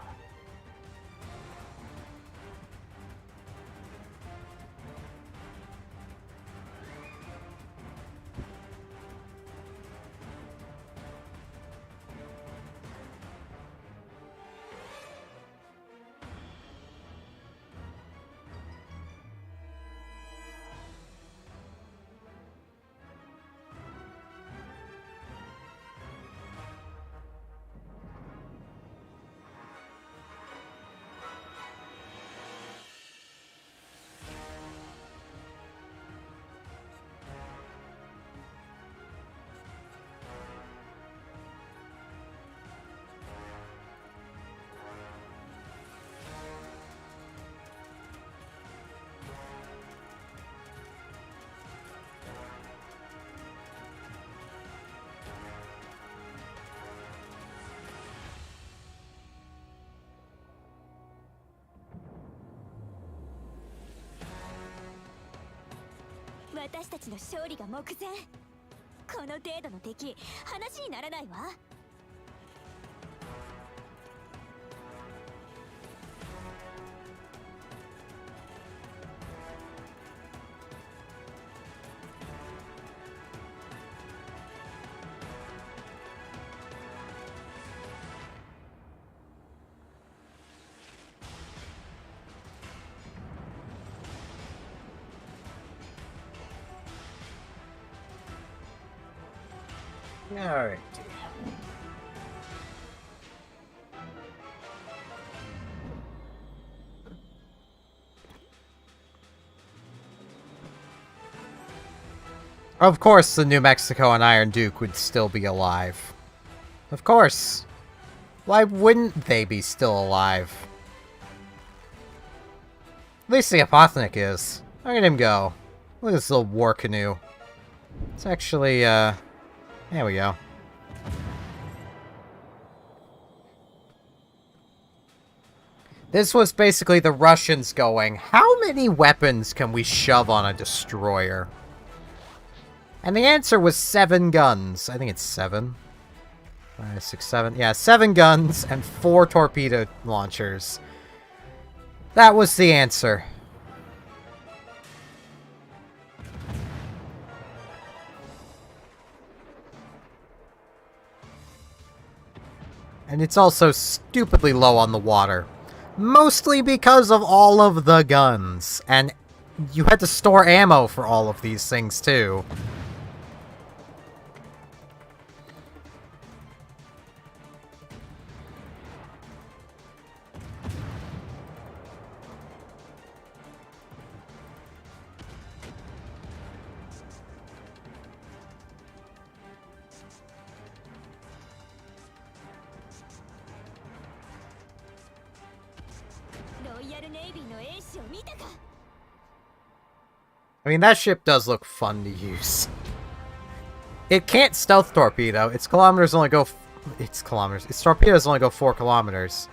Alright. Of course, the New Mexico and Iron Duke would still be alive. Of course. Why wouldn't they be still alive? At least the Apothonic is. Look at him go. Look at this little war canoe. It's actually, there we go. This was basically the Russians going, how many weapons can we shove on a destroyer? And the answer was 7 guns. I think it's 7. 5, 6, 7. Yeah, 7 guns and 4 torpedo launchers. That was the answer. And it's also stupidly low on the water. Mostly because of all of the guns. And you had to store ammo for all of these things, too. I mean, that ship does look fun to use. It can't stealth torpedo. Its kilometers only go... Its torpedoes only go 4 kilometers.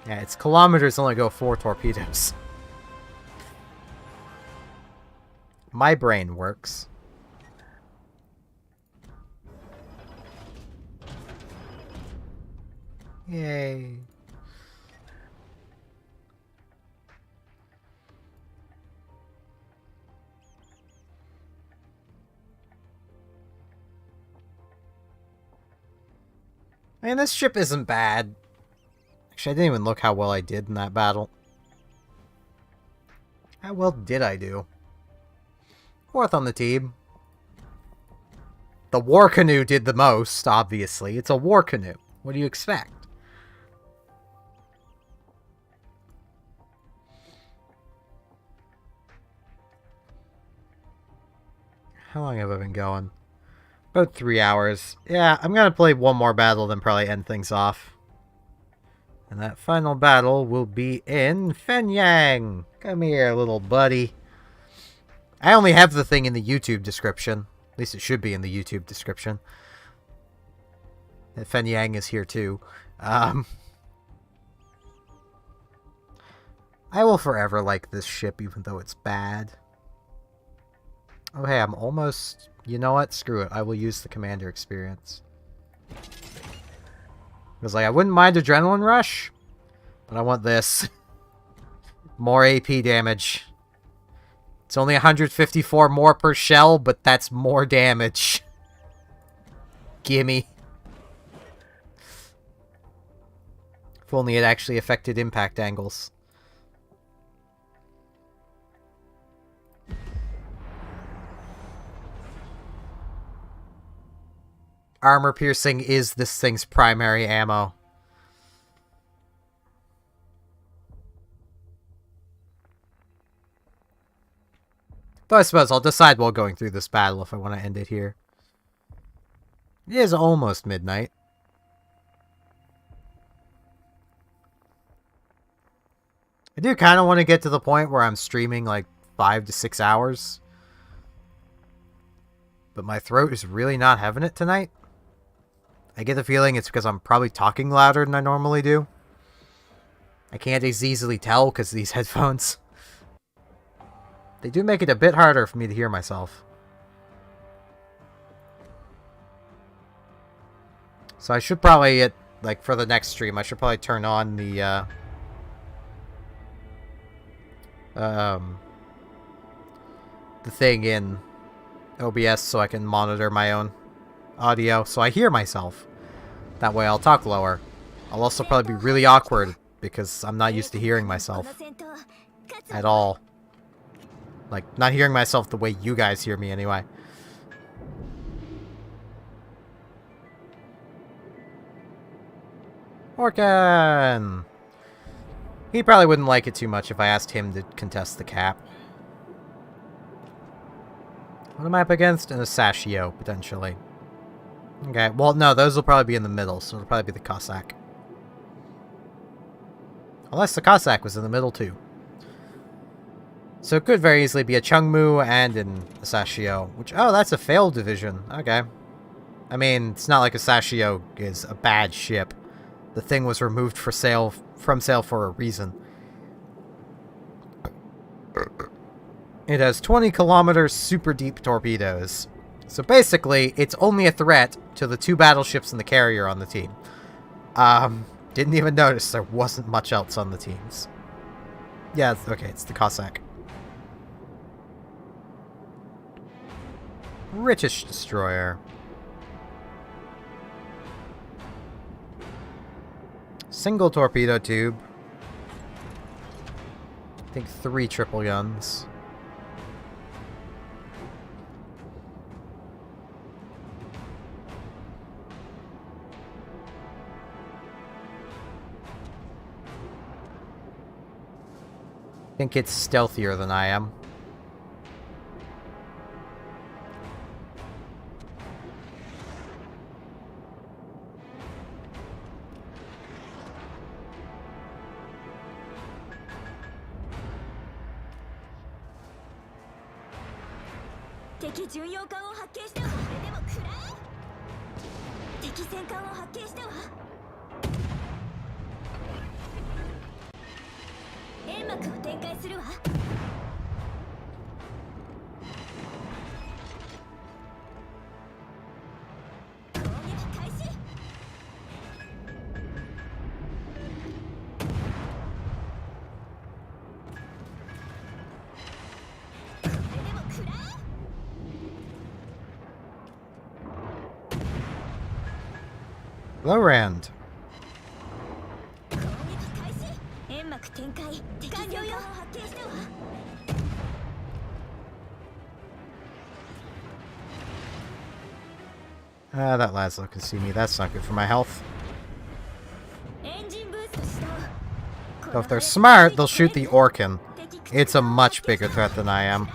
Yeah, its kilometers only go 4 torpedoes. My brain works. Yay. Man, this ship isn't bad. Actually, I didn't even look how well I did in that battle. How well did I do? 4th on the team. The war canoe did the most, obviously. It's a war canoe. What do you expect? How long have I been going? About 3 hours. Yeah, I'm gonna play one more battle, then probably end things off. And that final battle will be in Fen Yang. Come here, little buddy. I only have the thing in the YouTube description. At least it should be in the YouTube description. And Fen Yang is here too. I will forever like this ship, even though it's bad. Oh, hey, I'm almost... You know what? Screw it. I will use the commander experience. Because, like, I wouldn't mind Adrenaline Rush, but I want this. More AP damage. It's only 154 more per shell, but that's more damage. Gimme. If only it actually affected impact angles. Armor piercing is this thing's primary ammo. Though I suppose I'll decide while going through this battle if I want to end it here. It is almost midnight. I do kind of want to get to the point where I'm streaming like 5 to 6 hours. But my throat is really not having it tonight. I get the feeling it's because I'm probably talking louder than I normally do. I can't as easily tell because of these headphones. They do make it a bit harder for me to hear myself. So I should probably, like, for the next stream, I should probably turn on the, thing in OBS so I can monitor my own audio so I hear myself. That way I'll talk lower. I'll also probably be really awkward because I'm not used to hearing myself at all. Like, not hearing myself the way you guys hear me anyway. Orkan! He probably wouldn't like it too much if I asked him to contest the cap. What am I up against? An Asashio, potentially. Okay, well, no, those will probably be in the middle, so it'll probably be the Cossack. Unless the Cossack was in the middle, too. So it could very easily be a Chungmu and an Asashio, which... Oh, that's a failed division. Okay. I mean, it's not like Asashio is a bad ship. The thing was removed from sale for a reason. It has 20 kilometers super deep torpedoes. So basically, it's only a threat to the 2 battleships and the carrier on the team. Didn't even notice there wasn't much else on the teams. Yeah, okay, it's the Cossack. British destroyer. Single torpedo tube. I think 3 triple guns. I think it's stealthier than I am. Lowrand. That Laszlo can see me. That's not good for my health. So if they're smart, they'll shoot the Orkan. It's a much bigger threat than I am.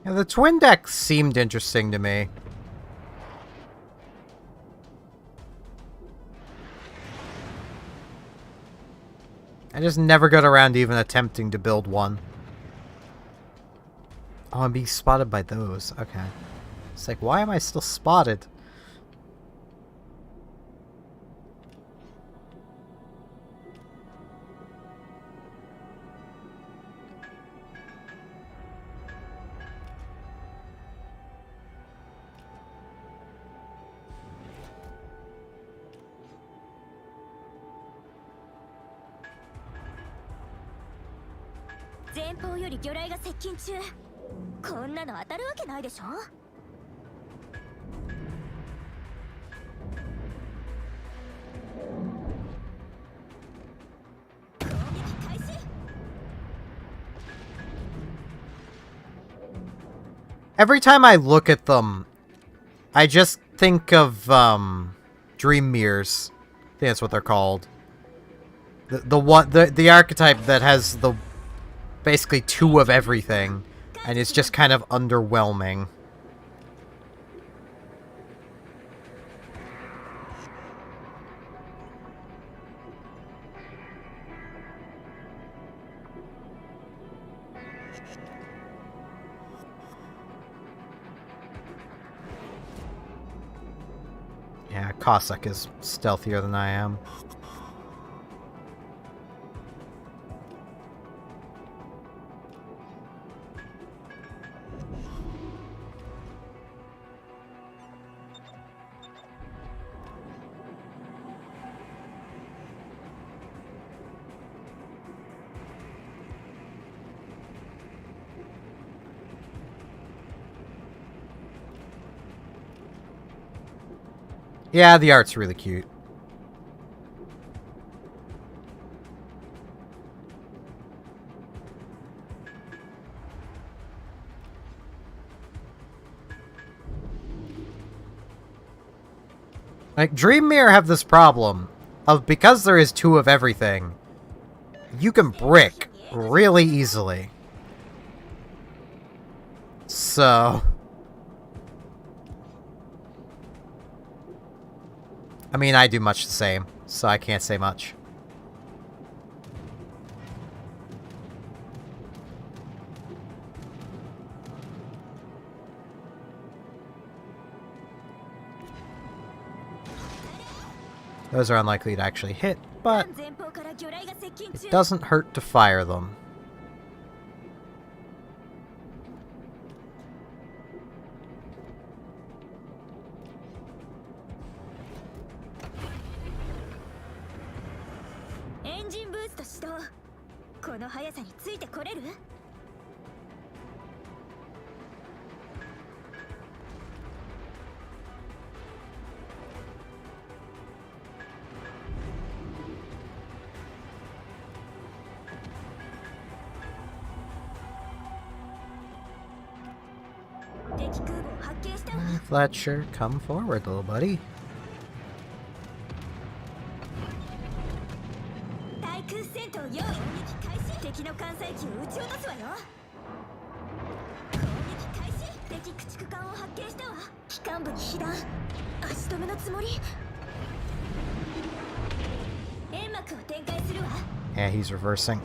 Yeah, the twin deck seemed interesting to me. I just never got around to even attempting to build one. Oh, I'm being spotted by those. Okay. It's like, why am I still spotted? Every time I look at them, I just think of dream mirrors. I think that's what they're called. The archetype that has the basically 2 of everything, and it's just kind of underwhelming. Yeah, Cossack is stealthier than I am. Yeah, the art's really cute. Like, Dream Mirror have this problem of, because there is 2 of everything, you can brick really easily. So... I mean, I do much the same, so I can't say much. Those are unlikely to actually hit, but it doesn't hurt to fire them. Fletcher, come forward, little buddy. Yeah, he's reversing.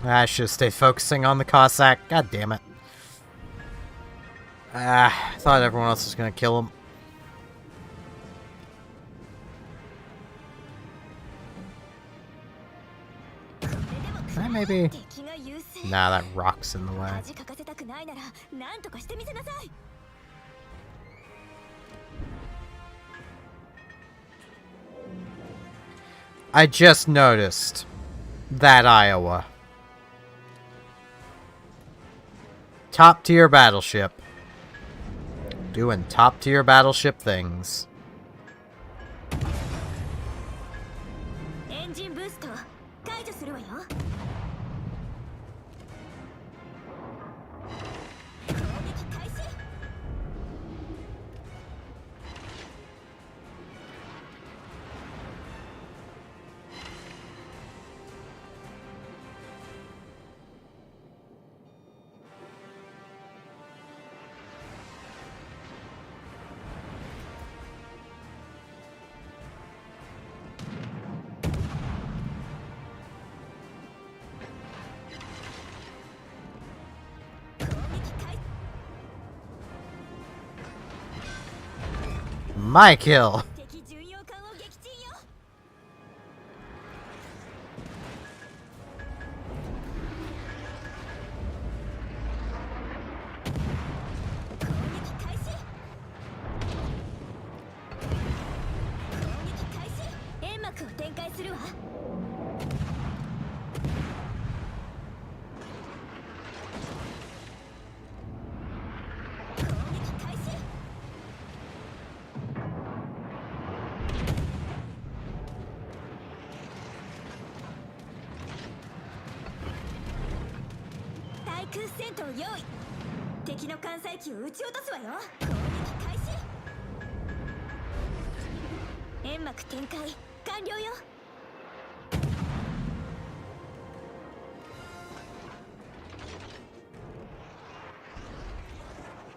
I should stay focusing on the Cossack. God damn it. I thought everyone else was gonna kill him. Can I maybe... Nah, that rock's in the way. I just noticed that Iowa. Top tier battleship. Doing top tier battleship things. My kill.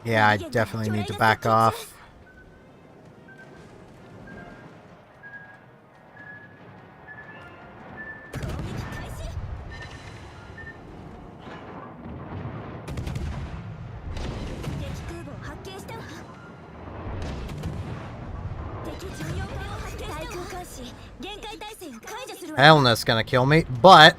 Yeah, I definitely need to back off. Helna's gonna kill me, but...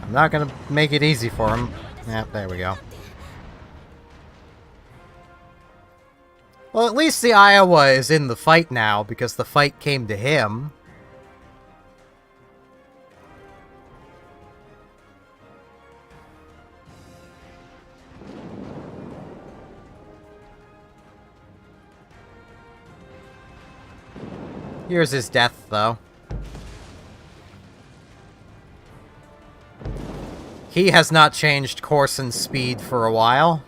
I'm not gonna make it easy for him. Yep, there we go. Well, at least the Iowa is in the fight now, because the fight came to him. Here's his death, though. He has not changed course and speed for a while.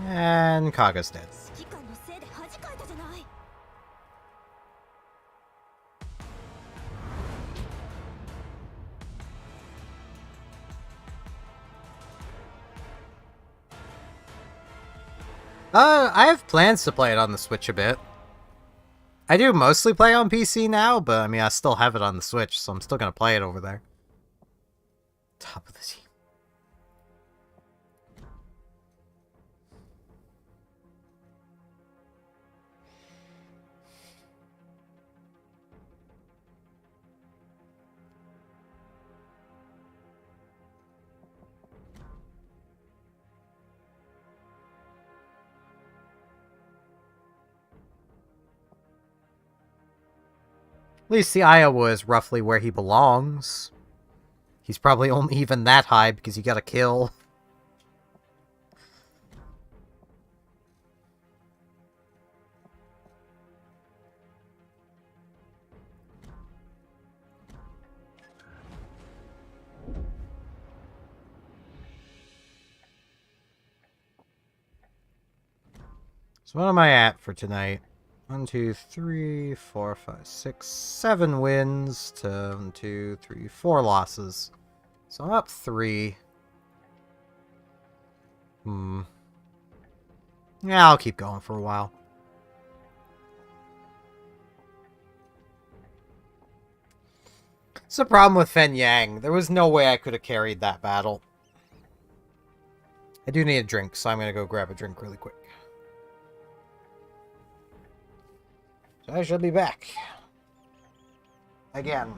And Kaga's dead. I have plans to play it on the Switch a bit. I do mostly play on PC now, but I mean, I still have it on the Switch, so I'm still gonna play it over there. Top of the team. At least the Iowa is roughly where he belongs. He's probably only even that high because he got a kill. So what am I at for tonight? 1, 2, 3, 4, 5, 6, 7 wins to 1, 2, 3, 4 losses. So I'm up 3. Yeah, I'll keep going for a while. It's the problem with Fen Yang. There was no way I could have carried that battle. I do need a drink, so I'm going to go grab a drink really quick. So I shall be back. Again.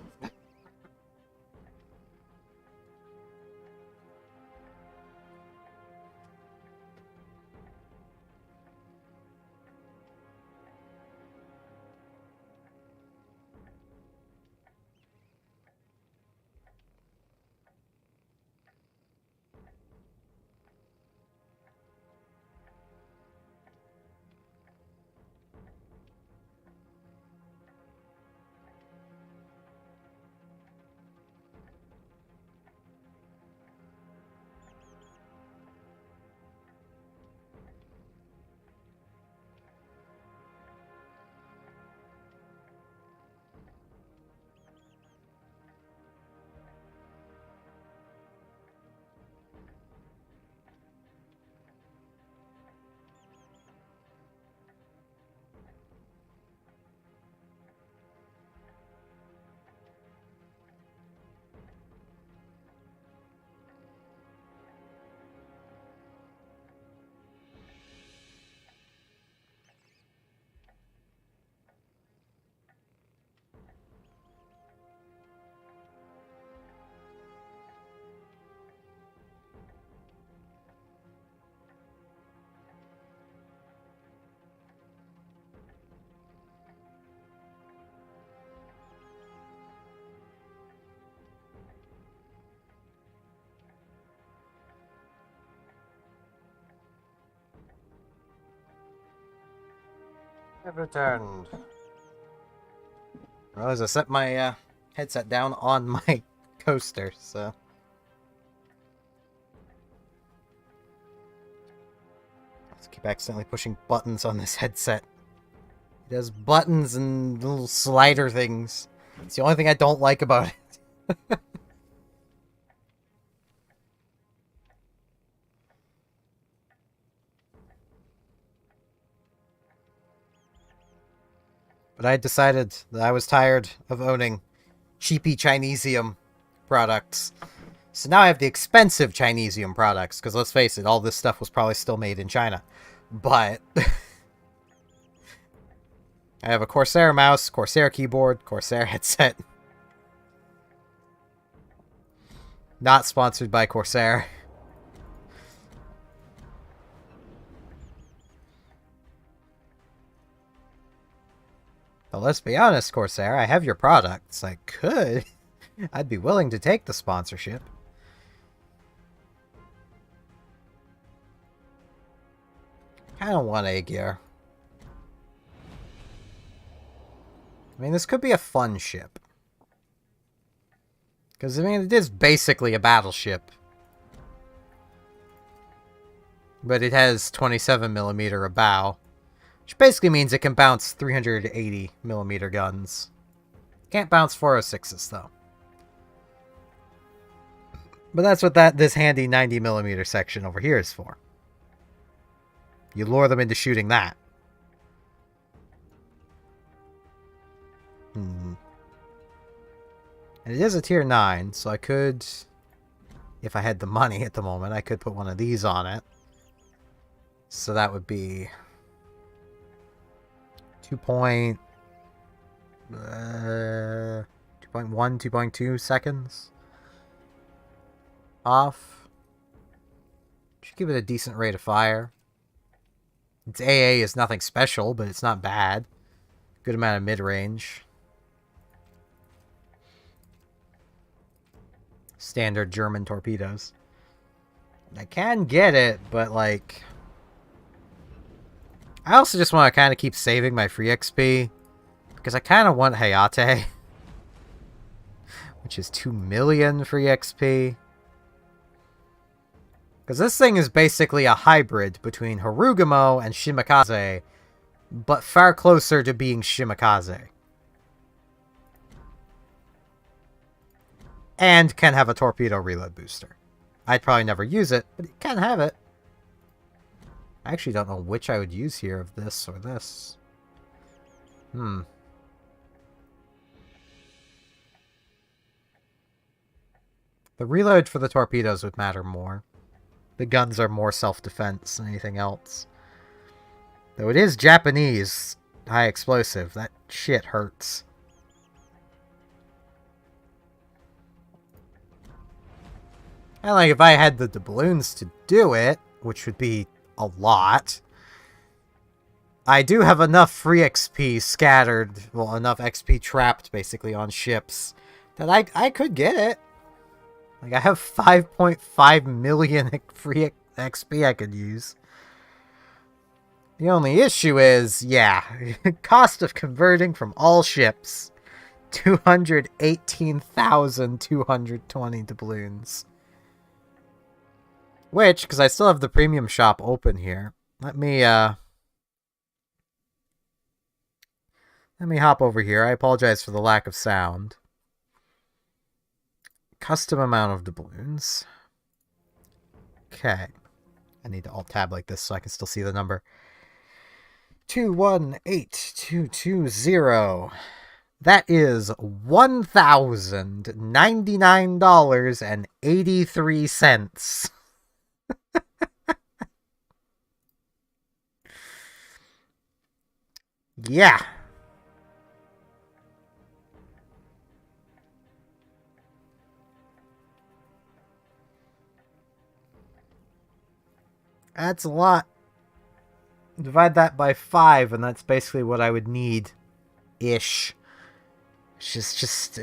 I've returned. Well, as I set my headset down on my coaster, so... Let's keep accidentally pushing buttons on this headset. It has buttons and little slider things. It's the only thing I don't like about it. But I decided that I was tired of owning cheapy Chinesium products. So now I have the expensive Chinesium products, because let's face it, all this stuff was probably still made in China. But I have a Corsair mouse, Corsair keyboard, Corsair headset. Not sponsored by Corsair. But let's be honest, Corsair, I have your products. I could. I'd be willing to take the sponsorship. I don't want a gear. I mean, this could be a fun ship. Because, I mean, it is basically a battleship. But it has 27mm a bow. Which basically means it can bounce 380mm guns. Can't bounce 406s, though. But that's what this handy 90mm section over here is for. You lure them into shooting that. And it is a tier 9, so I could, if I had the money at the moment, I could put one of these on it. So that would be 2.1, 2.2 seconds off. Should give it a decent rate of fire. Its AA is nothing special, but it's not bad. Good amount of mid-range. Standard German torpedoes. I can get it, but like... I also just want to kind of keep saving my free XP. Because I kind of want Hayate. Which is 2 million free XP. Because this thing is basically a hybrid between Harugumo and Shimakaze. But far closer to being Shimakaze. And can have a torpedo reload booster. I'd probably never use it, but it can have it. I actually don't know which I would use here of this or this. The reload for the torpedoes would matter more. The guns are more self-defense than anything else. Though it is Japanese high explosive. That shit hurts. And like, if I had the doubloons to do it, which would be a lot, I do have enough free XP scattered, well, enough XP trapped, basically, on ships, that I could get it. Like, I have 5.5 million free XP I could use. The only issue is, yeah, cost of converting from all ships, 218,220 doubloons. Which, because I still have the premium shop open here, let me hop over here. I apologize for the lack of sound. Custom amount of doubloons. Okay. I need to alt-tab like this so I can still see the number. 218220. That is $1,099.83. Yeah. That's a lot. Divide that by 5, and that's basically what I would need. Ish. It's just,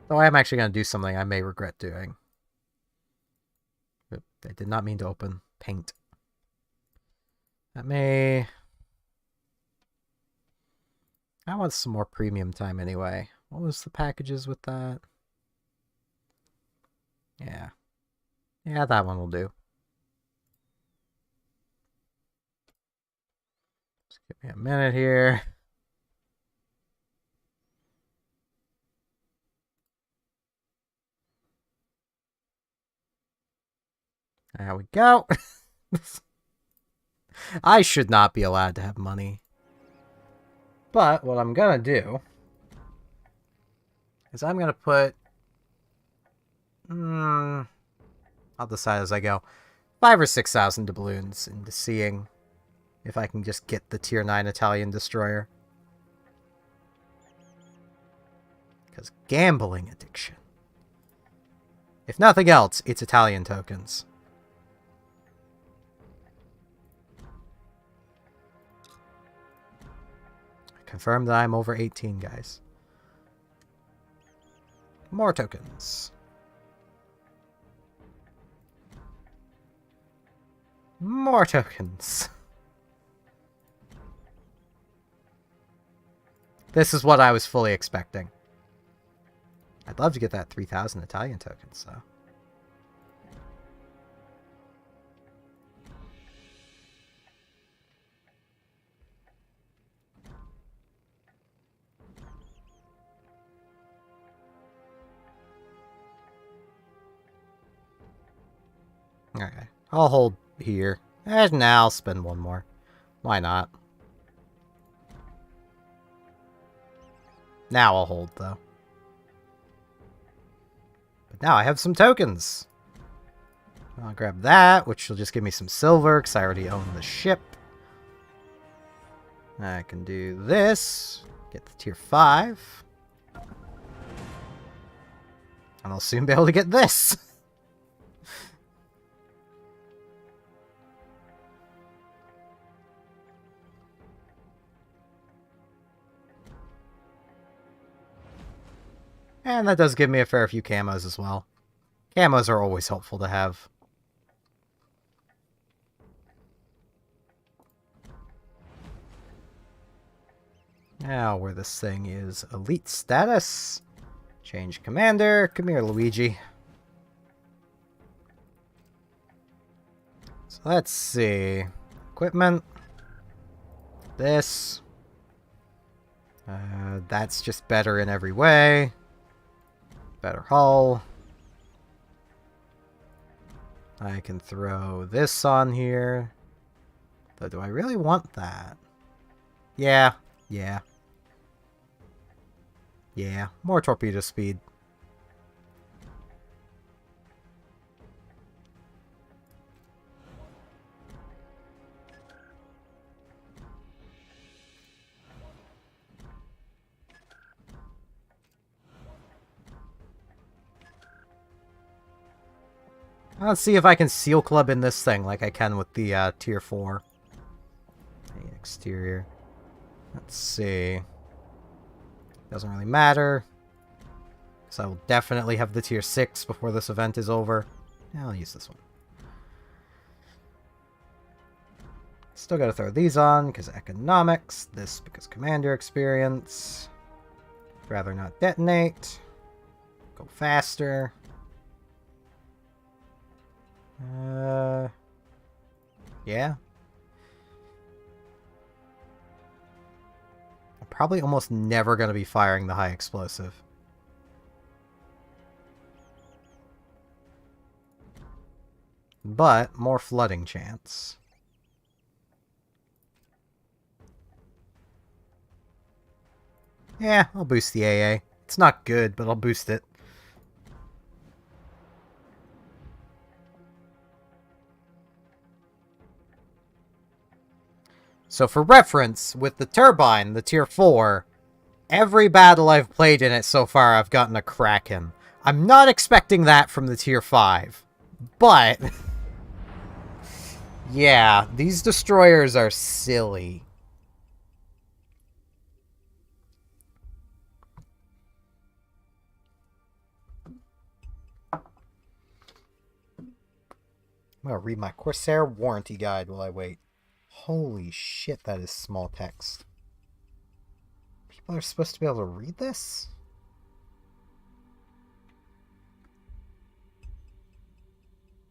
Though I am actually going to do something I may regret doing. I did not mean to open paint. That may... I want some more premium time anyway. What was the packages with that? Yeah. Yeah, that one will do. Just give me a minute here. There we go. I should not be allowed to have money. But what I'm gonna do is I'm gonna put... I'll decide as I go. 5,000 or 6,000 doubloons into seeing if I can just get the tier 9 Italian destroyer. Because gambling addiction. If nothing else, it's Italian tokens. Confirm that I'm over 18, guys. More tokens. More tokens. This is what I was fully expecting. I'd love to get that 3,000 Italian tokens, though. Okay, I'll hold here. And now I'll spend one more. Why not? Now I'll hold, though. But now I have some tokens. I'll grab that, which will just give me some silver, because I already own the ship. I can do this. Get the tier 5. And I'll soon be able to get this. And that does give me a fair few camos as well. Camos are always helpful to have. Now, where this thing is elite status. Change commander. Come here, Luigi. So let's see. Equipment. This. That's just better in every way. Better hull. I can throw this on here. Though, do I really want that? Yeah. Yeah. Yeah. More torpedo speed. Let's see if I can seal club in this thing like I can with the tier 4. The exterior. Let's see. Doesn't really matter. Because I will definitely have the tier 6 before this event is over. Yeah, I'll use this one. Still gotta throw these on because economics. This because commander experience. Rather not detonate. Go faster. Yeah. I'm probably almost never going to be firing the high explosive. But, more flooding chance. Yeah, I'll boost the AA. It's not good, but I'll boost it. So for reference, with the turbine, the tier 4, every battle I've played in it so far, I've gotten a Kraken. I'm not expecting that from the tier 5. But... yeah, these destroyers are silly. I'm gonna read my Corsair warranty guide while I wait. Holy shit, that is small text. People are supposed to be able to read this?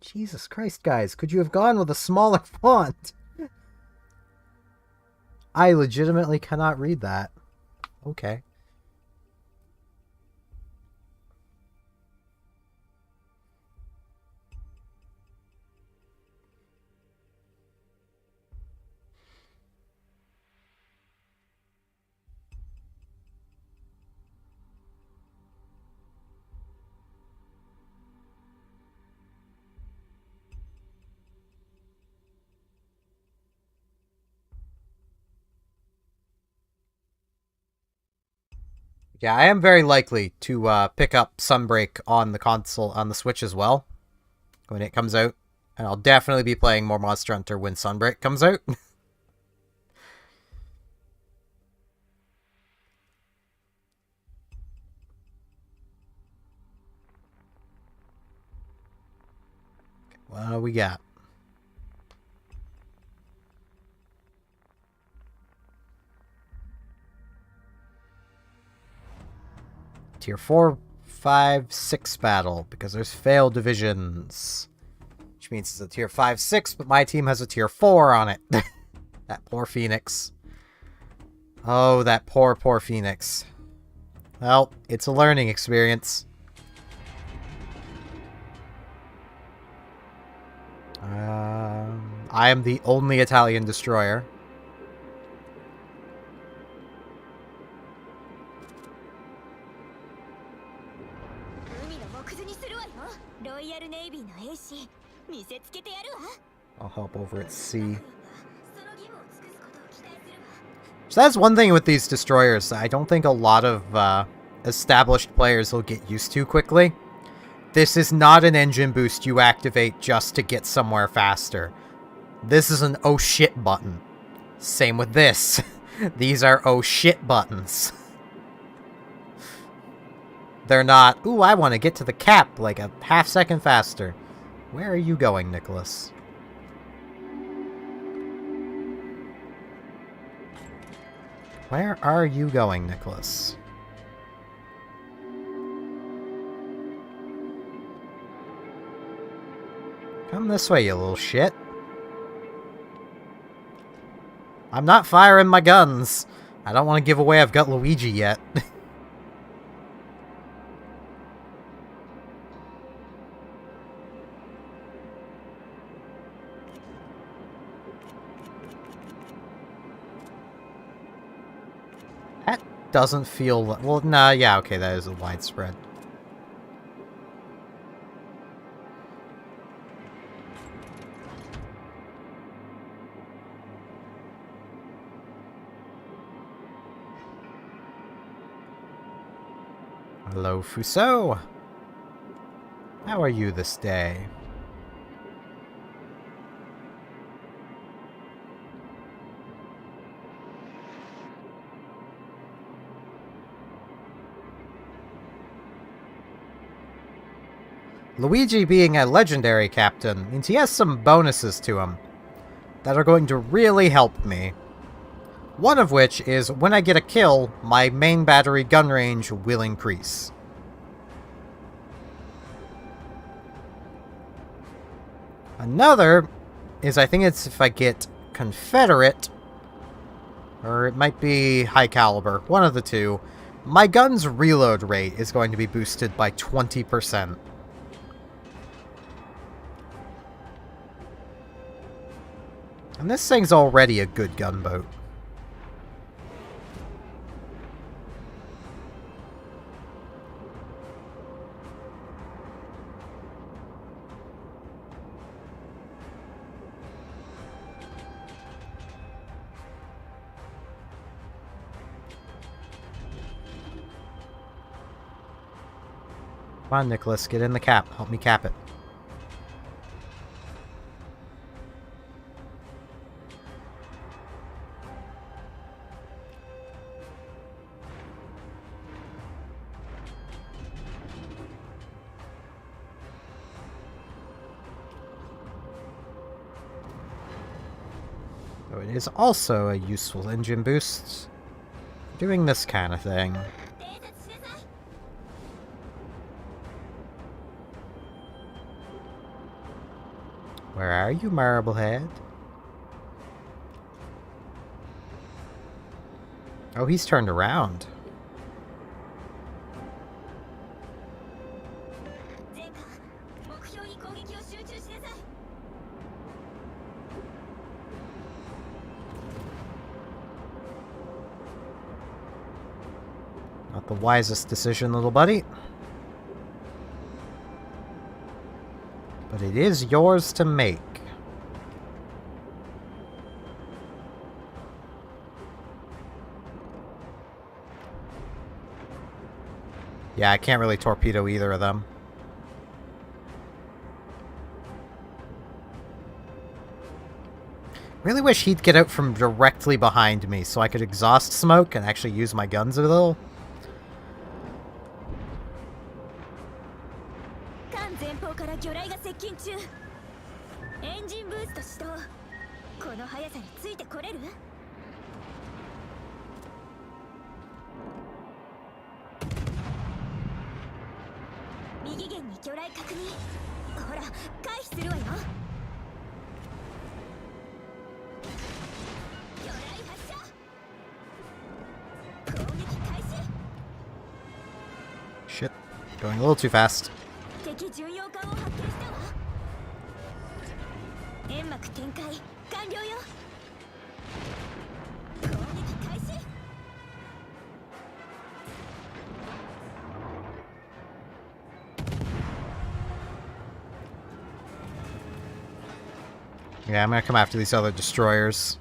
Jesus Christ, guys, could you have gone with a smaller font? I legitimately cannot read that. Okay. Yeah, I am very likely to pick up Sunbreak on the console, on the Switch as well, when it comes out. And I'll definitely be playing more Monster Hunter when Sunbreak comes out. What do we got? Tier 4, 5, 6 battle, because there's failed divisions. Which means it's a tier 5, 6, but my team has a tier 4 on it. That poor Phoenix. Oh, that poor, poor Phoenix. Well, it's a learning experience. I am the only Italian destroyer. I'll help over at sea. So that's one thing with these destroyers I don't think a lot of established players will get used to quickly. This is not an engine boost you activate just to get somewhere faster. This is an oh shit button. Same with this. These are oh shit buttons. They're not, ooh, I want to get to the cap like a half second faster. Where are you going, Nicholas? Where are you going, Nicholas? Come this way, you little shit. I'm not firing my guns. I don't want to give away I've got Luigi yet. That doesn't feel... Well, nah, yeah, okay, that is a widespread. Hello, Fuso. How are you this day? Luigi being a legendary captain means he has some bonuses to him that are going to really help me. One of which is, when I get a kill, my main battery gun range will increase. Another is, I think it's if I get Confederate, or it might be High Caliber, one of the two, my gun's reload rate is going to be boosted by 20%. And this thing's already a good gunboat. Come on, Nicholas, get in the cap. Help me cap it. So it is also a useful engine boost. Doing this kind of thing. Where are you, Marblehead? Oh, he's turned around. Not the wisest decision, little buddy. But it is yours to make. Yeah, I can't really torpedo either of them. Really wish he'd get out from directly behind me so I could exhaust smoke and actually use my guns a little. Shit. Going a little too fast. Yeah, I'm gonna come after these other destroyers.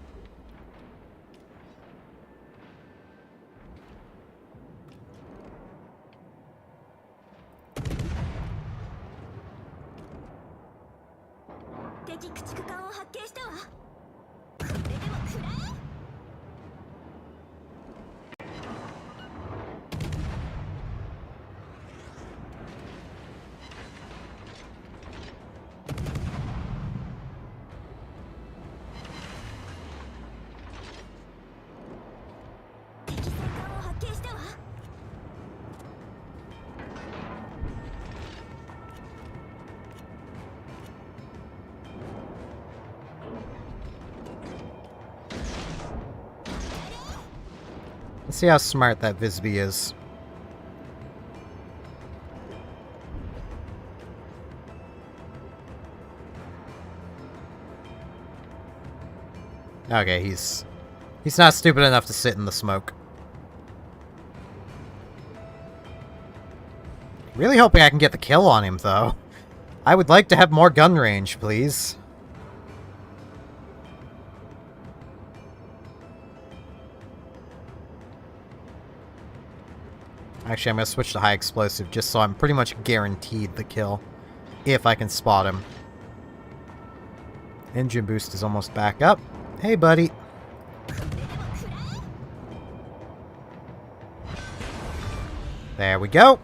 Let's see how smart that Visby is. Okay, he's not stupid enough to sit in the smoke. Really hoping I can get the kill on him, though. I would like to have more gun range, please. Actually, I'm going to switch to high explosive just so I'm pretty much guaranteed the kill. If I can spot him. Engine boost is almost back up. Hey, buddy. There we go.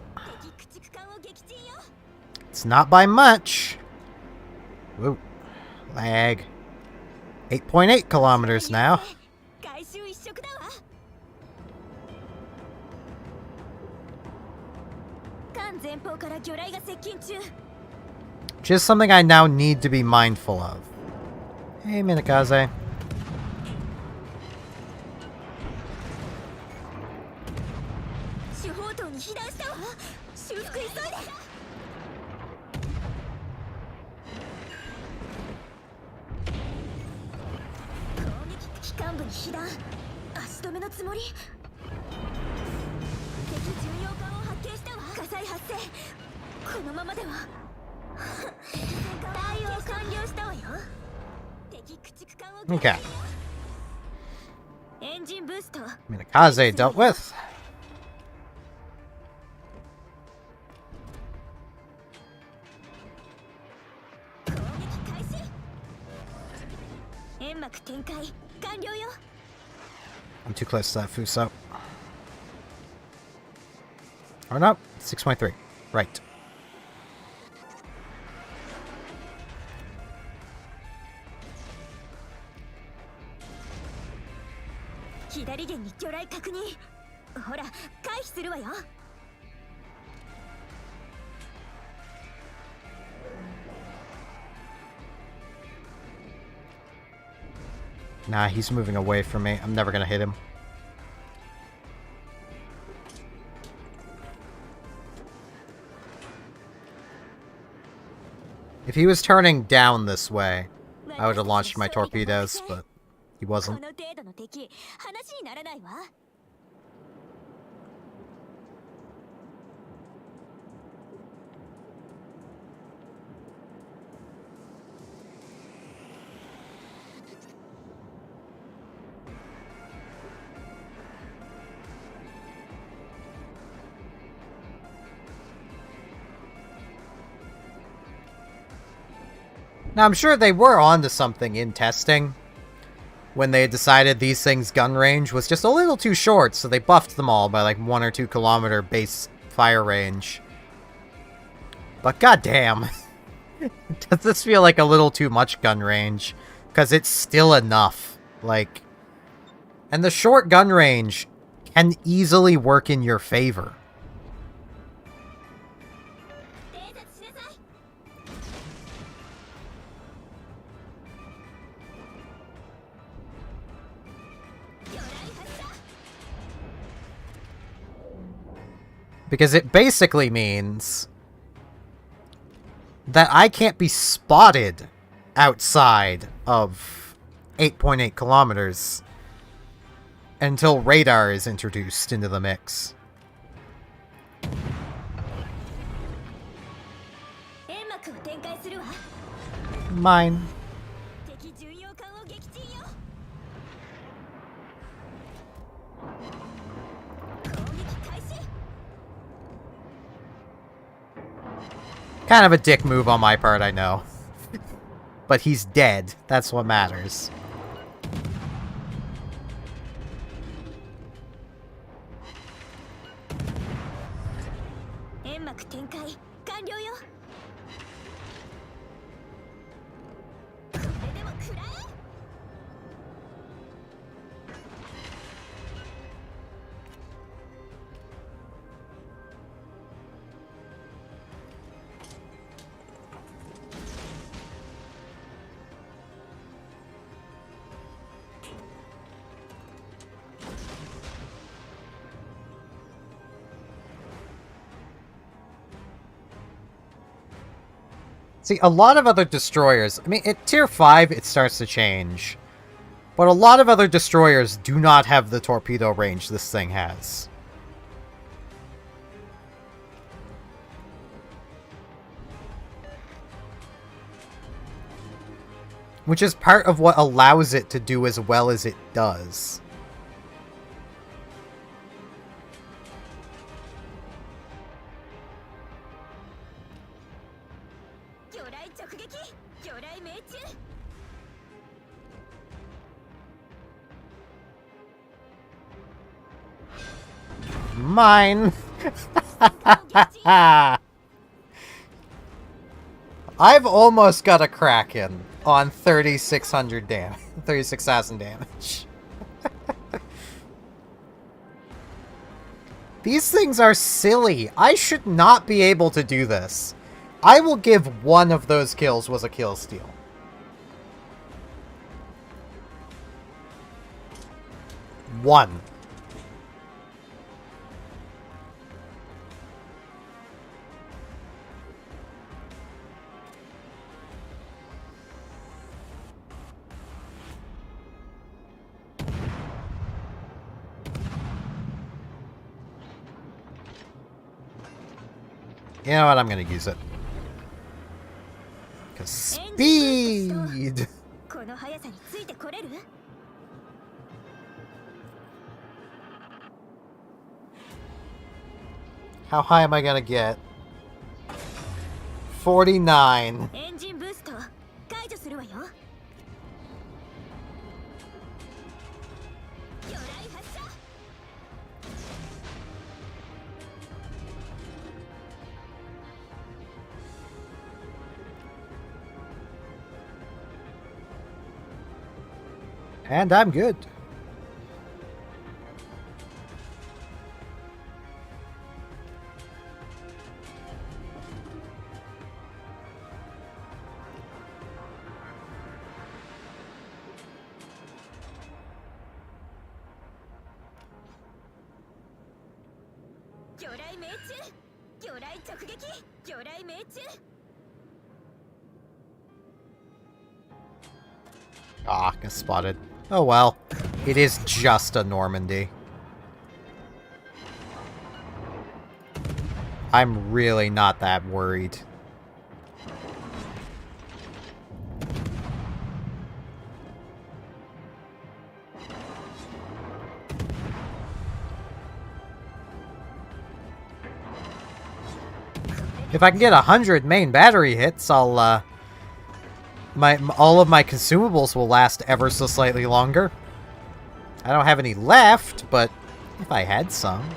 It's not by much. Whoa. Lag. 8.8 kilometers now. Which is something I now need to be mindful of. Hey, Minakaze. Okay. Minakaze dealt with. I'm too close to that Fuso. Or no, 6.3. Right. 源に魚雷確認。ほら、回避するわよ。Nah, he's moving away from me. I'm never gonna hit him. If he was turning down this way, I would have launched my torpedoes, but he wasn't. Now, I'm sure they were onto something in testing when they decided these things' gun range was just a little too short, so they buffed them all by like 1 or 2 kilometer base fire range. But goddamn, does this feel like a little too much gun range? Because it's still enough. Like, and the short gun range can easily work in your favor. Because it basically means that I can't be spotted outside of 8.8 kilometers until radar is introduced into the mix. Mine. Kind of a dick move on my part, I know. But he's dead. That's what matters. See, a lot of other destroyers... I mean, at Tier 5, it starts to change. But a lot of other destroyers do not have the torpedo range this thing has. Which is part of what allows it to do as well as it does. Mine! I've almost got a Kraken on 3,600 damage. 36,000 damage. These things are silly. I should not be able to do this. I will give one of those kills was a kill steal. One. You know what? I'm gonna use it. Because speed! How high am I gonna get? 49. And I'm good. Ah, got spotted. Oh well. It is just a Normandy. I'm really not that worried. If I can get 100 main battery hits, I'll, all of my consumables will last ever so slightly longer. I don't have any left, but if I had some...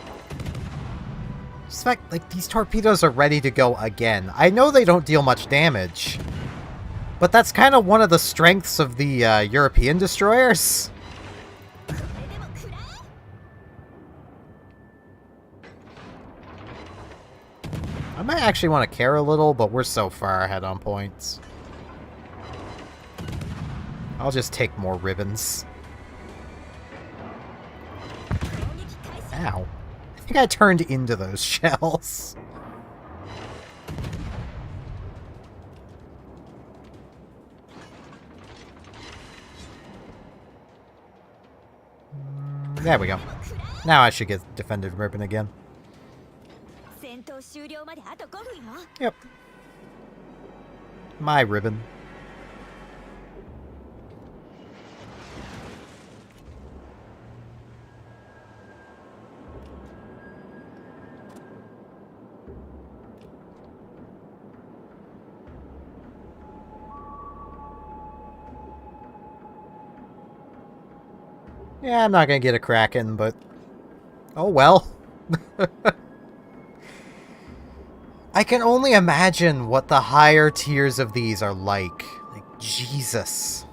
Just fact, like, these torpedoes are ready to go again. I know they don't deal much damage, but that's kind of one of the strengths of the European destroyers. I might actually want to care a little, but we're so far ahead on points. I'll just take more ribbons. Ow. I think I turned into those shells. There we go. Now I should get defended ribbon again. Yep. My ribbon. Yeah, I'm not gonna get a Kraken, but... oh well. I can only imagine what the higher tiers of these are like. Like, Jesus.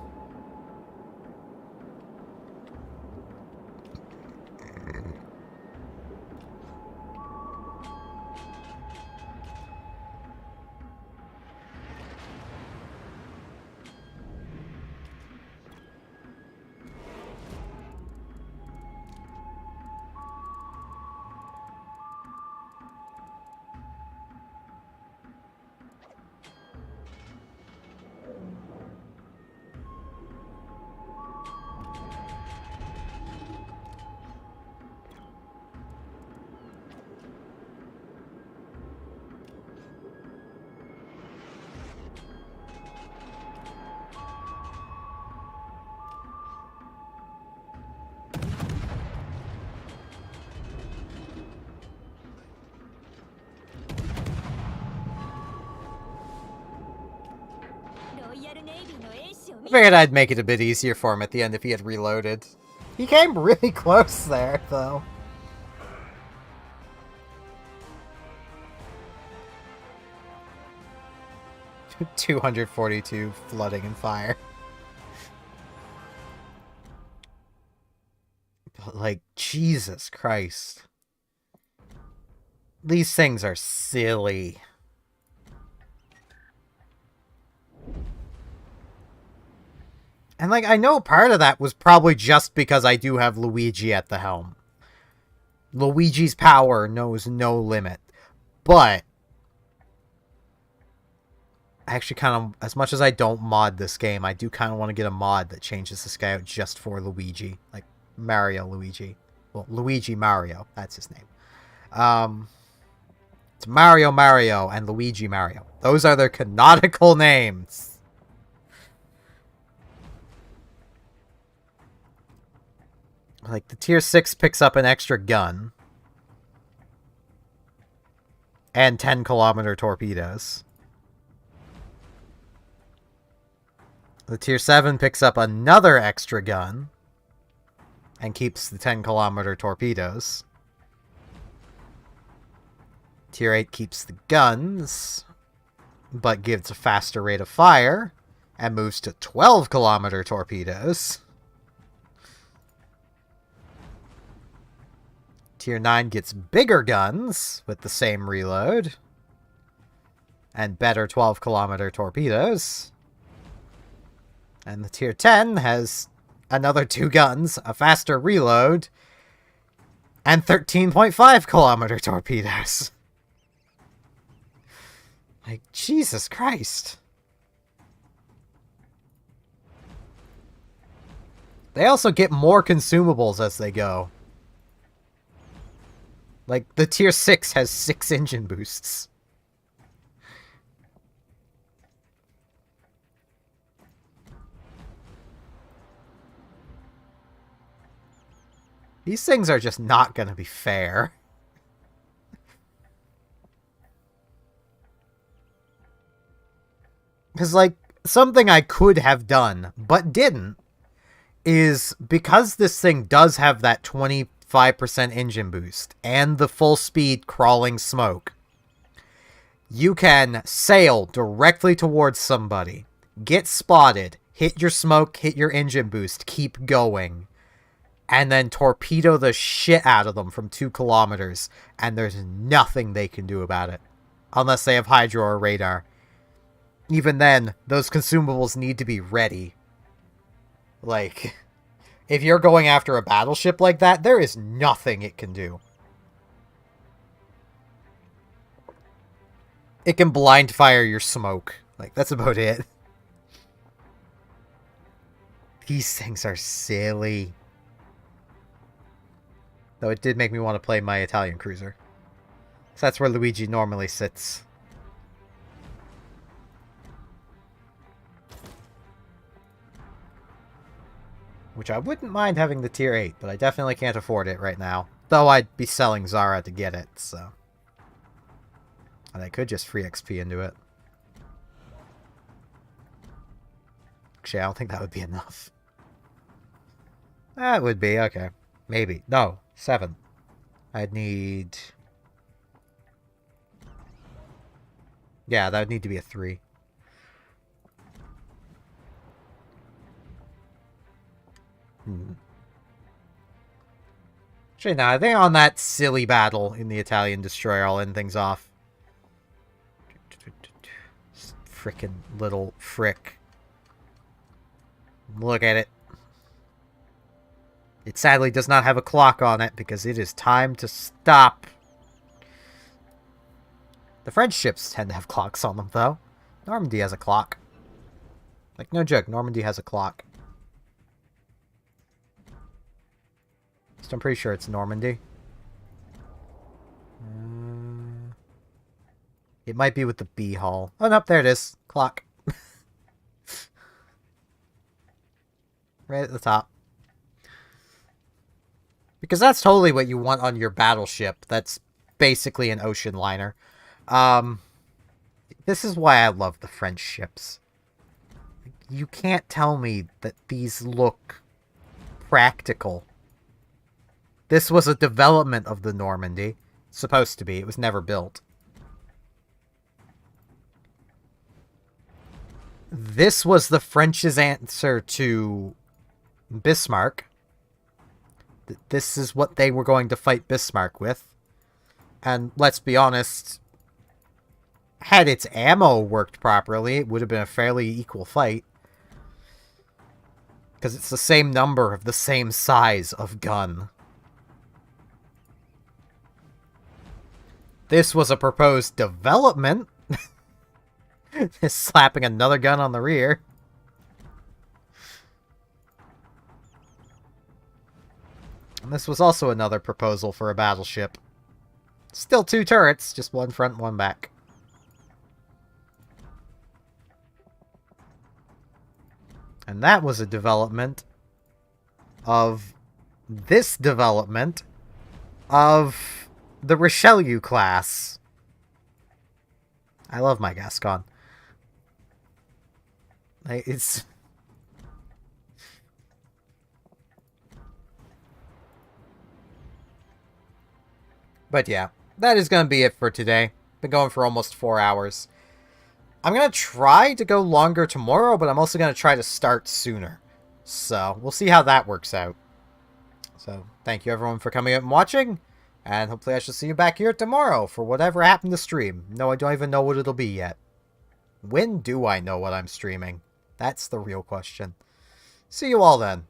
I figured I'd make it a bit easier for him at the end if he had reloaded. He came really close there, though. $242 flooding and fire. But, like, Jesus Christ. These things are silly. And, like, I know part of that was probably just because I do have Luigi at the helm. Luigi's power knows no limit. But I actually kind of, as much as I don't mod this game, I do kind of want to get a mod that changes this guy out just for Luigi. Like, Mario Luigi. Well, Luigi Mario. That's his name. It's Mario Mario and Luigi Mario. Those are their canonical names. Like, the tier 6 picks up an extra gun. And 10-kilometer torpedoes. The tier 7 picks up another extra gun. And keeps the 10-kilometer torpedoes. Tier 8 keeps the guns. But gives a faster rate of fire. And moves to 12-kilometer torpedoes. Tier 9 gets bigger guns with the same reload. And better 12-kilometer torpedoes. And the Tier 10 has another 2 guns, a faster reload, And 13.5 kilometer torpedoes. Like, Jesus Christ. They also get more consumables as they go. Like, the tier 6 has 6 engine boosts. These things are just not gonna be fair. Because, like, something I could have done, but didn't, is because this thing does have that 25% engine boost and the full speed crawling smoke, you can sail directly towards somebody, get spotted, hit your smoke, hit your engine boost, keep going, and then torpedo the shit out of them from 2 kilometers, and there's nothing they can do about it. Unless they have hydro or radar. Even then, those consumables need to be ready. Like, if you're going after a battleship like that, there is nothing it can do. It can blind fire your smoke. Like, that's about it. These things are silly. Though it did make me want to play my Italian cruiser. So that's where Luigi normally sits. Which I wouldn't mind having the tier 8, but I definitely can't afford it right now. Though I'd be selling Zara to get it, so. And I could just free XP into it. Actually, I don't think that would be enough. That would be, okay. Maybe. No. 7. I'd need... Yeah, that would need to be a 3. Actually, no, I think on that silly battle in the Italian destroyer, I'll end things off. Frickin' little frick. Look at it. It sadly does not have a clock on it because it is time to stop. The French ships tend to have clocks on them, though. Normandy has a clock. Like, no joke, Normandy has a clock. So I'm pretty sure it's Normandy. It might be with the B hull. Oh, no, there it is. Clock. Right at the top. Because that's totally what you want on your battleship. That's basically an ocean liner. This is why I love the French ships. You can't tell me that these look practical. This was a development of the Normandy. It's supposed to be. It was never built. This was the French's answer to Bismarck. This is what they were going to fight Bismarck with. And let's be honest, had its ammo worked properly, it would have been a fairly equal fight. Because it's the same number of the same size of gun. This was a proposed development. Just slapping another gun on the rear. And this was also another proposal for a battleship. Still 2 turrets, just one front, one back. And that was a development of this development of the Richelieu class. I love my Gascon. It's... But yeah, that is going to be it for today. Been going for almost 4 hours. I'm going to try to go longer tomorrow, but I'm also going to try to start sooner. So, we'll see how that works out. So, thank you everyone for coming out and watching. And hopefully I shall see you back here tomorrow for whatever happened to stream. No, I don't even know what it'll be yet. When do I know what I'm streaming? That's the real question. See you all then.